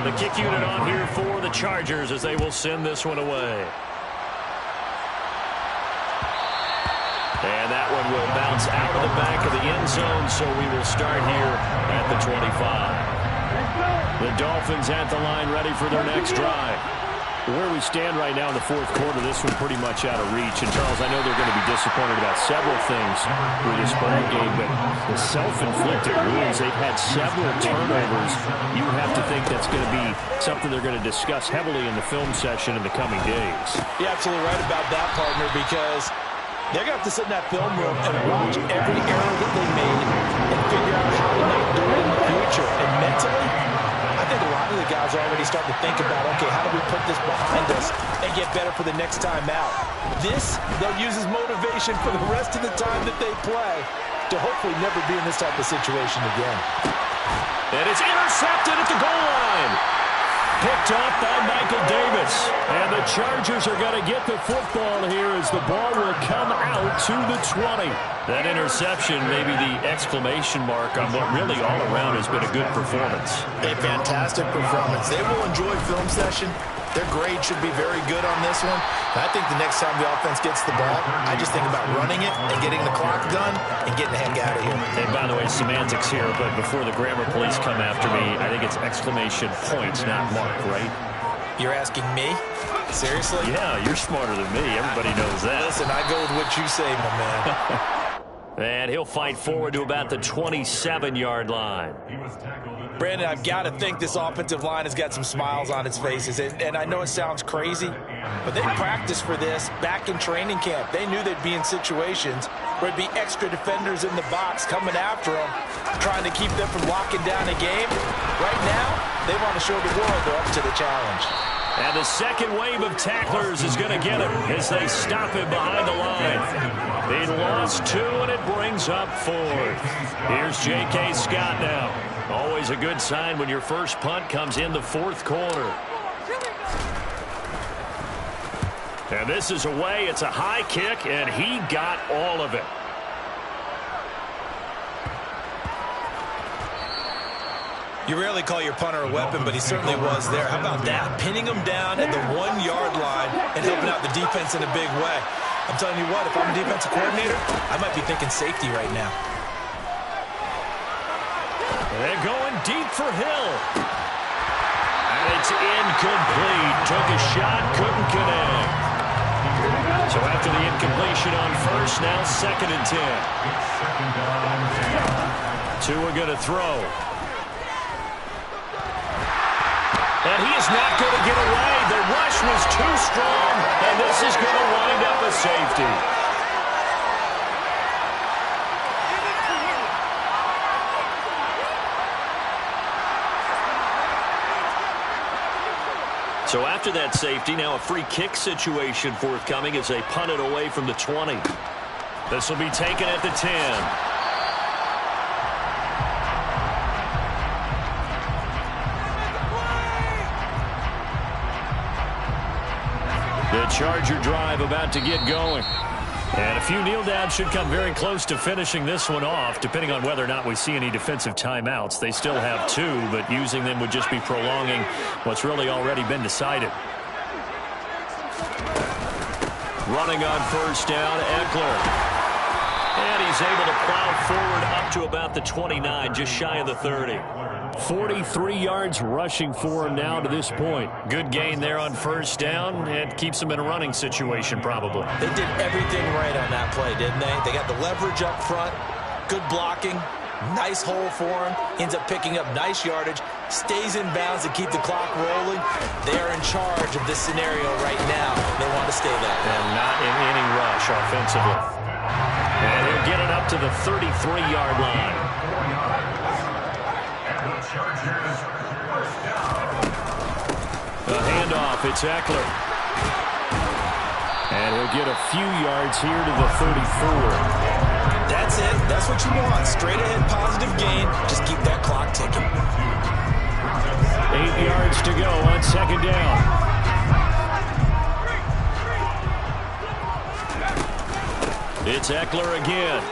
The kick unit on here for the Chargers as they will send this one away. And that one will bounce out of the back of the end zone, so we will start here at the 25. The Dolphins at the line ready for their next drive. Where we stand right now in the 4th quarter, this one pretty much out of reach. And, Charles, I know they're going to be disappointed about several things with this ball game, but the self-inflicted wounds, they've had several turnovers. You have to think that's going to be something they're going to discuss heavily in the film session in the coming days. You're absolutely right about that, partner, because they're going to have to sit in that film room and watch every error that they made and figure out how to not do it in the future. And mentally, I think a lot of the guys are already starting to think about, okay, how do we put this behind us and get better for the next time out? This, they'll use as motivation for the rest of the time that they play to hopefully never be in this type of situation again. And it's intercepted at the goal line. Picked up by Michael Davis. And the Chargers are going to get the football here as the ball will come out to the 20. That interception, maybe the exclamation mark on what really all around has been a good performance. A fantastic performance. They will enjoy film session. Their grade should be very good on this one. And I think the next time the offense gets the ball, I just think about running it and getting the clock done and getting the heck out of here. And by the way, semantics here, but before the grammar police come after me, I think it's exclamation points, not mark, right? You're asking me? Seriously? Yeah, you're smarter than me. Everybody knows that. Listen, I go with what you say, my man. And he'll fight forward to about the 27-yard line. Brandon, I've got to think this offensive line has got some smiles on its faces. And I know it sounds crazy, but they practiced for this back in training camp. They knew they'd be in situations There'd be extra defenders in the box coming after them, trying to keep them from locking down a game. Right now, they want to show the world they're up to the challenge. And the second wave of tacklers is going to get him as they stop him behind the line. He lost 2, and it brings up 4th. Here's J.K. Scott now. Always a good sign when your first punt comes in the 4th quarter. And this is away. It's a high kick, and he got all of it. You rarely call your punter a weapon, but he certainly was there. How about that? Pinning him down at the 1-yard line and helping out the defense in a big way. I'm telling you what, if I'm a defensive coordinator, I might be thinking safety right now. They're going deep for Hill. And it's incomplete. Took a shot, couldn't connect. So after the incompletion on first, now 2nd and 10. Tua going to throw. And he is not going to get away. The rush was too strong, and this is going to wind up a safety. So after that safety, now a free kick situation forthcoming as they punt it away from the 20. This will be taken at the 10. The Charger drive about to get going. And a few kneel downs should come very close to finishing this one off, depending on whether or not we see any defensive timeouts. They still have 2, but using them would just be prolonging what's really already been decided. Running on first down, Eckler. And he's able to plow forward up to about the 29, just shy of the 30. 43 yards rushing for him now to this point. Good gain there on first down, and keeps him in a running situation probably. They did everything right on that play, didn't they? They got the leverage up front, good blocking, nice hole for him, ends up picking up nice yardage, stays in bounds to keep the clock rolling. They are in charge of this scenario right now. They want to stay that way. And not in any rush offensively. And he'll get it up to the 33-yard line. A handoff, it's Eckler. And he'll get a few yards here to the 34. That's it. That's what you want. Straight ahead positive gain. Just keep that clock ticking. 8 yards to go on 2nd down. It's Eckler again.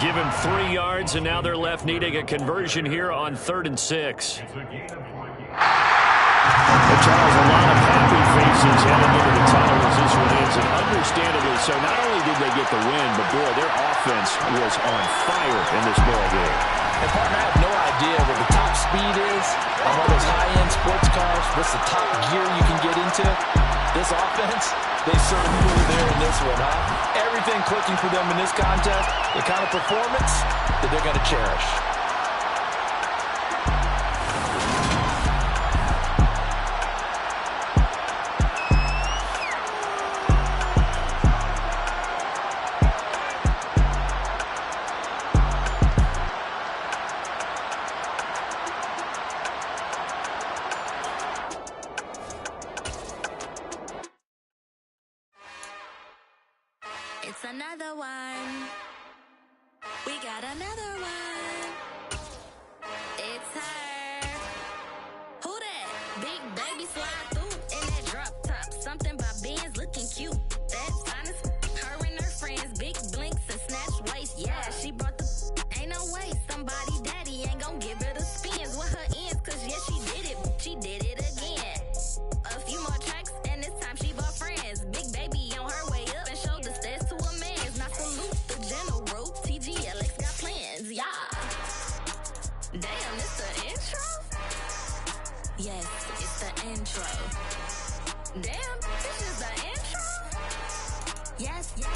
Give him 3 yards, and now they're left needing a conversion here on 3rd and 6. Charles, a lot of happy faces heading into the tunnel as this one is, and understandably so. Not only did they get the win, but boy, their offense was on fire in this ball game. And partner, I have no idea what the top speed is on one of those high-end sports cars. What's the top gear you can get into? This offense, they certainly were there in this one, huh? Everything clicking for them in this contest, the kind of performance that they're going to cherish. It's another one. We got another one. It's her. Who that? Big baby slide through in that drop top. Something by Benz looking cute. That's honest. Her and her friends, big blinks and snatch waist. Yeah, she brought the. Ain't no way. Somebody daddy ain't gon' give her the spins with her ends. Cause yeah, she did it. She did it again. A few more tracks and this time she bought friends. Big baby on her way up and showed the stairs to a man's. Not salute the general. TGLX got plans, yeah. Damn, it's the intro? Yes, it's the intro. Damn, this is the intro? Yes, it's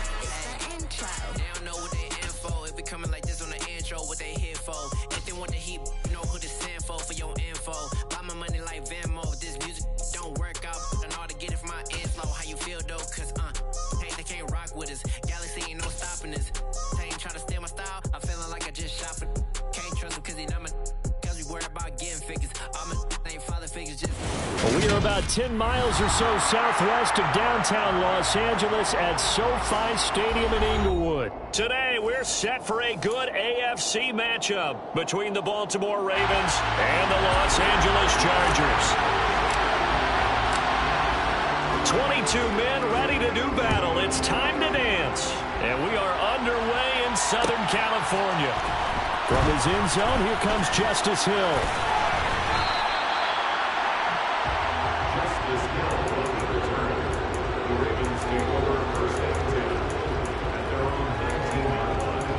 the intro. They don't know what they info. If it coming like this on the intro, what they here for? If they want the heat, know who to send for your info. Buy my money like Venmo. If this music don't work out, I know how to get it from my inflow. How you feel though? Cause hey, they can't rock with us. Well, we are about 10 miles or so southwest of downtown Los Angeles at SoFi Stadium in Inglewood. Today, we're set for a good AFC matchup between the Baltimore Ravens and the Los Angeles Chargers. 22 men ready to do battle. It's time to dance. And we are underway in Southern California. From his end zone, here comes Justice Hill. Justice Hill will be returning. The Ravens take over first and 10 at their own 19-yard line.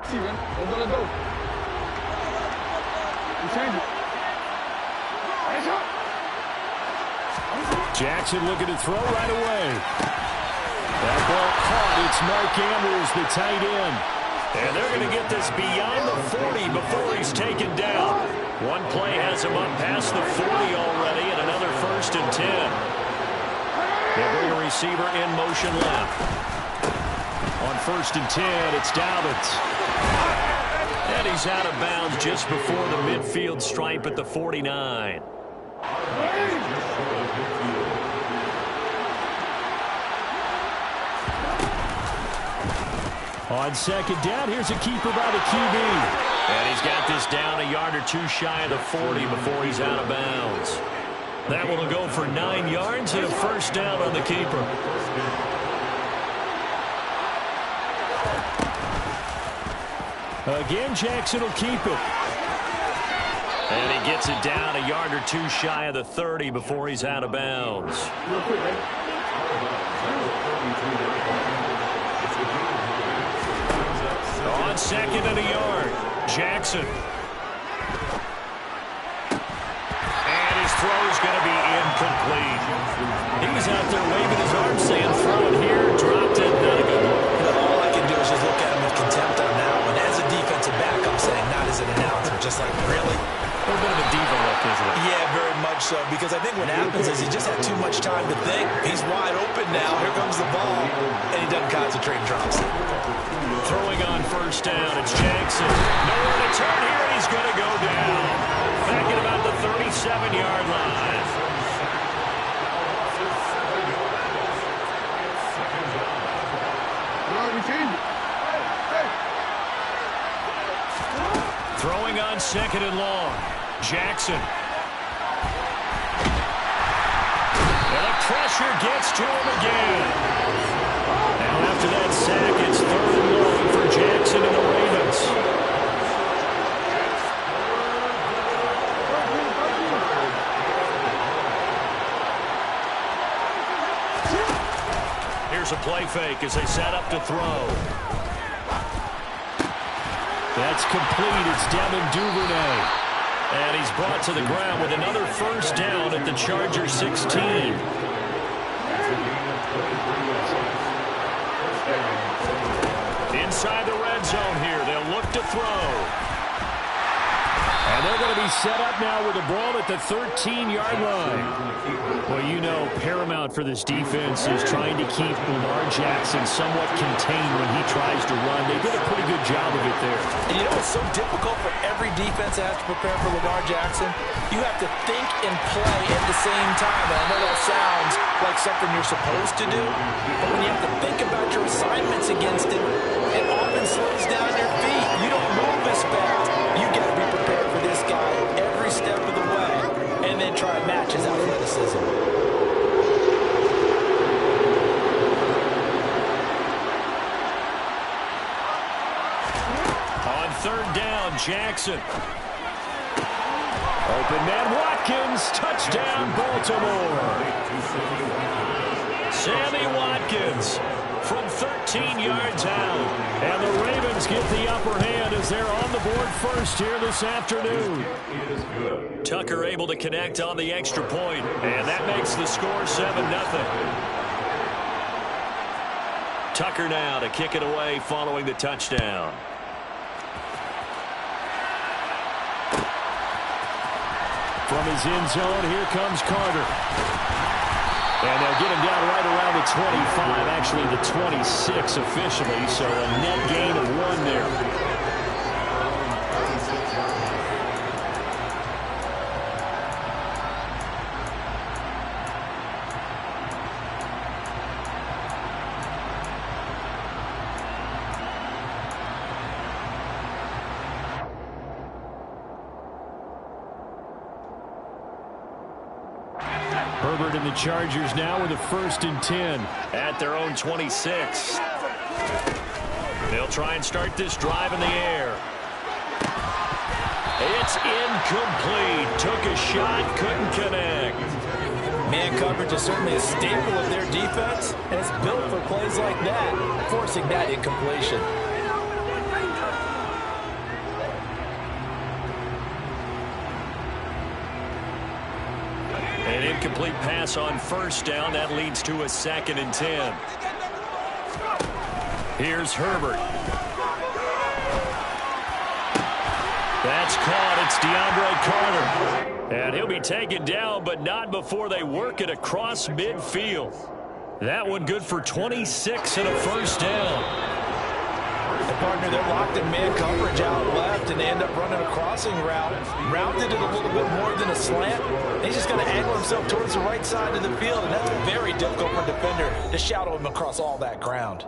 Steven, we're gonna go. You change it. Jackson looking to throw right away. That ball caught. It's Mark Andrews, the tight end. And they're going to get this beyond the 40 before he's taken down. One play has him up past the 40 already, and another 1st and 10. They bring a receiver in motion left. On 1st and 10, it's Dobbins. And he's out of bounds just before the midfield stripe at the 49. On 2nd down, here's a keeper by the QB. And he's got this down a yard or two shy of the 40 before he's out of bounds. That one will go for 9 yards and a 1st down on the keeper. Again, Jackson will keep it. And he gets it down a yard or two shy of the 30 before he's out of bounds. On 2nd and a yard, Jackson. And his throw's going to be incomplete. He was out there waving his arms saying, throw it here, dropped it, not a good one. All I can do is just look at him with contempt on that one. As a defensive back, I'm saying, not as an announcer, just like, really? A little bit of a diva look, isn't it? Yeah, very much so, because I think what happens is he just had too much time to think. He's wide open now. Here comes the ball, and he doesn't concentrate and drops it. Throwing on 1st down, it's Jackson. Nowhere to turn here, and he's going to go down. Back at about the 37-yard line. Throwing on 2nd and long, Jackson. And the pressure gets to him again. Now after that sack, it's 3rd and long for Jackson and the Ravens. Here's a play fake as they set up to throw. That's complete. It's Devin Duvernay. And he's brought to the ground with another 1st down at the Chargers 16. Inside the red zone here. They'll look to throw. And they're going to be set up now with the ball at the 13-yard line. Well, you know, paramount for this defense is trying to keep Lamar Jackson somewhat contained when he tries to run. They did a pretty good job of it there. And you know, it's so difficult for every defense that has to prepare for Lamar Jackson. You have to think and play at the same time. And I know that sounds like something you're supposed to do, but when you have to think about your assignments against him, it often slows down your feet. You don't move as fast. You got to be prepared for this guy every step of the way, and then try and match his athleticism. On 3rd down, Jackson. Open man, Watkins. Touchdown, Baltimore. Sammy Watkins from 13 yards out. And the Ravens get the upper hand as they're on the board first here this afternoon. Tucker able to connect on the extra point, and that makes the score 7-0. Tucker now to kick it away following the touchdown. From his end zone, here comes Carter. And they'll get him down right around the 25, actually the 26 officially, so a net gain of 1 there. Herbert and the Chargers now with a 1st and 10 at their own 26. They'll try and start this drive in the air. It's incomplete. Took a shot, couldn't connect. Man coverage is certainly a staple of their defense, and it's built for plays like that, forcing that incompletion. An incomplete pass on 1st down. That leads to a 2nd and 10. Here's Herbert. That's caught. It's DeAndre Carter. And he'll be taken down, but not before they work it across midfield. That one good for 26 and a 1st down. The partner, they're locked in man coverage out left, and they end up running a crossing route. Rounded it a little bit more than a slant. He's just going to angle himself towards the right side of the field, and that's very difficult for a defender to shadow him across all that ground.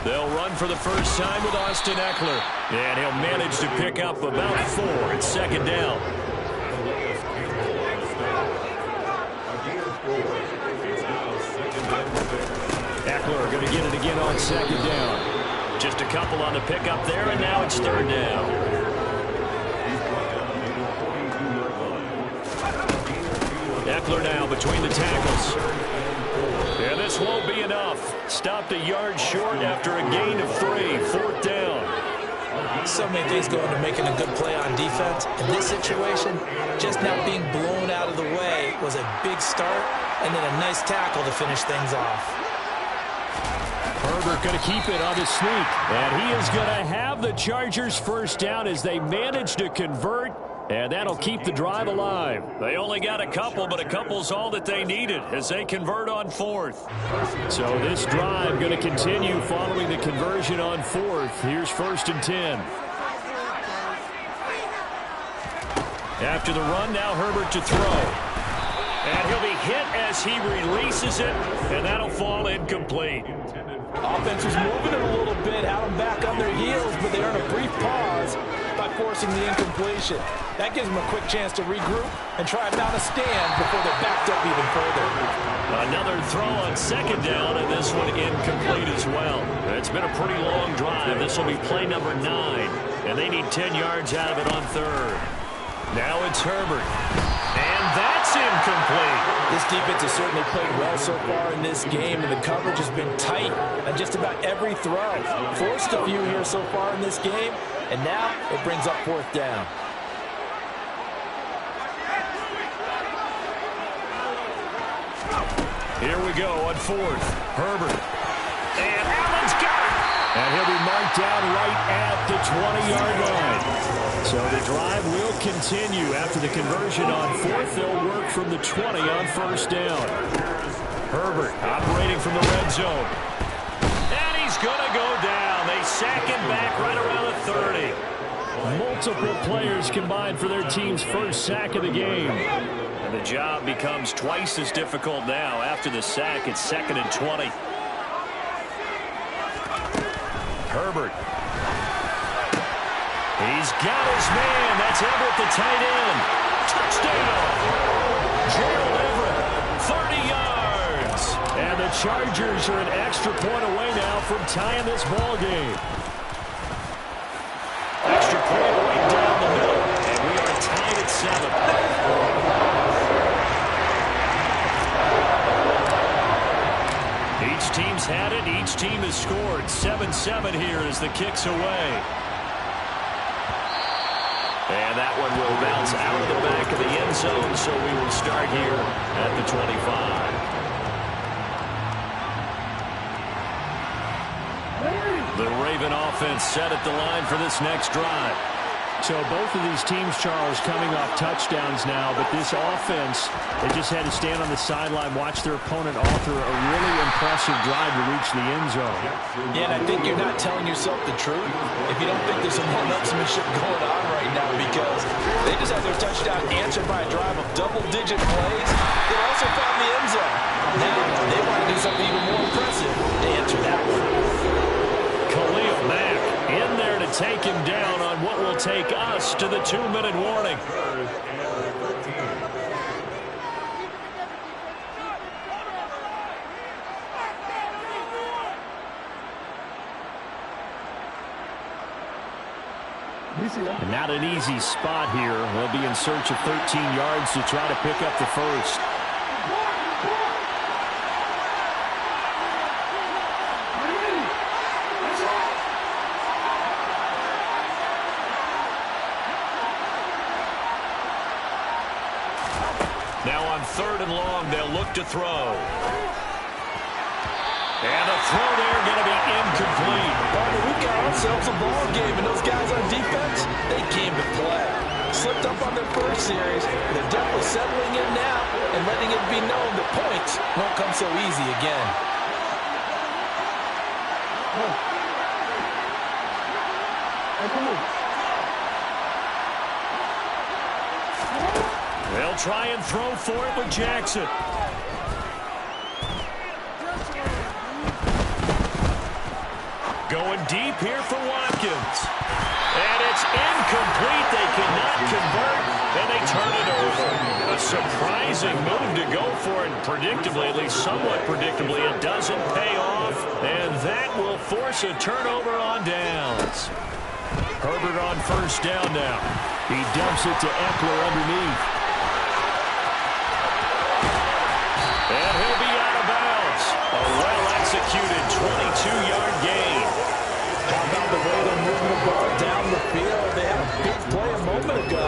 They'll run for the first time with Austin Eckler. And he'll manage to pick up about 4 at 2nd down. Eckler going to get it again on 2nd down. Just a couple on the pickup there, and now it's 3rd down. Eckler now between the tackles. And this won't be enough. Stopped a yard short after a gain of 3. 4th down. So many things go into making a good play on defense. In this situation, just not being blown out of the way was a big start, and then a nice tackle to finish things off. Herbert going to keep it on his sneak. And he is going to have the Chargers' 1st down as they manage to convert. And that'll keep the drive alive. They only got a couple, but a couple's all that they needed as they convert on 4th. So this drive going to continue following the conversion on 4th. Here's 1st and 10. After the run, now Herbert to throw. And he'll be hit as he releases it, and that'll fall incomplete. Offense was moving it a little bit, had them back on their heels, but they earn a brief pause by forcing the incompletion. That gives them a quick chance to regroup and try and mount a stand before they're backed up even further. Another throw on 2nd down, and this one incomplete as well. It's been a pretty long drive. This will be play number 9, and they need 10 yards out of it on 3rd. Now it's Herbert. And that's incomplete. This defense has certainly played well so far in this game, and the coverage has been tight on just about every throw. Forced a few here so far in this game, and now it brings up 4th down. Here we go on 4th. Herbert. And Allen's got it. And he'll be marked down right at the 20-yard line. So the drive will continue. After the conversion on 4th, they'll work from the 20 on 1st down. Herbert operating from the red zone. And he's going to go down. They sack him back right around the 30. Multiple players combined for their team's 1st sack of the game. And the job becomes twice as difficult now. After the sack, it's 2nd and 20. Herbert. He's got his man. That's Everett, the tight end. Touchdown. Gerald Everett, 30 yards. And the Chargers are an extra point away now from tying this ball game. Extra point right down the middle. And we are tied at 7. Each team's had it. Each team has scored. 7-7 here as the kick's away. And that one will bounce out of the back of the end zone, so we will start here at the 25. The The Raven offense set at the line for this next drive. So both of these teams, Charles, coming off touchdowns now, but this offense, they just had to stand on the sideline, watch their opponent author a really impressive drive to reach the end zone. Yeah, and I think you're not telling yourself the truth if you don't think there's some one-upsmanship going on right now, because they just had their touchdown answered by a drive of double-digit plays. They also found the end zone. Now they want to do something even more impressive to answer that one. Khalil Mack in there to take him down on what will take us to the 2-minute warning. And not an easy spot here. They'll be in search of 13 yards to try to pick up the first. Now on 3rd and long, they'll look to throw. And a throw there going to be incomplete. Partner, we've got ourselves a ball game, and those guys on defense, they came to play. Slipped up on their first series. They're definitely settling in now and letting it be known that points won't come so easy again. They'll try and throw for it with Jackson. Going deep here for Watkins. And it's incomplete. They cannot convert, and they turn it over. A surprising move to go for it. Predictably, at least somewhat predictably, it doesn't pay off. And that will force a turnover on downs. Herbert on 1st down now. He dumps it to Eckler underneath. And he'll be out of bounds. A well-executed 22-yard gain. How about the way they're moving the ball down the field? They had a big play a moment ago.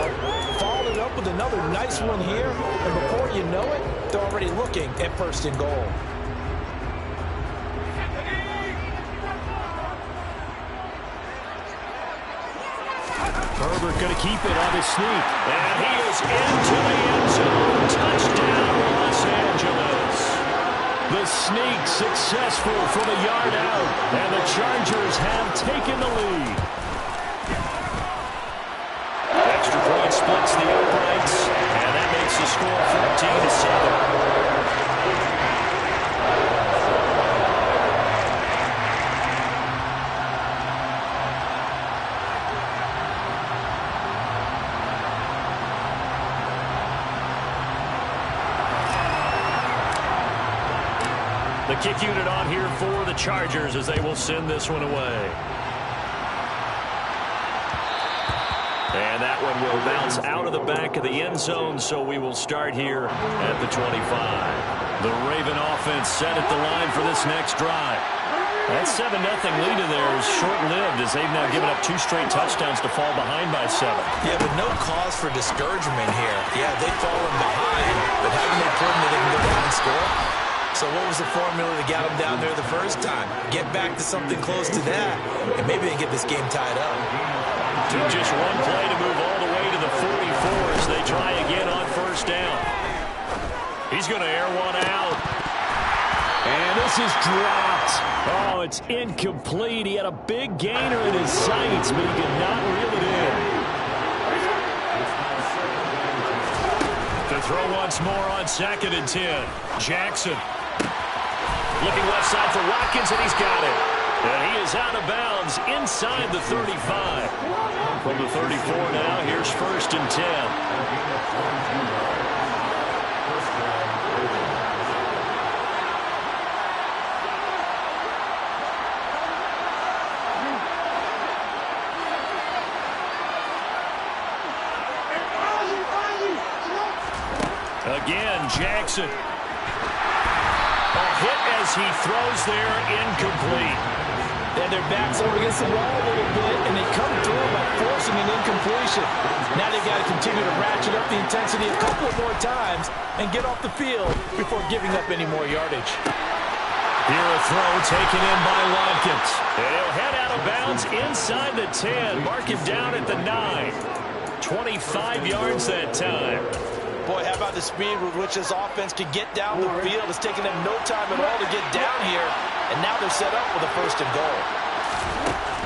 Followed it up with another nice one here. And before you know it, they're already looking at 1st and goal. Herbert going to keep it on his sneak. And he is into the end zone. Touchdown, Los Angeles. The sneak successful from a yard out, and the Chargers have taken the lead. Extra point splits the uprights, and that makes the score 14-7. The kick unit on here for the Chargers as they will send this one away. And that one will bounce out of the back of the end zone, so we will start here at the 25. The Raven offense set at the line for this next drive. That 7-0 lead in there is short-lived as they've now given up 2 straight touchdowns to fall behind by 7. Yeah, but no cause for discouragement here. Yeah, they've fallen behind, but haven't they proven that they can go down and score? So what was the formula that got them down there the first time? Get back to something close to that, and maybe they get this game tied up. Took just one play to move all the way to the 44 as they try again on 1st down. He's going to air one out. And this is dropped. Oh, it's incomplete. He had a big gainer in his sights, but he did not reel it in. To throw once more on 2nd and 10. Jackson. Looking left side for Watkins, and he's got it. And he is out of bounds inside the 35. From the 34 now, here's 1st and 10. Again, Jackson. A hit as he throws there, incomplete. And their backs over against the wall a little bit, and they come through by forcing an incompletion. Now they've got to continue to ratchet up the intensity a couple of more times and get off the field before giving up any more yardage. Here a throw taken in by Watkins. And he'll head out of bounds inside the 10. Mark him down at the 9. 25 yards that time. Boy, how about the speed with which this offense can get down the field? It's taken them no time at all to get down here. And now they're set up with a 1st and goal.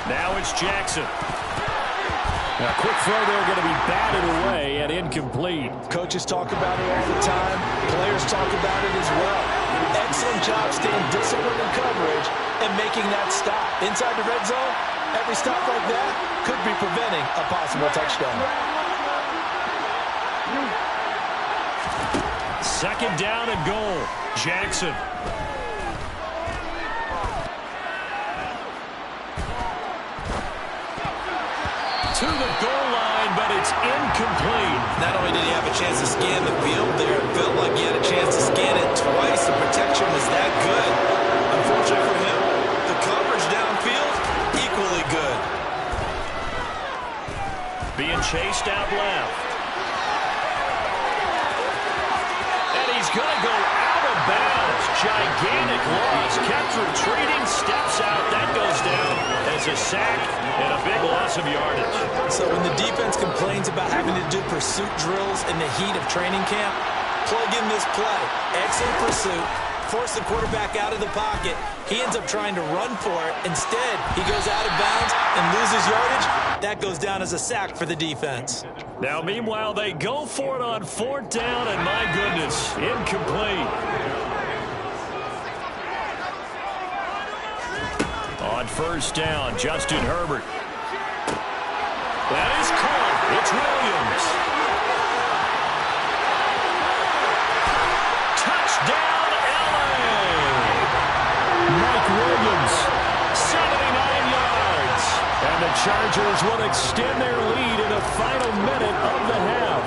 Now it's Jackson. A quick throw there going to be batted away and incomplete. Coaches talk about it all the time. Players talk about it as well. Excellent job staying disciplined in coverage and making that stop. Inside the red zone, every stop like that could be preventing a possible touchdown. 2nd down and goal. Jackson. To the goal line, but it's incomplete. Not only did he have a chance to scan the field there, it felt like he had a chance to scan it twice. The protection was that good. Unfortunately for him, the coverage downfield, equally good. Being chased out left. And he's going to go out of bounds. Gigantic loss. Kept retreating, steps out. That goes down as a sack and a big loss of yardage. So when the defense complains about having to do pursuit drills in the heat of training camp, plug in this play. Excellent pursuit. Force the quarterback out of the pocket. He ends up trying to run for it. Instead, he goes out of bounds and loses yardage. That goes down as a sack for the defense. Now, meanwhile, they go for it on 4th down, and my goodness, incomplete. On 1st down, Justin Herbert. That is caught. It's Williams. Touchdown, LA! Mike Williams, 79 yards. And the Chargers will extend their lead in the final minute of the half.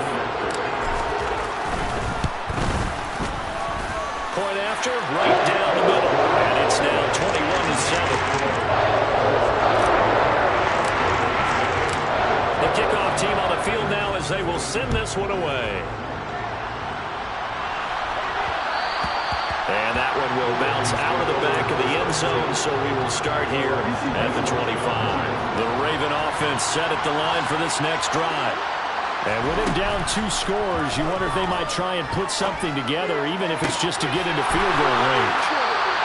Point after, right down the middle. And it's now 21-7. The kickoff team on the field now as they will send this one away. And that one will bounce out of the back of the end zone, so we will start here at the 25. The Raven offense set at the line for this next drive. And with him down 2 scores, you wonder if they might try and put something together, even if it's just to get into field goal range.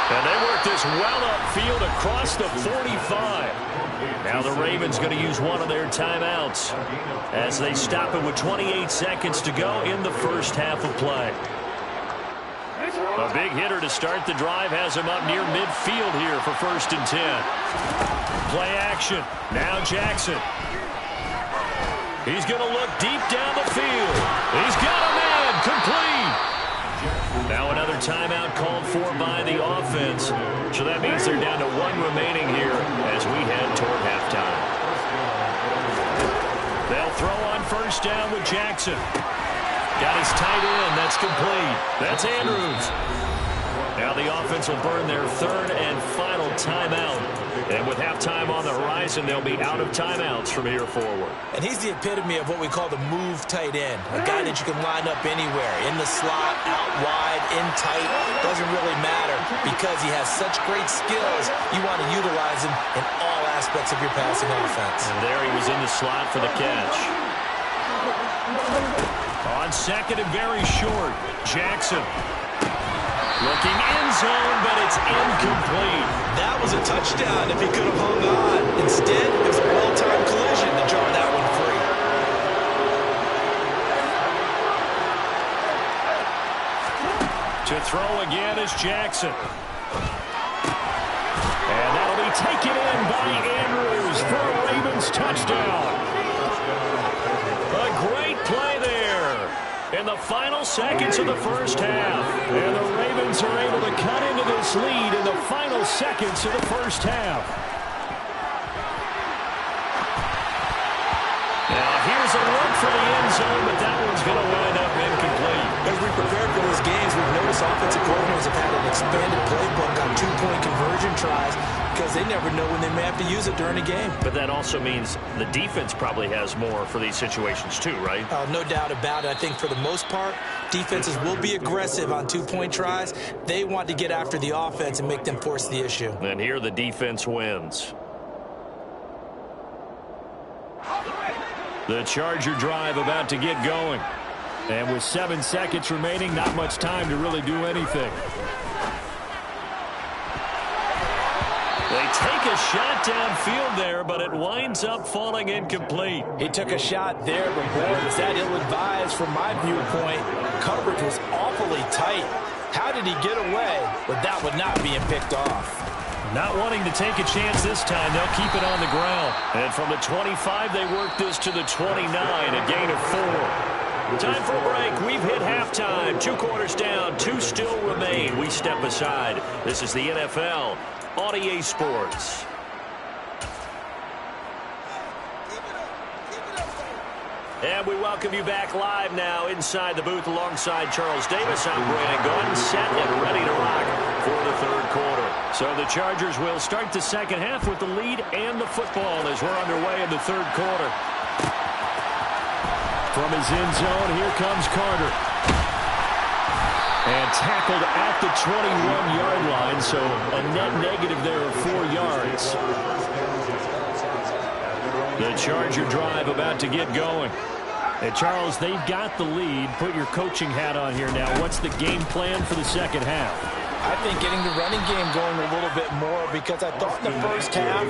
And they work this well upfield across the 45. Now the Ravens going to use one of their timeouts as they stop it with 28 seconds to go in the first half of play. A big hitter to start the drive has him up near midfield here for 1st and 10. Play action. Now Jackson. He's going to look deep down the field. He's got a man. Complete. Now another timeout called for by the offense. So that means they're down to 1 remaining here as we head toward halftime. They'll throw on 1st down with Jackson. Got his tight end. That's complete. That's Andrews. Now the offense will burn their 3rd and final timeout. And with halftime on the horizon, they'll be out of timeouts from here forward. And he's the epitome of what we call the move tight end. A guy that you can line up anywhere. In the slot, out wide, in tight. Doesn't really matter because he has such great skills. You want to utilize him in all aspects of your passing offense. And there he was in the slot for the catch. On 2nd and very short, Jackson. Looking in zone, but it's incomplete. That was a touchdown if he could have hung on. Instead, it was a well-timed collision to jar that one free. To throw again is Jackson. And that'll be taken in by Andrews for a Ravens touchdown. A great play there in the final seconds of the first half. And the Ravens are able to cut into this lead in the final seconds of the first half. Now here's a look for the end zone, but that one's going to wind up incomplete. As we prepare for these games, we've noticed most offensive coordinators have had an expanded playbook on two-point conversion tries because they never know when they may have to use it during a game. But that also means the defense probably has more for these situations too, right? No doubt about it. I think for the most part, defenses will be aggressive on two-point tries. They want to get after the offense and make them force the issue. And here the defense wins. The Charger drive about to get going. And with 7 seconds remaining, not much time to really do anything. They take a shot downfield there, but it winds up falling incomplete. He took a shot there, but boy, was that ill-advised from my viewpoint. Coverage was awfully tight. How did he get away with that one not being picked off? Not wanting to take a chance this time, they'll keep it on the ground. And from the 25, they work this to the 29, a gain of 4. Time for a break. We've hit halftime. 2 quarters down, 2 still remain. We step aside. This is the NFL on EA Sports. And we welcome you back live now inside the booth alongside Charles Davis. I'm Brandon Gordon, set and ready to rock for the third quarter. So the Chargers will start the second half with the lead and the football as we're underway in the third quarter. From his end zone, here comes Carter. And tackled at the 21-yard line, so a net negative there of 4 yards. The Charger drive about to get going. And Charles, they've got the lead. Put your coaching hat on here now. What's the game plan for the second half? I think getting the running game going a little bit more because I thought in the first half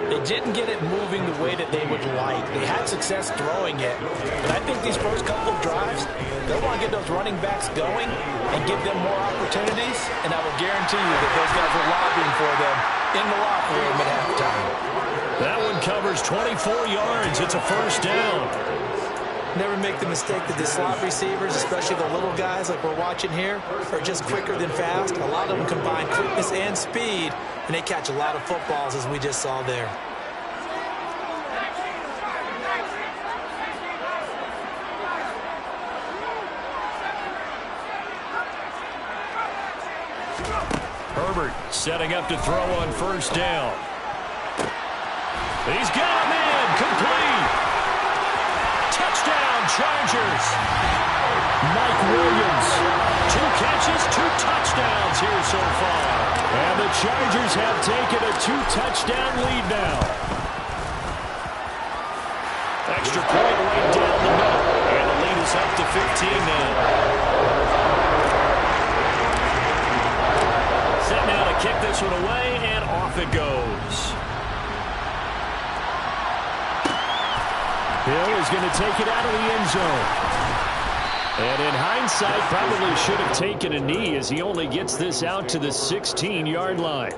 they didn't get it moving the way that they would like. They had success throwing it. But I think these first couple of drives, they'll want to get those running backs going and give them more opportunities. And I will guarantee you that those guys are lobbying for them in the locker room at halftime. That one covers 24 yards. It's a first down. Never make the mistake that the slot receivers, especially the little guys like we're watching here, are just quicker than fast. A lot of them combine quickness and speed, and they catch a lot of footballs, as we just saw there. Herbert setting up to throw on first down. He's got him in. Complete. Touchdown, Chargers. Mike Williams. 2 catches, 2 touchdowns here so far. And the Chargers have taken a 2-touchdown lead now. Extra point right down the middle. And the lead is up to 15 now. Set now to kick this one away, and off it goes. Hill is going to take it out of the end zone. And in hindsight, probably should have taken a knee as he only gets this out to the 16-yard line.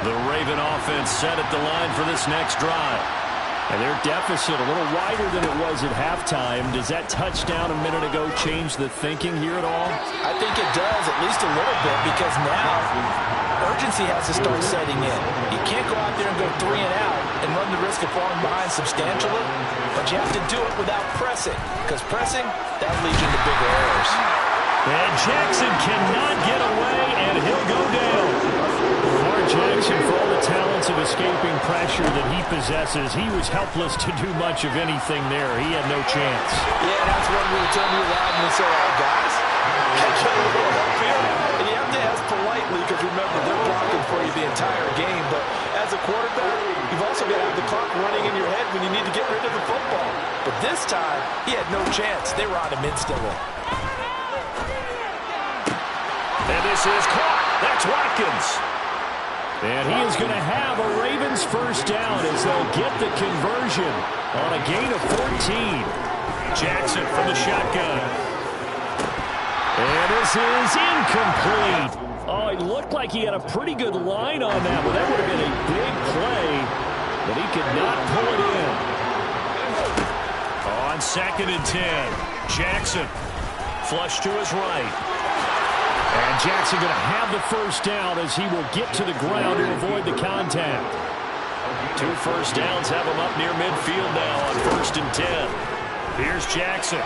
The Raven offense set at the line for this next drive. And their deficit a little wider than it was at halftime. Does that touchdown a minute ago change the thinking here at all? I think it does, at least a little bit, because now urgency has to start setting in. You can't go out there and go 3 and out and run the risk of falling behind substantially, but you have to do it without pressing, because pressing, that leads you into bigger errors. And Jackson cannot get away, and he'll go down. Lamar Jackson, for all the talents of escaping pressure that he possesses, he was helpless to do much of anything there. He had no chance. Yeah, that's when we were turning you around and say, "Oh, guys, catch a little help here." And you have to ask politely, because remember, they're blocking for you the entire game. But as a quarterback, you've also got to have the clock running in your head when you need to get rid of the football. But this time, he had no chance. They were on him instantly. And this is caught. That's Watkins. And he is going to have a Ravens first down as they'll get the conversion on a gain of 14. Jackson from the shotgun. And this is incomplete. Oh, it looked like he had a pretty good line on that, but that would have been a big play, but he could not pull it in. On 2nd and 10, Jackson flush to his right. And Jackson going to have the first down as he will get to the ground to avoid the contact. 2 first downs have him up near midfield now on 1st and 10. Here's Jackson.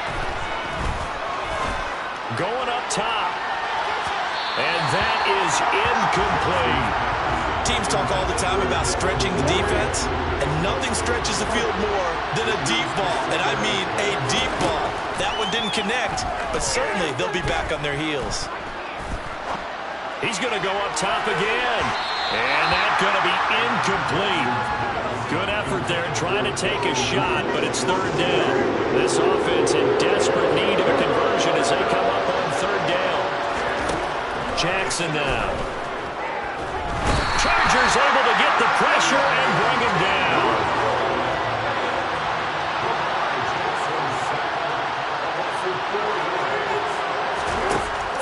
Going up top. And that is incomplete. Teams talk all the time about stretching the defense, and nothing stretches the field more than a deep ball, and I mean a deep ball. That one didn't connect, but certainly they'll be back on their heels. He's going to go up top again, and that's going to be incomplete. Good effort there trying to take a shot, but it's third down. This offense in desperate need of a conversion as they come up on third down. Jackson now. Chargers able to get the pressure and bring him down.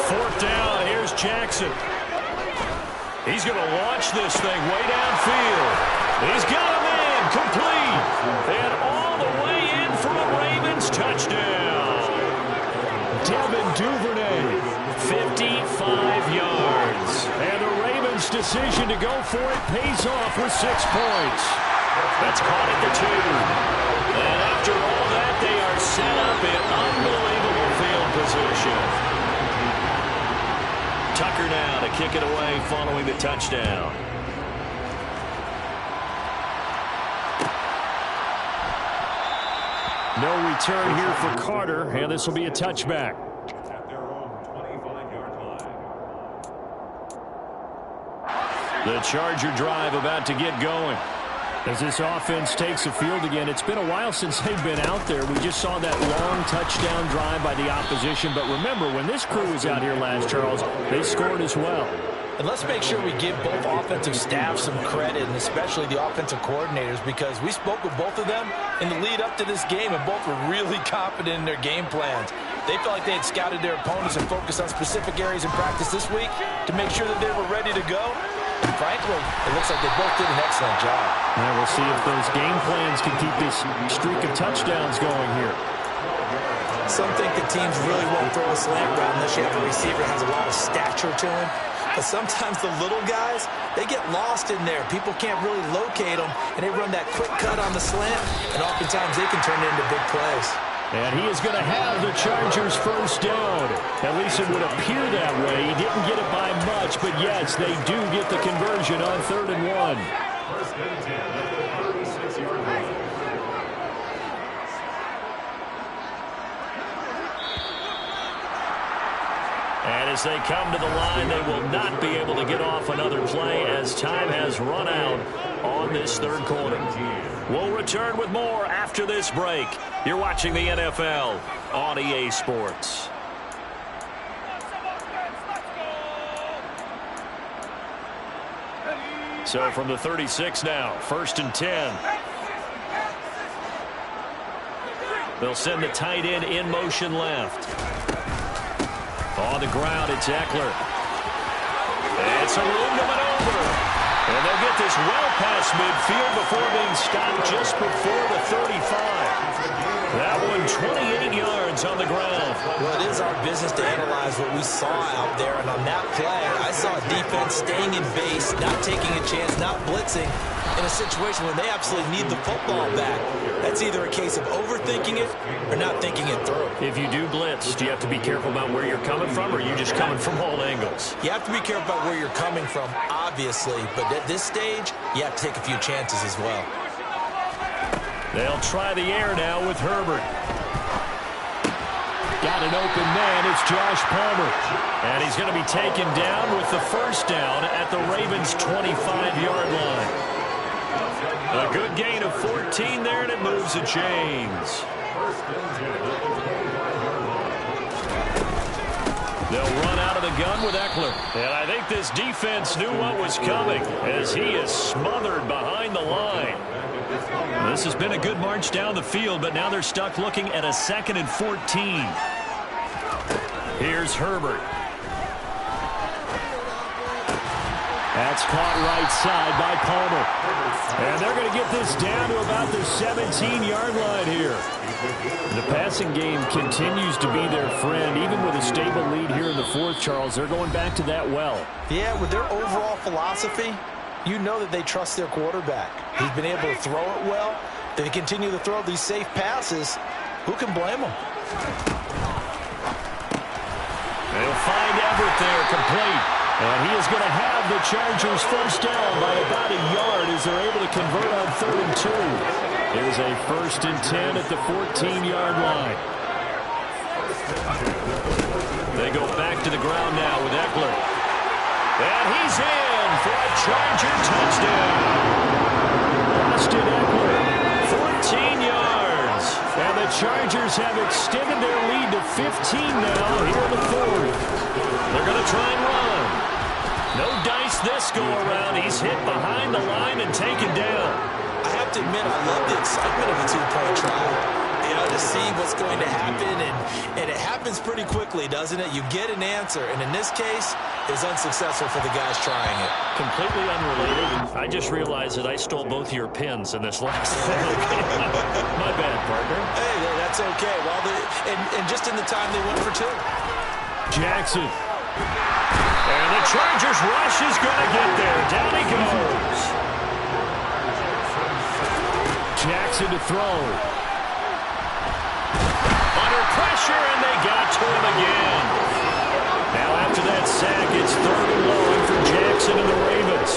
Fourth down, here's Jackson. He's going to launch this thing way downfield. He's got him in, complete. And all the way in for a Ravens touchdown. Devin Duvernay, 55 yards. And the Ravens' decision to go for it pays off with 6 points. That's caught at the 2. And after all that, they are set up in unbelievable field position. Tucker now to kick it away following the touchdown. No return here for Carter, and this will be a touchback. At their own 25-yard line. The Charger drive about to get going. As this offense takes the field again, it's been a while since they've been out there. We just saw that long touchdown drive by the opposition. But remember, when this crew was out here last, Charles, they scored as well. And let's make sure we give both offensive staff some credit, and especially the offensive coordinators, because we spoke with both of them in the lead up to this game, and both were really confident in their game plans. They felt like they had scouted their opponents and focused on specific areas in practice this week to make sure that they were ready to go. And frankly, it looks like they both did an excellent job. Now we'll see if those game plans can keep this streak of touchdowns going here. Some think the teams really won't throw a slant route unless you have a receiver that has a lot of stature to him. But sometimes the little guys, they get lost in there. People can't really locate them, and they run that quick cut on the slant, and oftentimes they can turn it into big plays. And he is going to have the Chargers first down. At least it would appear that way. He didn't get it by much, but yes, they do get the conversion on 3rd and 1. First and 10 at the 36-yard line. And as they come to the line, they will not be able to get off another play as time has run out on this third quarter. We'll return with more after this break. You're watching the NFL on EA Sports. So from the 36 now, 1st and 10. They'll send the tight end in motion left. On the ground, it's Eckler. It's a room to maneuver. And they'll get this well past midfield before being stopped just before the 35. That one 28 yards on the ground. Well, it is our business to analyze what we saw out there. And on that play, I saw a defense staying in base, not taking a chance, not blitzing in a situation where they absolutely need the football back. That's either a case of overthinking it or not thinking it through. If you do blitz, do you have to be careful about where you're coming from, or are you just coming from all angles? You have to be careful about where you're coming from, obviously. But at this stage, you have to take a few chances as well. They'll try the air now with Herbert. Got an open man. It's Josh Palmer. And he's going to be taken down with the first down at the Ravens' 25-yard line. A good gain of 14 there, and it moves the chains. They'll run out of the gun with Eckler. And I think this defense knew what was coming as he is smothered behind the line. This has been a good march down the field, but now they're stuck looking at a 2nd and 14. Here's Herbert. That's caught right side by Palmer. And they're going to get this down to about the 17-yard line here. The passing game continues to be their friend. Even with a stable lead here in the 4th, Charles, they're going back to that well. Yeah, with their overall philosophy, you know that they trust their quarterback. He's been able to throw it well. They continue to throw these safe passes. Who can blame them? They'll find Everett there, complete. And he is going to have the Chargers first down by about a yard as they're able to convert on 3rd and 2. Here's a 1st and 10 at the 14-yard line. They go back to the ground now with Eckler. And he's in for a Charger touchdown. Austin Eckler, 14 yards. And the Chargers have extended their lead to 15 now here in the 4th. They're going to try and run. No dice this go-around. He's hit behind the line and taken down. I have to admit, I love the excitement of a two-point try. You know, to see what's going to happen, and it happens pretty quickly, doesn't it? You get an answer, and in this case, it was unsuccessful for the guys trying it. Completely unrelated. I just realized that I stole both of your pins in this last thing. My bad, partner. Hey, that's okay. Well, and just in the time they went for 2. Jackson. And the Chargers rush is going to get there. Down he goes. Jackson to throw. Under pressure, and they got to him again. Now after that sack, it's 3rd and long for Jackson and the Ravens.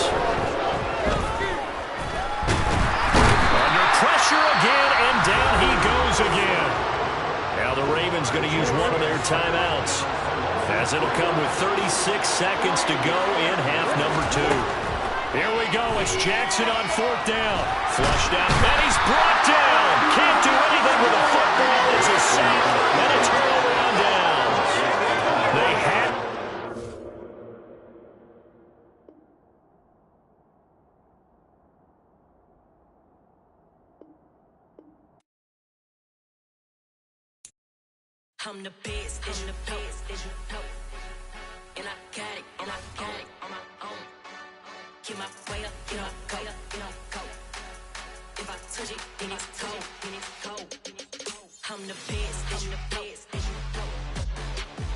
Under pressure again, and down he goes again. Now the Ravens going to use one of their timeouts, as it'll come with 36 seconds to go in half number 2. Here we go. It's Jackson on 4th down. Flushed out, and he's brought down. Can't do anything with a football. It's a sack and a turnover on downs. They had... I'm the best, and the best, and you know. And I got it, and I got it on my own. Get my way up, you know, go, you know, go. If I touch it, then it's cold, then it's cold. I'm the best, and the best, and you know.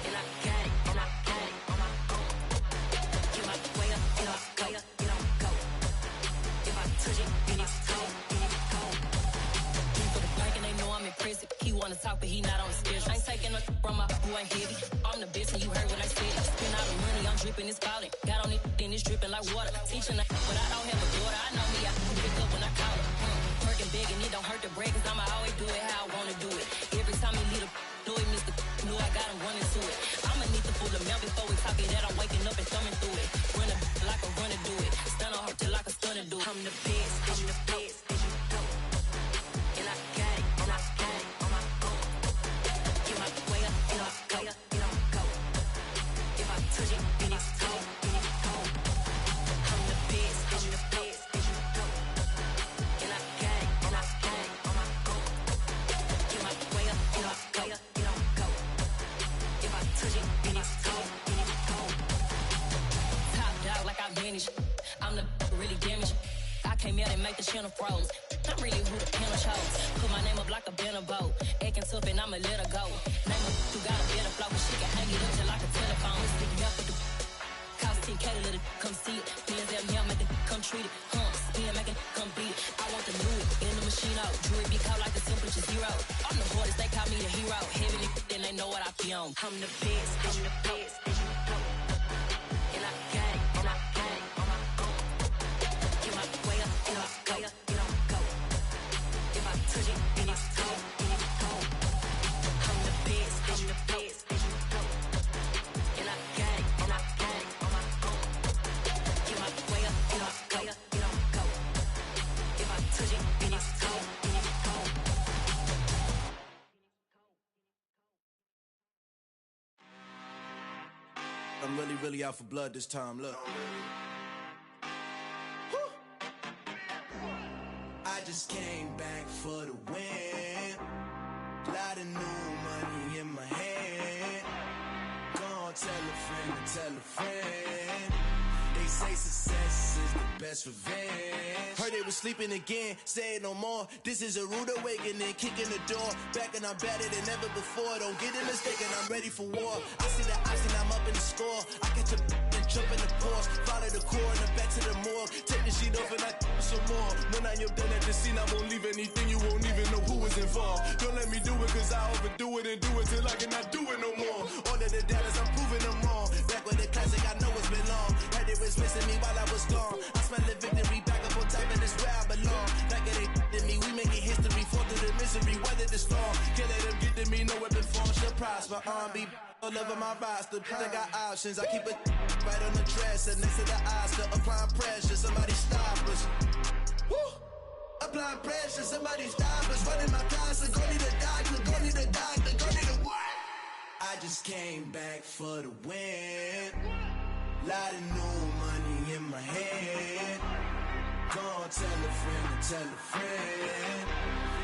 And I got it, and I got it on my own. Get my way up, you know, go, you know, go. If I touch it, then it's cold, then it's cold. He for the bike and they know I'm impressive. He wanna talk, but he not on the schedule. I ain't taking a from my boy heavy. I'm the best, and you heard what I said. Spend all the money, I'm dripping, it's falling. Got on it, then it's dripping like water. Teaching, but I don't have a daughter. I know me, I can pick up when I call her. Working big, and it don't hurt to break, cause I'ma always do it how I wanna do it. Every time he lead a know it, Mr. Know I got him running to it. I'ma need to pull the mail before we talk it that I'm waking up and thumbing through it. Run a like a runner do it. Stun on her till like a stunner do it. I'm the best, and the best, and you know. And I got it, and I got it on my own. Get my way up, you know, go, you know, go. If I touch it, then it's cold, then it's cold. I'm the best, and the best, and you know. And I got it, and I got it on my own. Get my way up, you know, go, you know, go. If I touch it, then it's cold, then it's cold. Top dog like I manage. I'm the really damaged. I came out and make the channel froze. I'm really who the panel chose. Put my name up like a banner boat. Acting tough and I'ma let her go. Name her who got a better flow. She can hang it up till like a telephone. Stick me up with the cost 10K to let it come see it. Hands at me, I make it come treat it. Spin, make it come beat it. I want to do it in the machine out. Jewelry be caught like the temperature 0. I'm the hardest, they call me the hero. Heavenly, then they know what I be on. I'm the best, and the best, and you know. And I got it, and I got it on my own. Get my way up, you know, go, you know, go. If I touch it, then it's cold, then it's cold. I'm the best, and the best, and you know. And I got it, and I got it on my own. Get my way up, you know, go, you know, go. If I touch it, then it's cold, then it's cold. I'm really, really out for blood this time, look. Woo. I just came back for the win. Lot of new money in my hand. Gonna tell a friend to tell a friend. They say success is the best revenge. Heard they was sleeping again, say it no more. This is a rude awakening, kicking the door. Back and I'm better than ever before. Don't get it mistaken, I'm ready for war. I see the oxygen, I'm up in the score. I catch a and Jump in the Porsche, follow the coroner back to the morgue. Take the sheet off and I some more. When I am done at the scene, I won't leave anything. You won't even know who was involved. Don't let me do it, cause I overdo it and do it till I cannot do it no more. All of the doubters, I'm proving them wrong. Back with the classic, I know it's been long. Had it was missing me while I was gone. I smell the victory back up on top, and it's where I belong. Like it ain't to me, we making history. Fall through the misery, weather the storm. Can't let them get to me, no weapon form shall prosper. Be all over my roster, I got options. I keep it right on the dresser, next to the Oscar. Applying pressure, somebody stop us. Woo! Applying pressure, somebody stop us. Running my closet, go need a doctor, go need a doctor, go need a what? I just came back for the win. Lot of new money in my hand. Gonna tell a friend to tell a friend.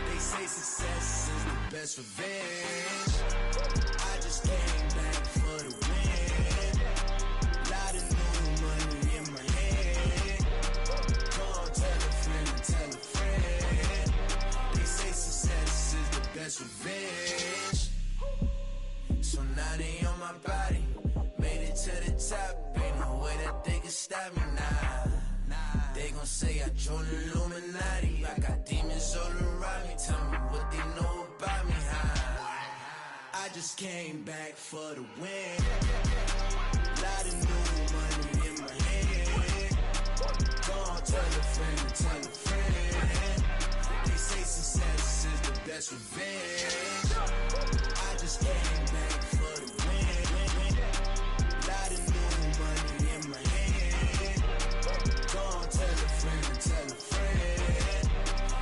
They say success is the best revenge. I just came back for the win. Lot of new money in my hand. Gonna tell a friend to tell a friend. They say success is the best revenge. So now they on my body. Made it to the top. Ain't no way that they can stop me now. They gon' say I joined the Illuminati. I got demons all around me. Tell me what they know about me, huh? I just came back for the win. Lot of new money in my hand. Gonna tell a friend to tell a friend. They say success is the best revenge. I just came back for the win. Lot of new money in my hand. Gonna tell a friend to tell a friend.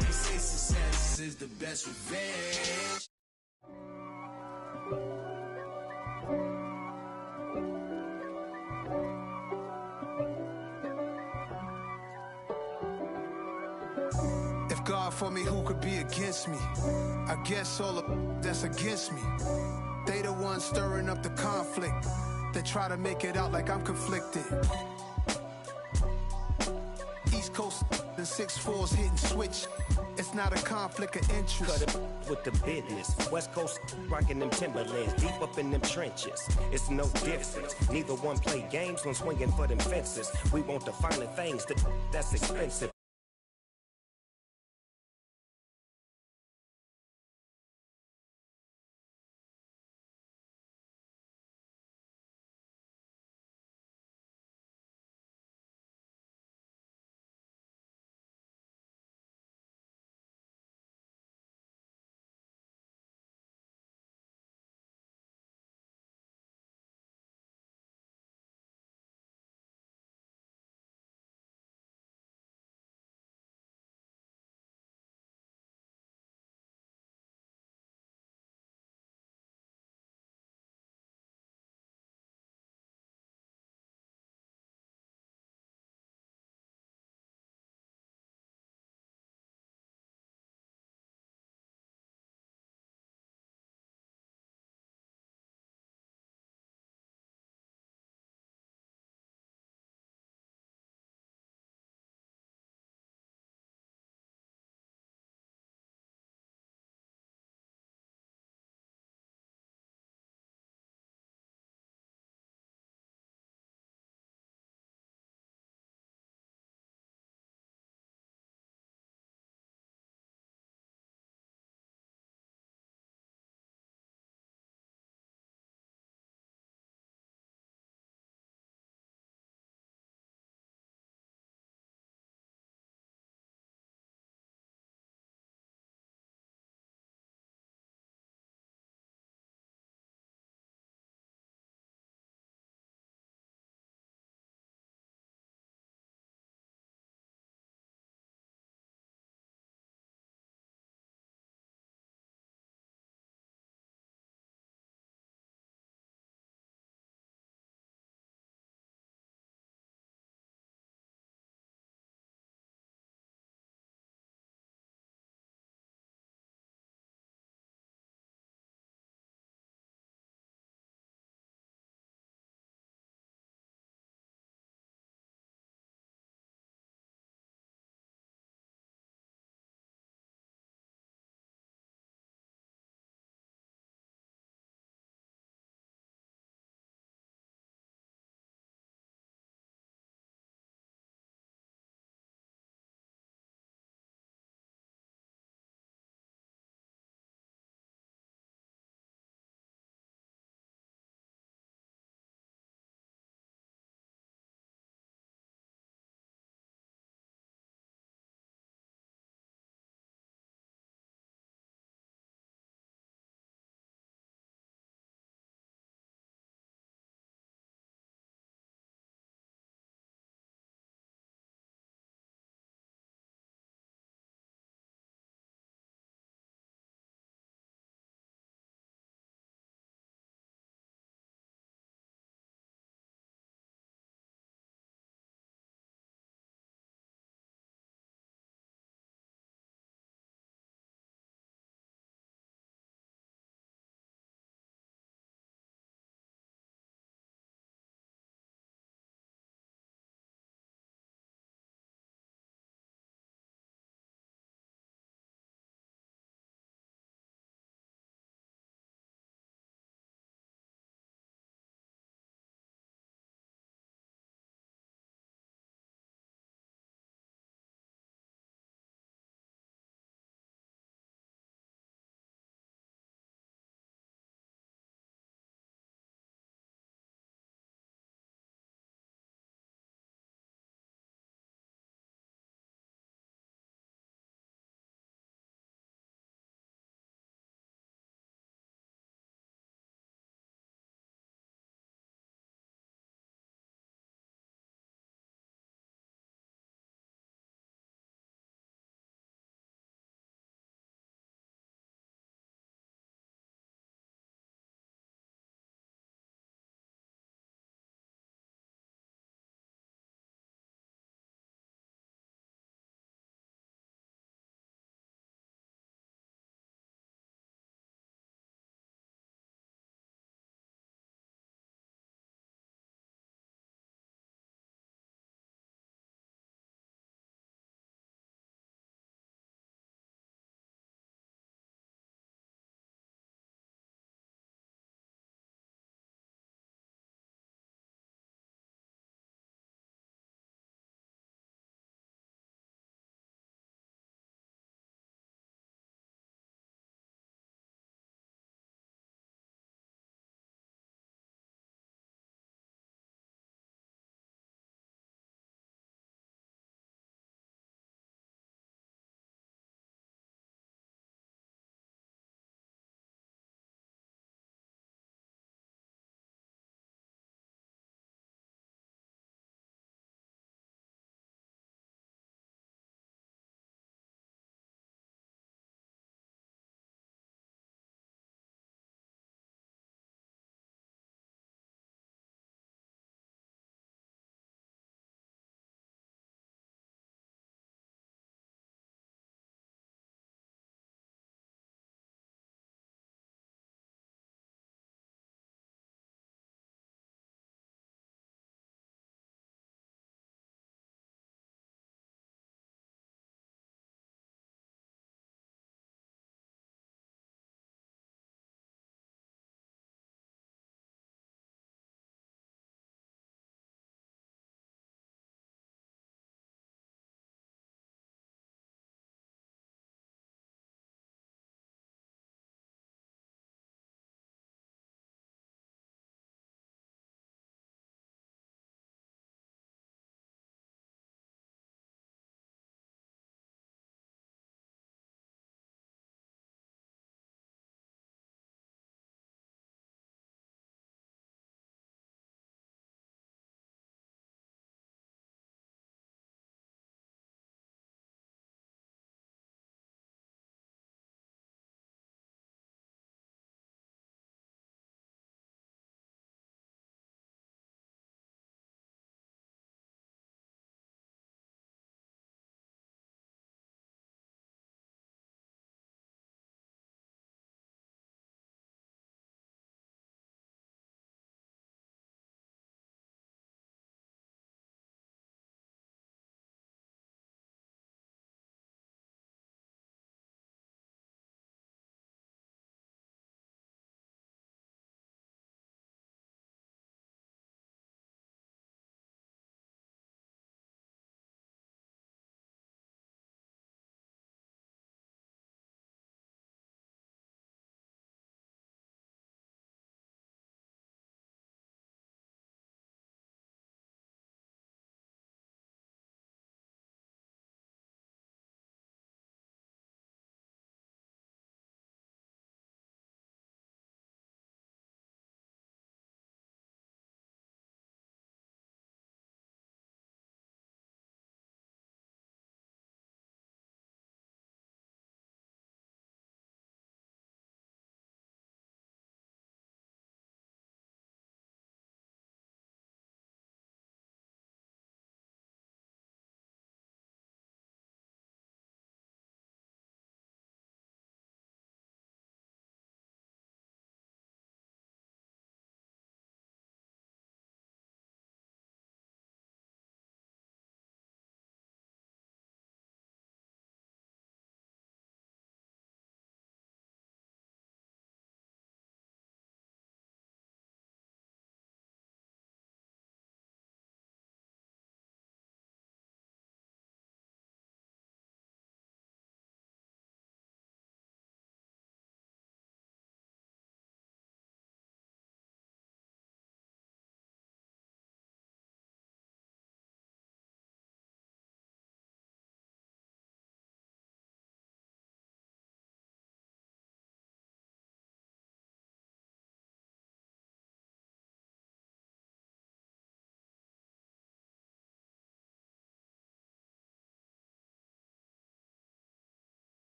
They say success is the best revenge. If God for me, who could be against me? I guess all of that's against me. They the ones stirring up the conflict. They try to make it out like I'm conflicted. East Coast and 6'4's hitting switch. It's not a conflict of interest. Cut it with the business. West Coast rocking them Timberlands, deep up in them trenches. It's no difference. Neither one play games when swinging for them fences. We want the finer things that's expensive.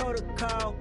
protocol.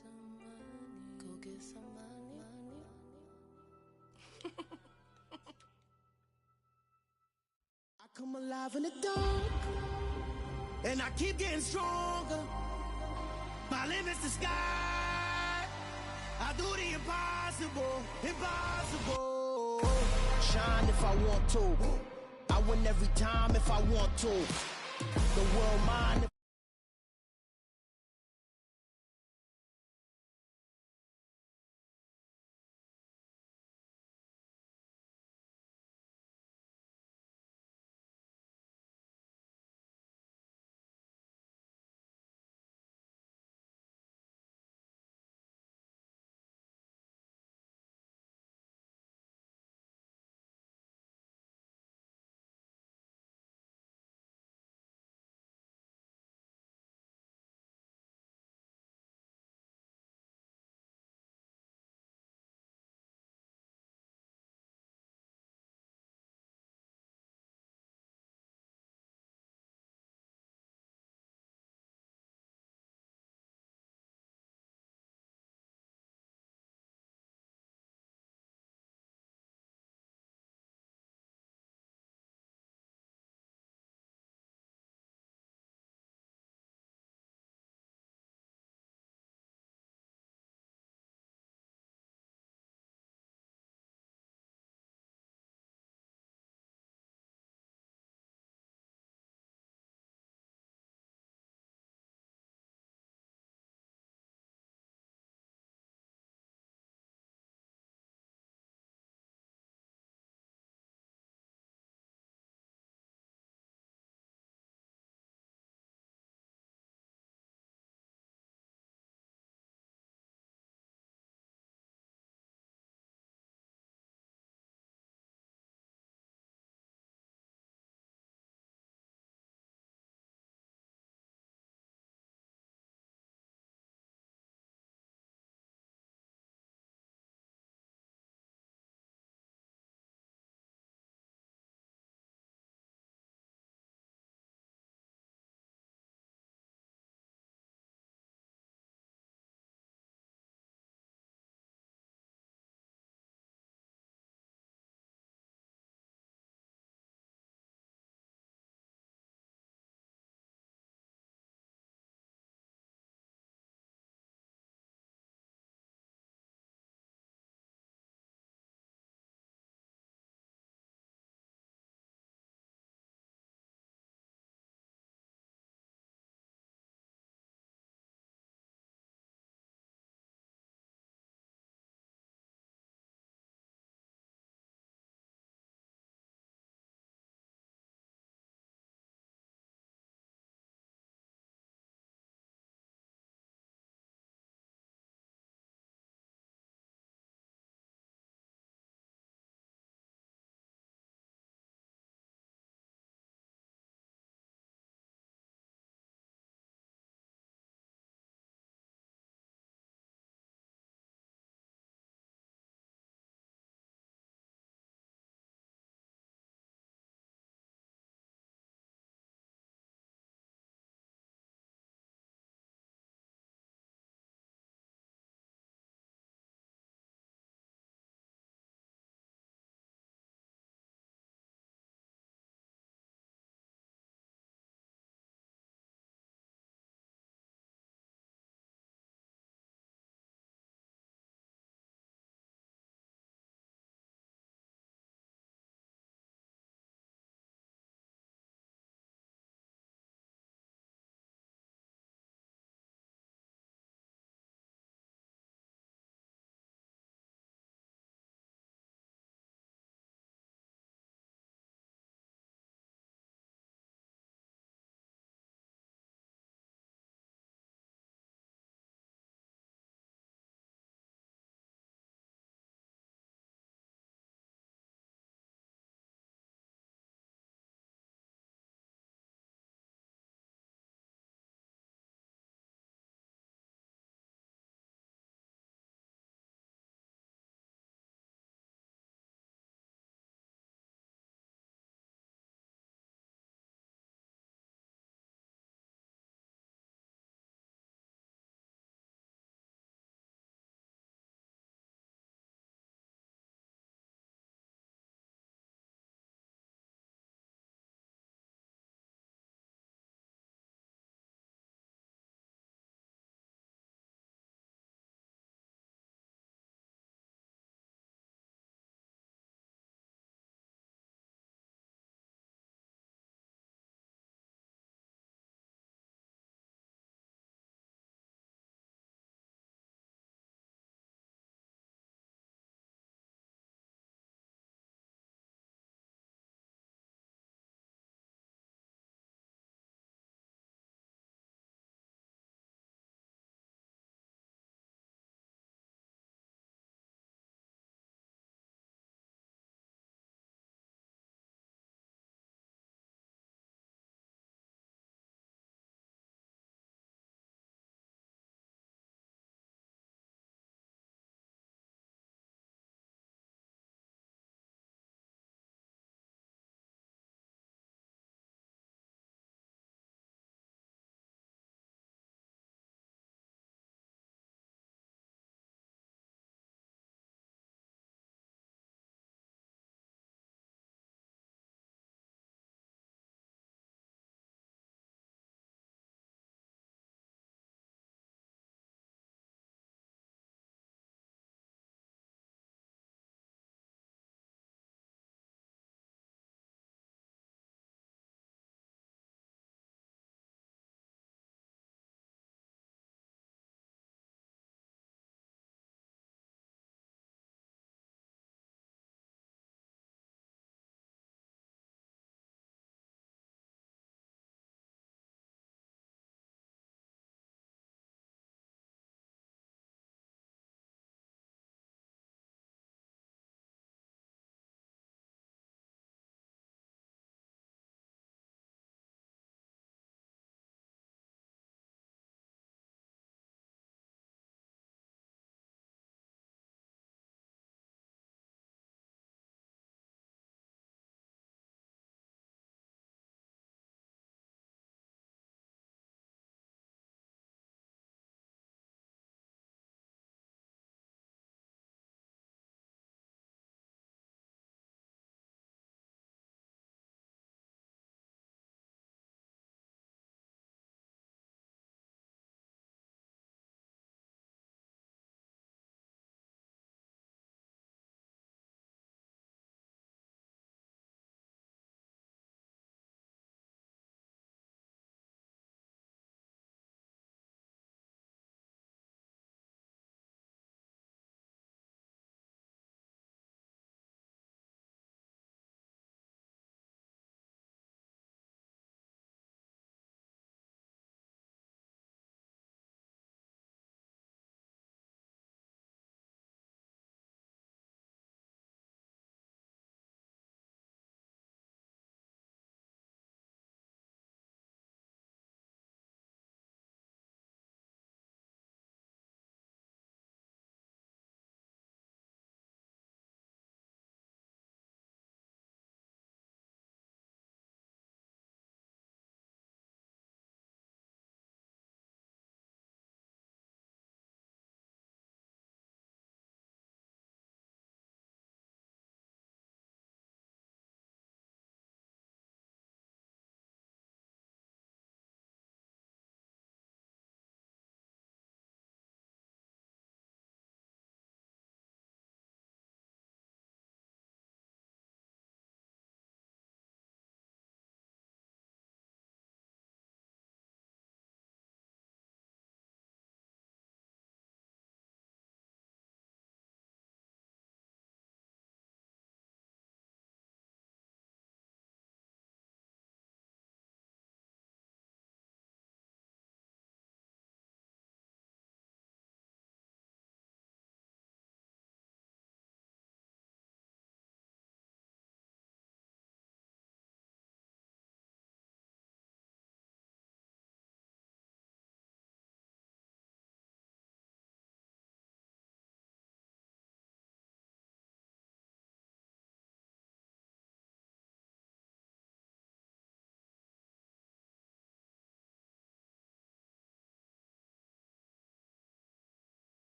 some money. Go get some money. I come alive in the dark, and I keep getting stronger. My limit's the sky. I do the impossible, impossible. Shine if I want to. I win every time if I want to. The world mine.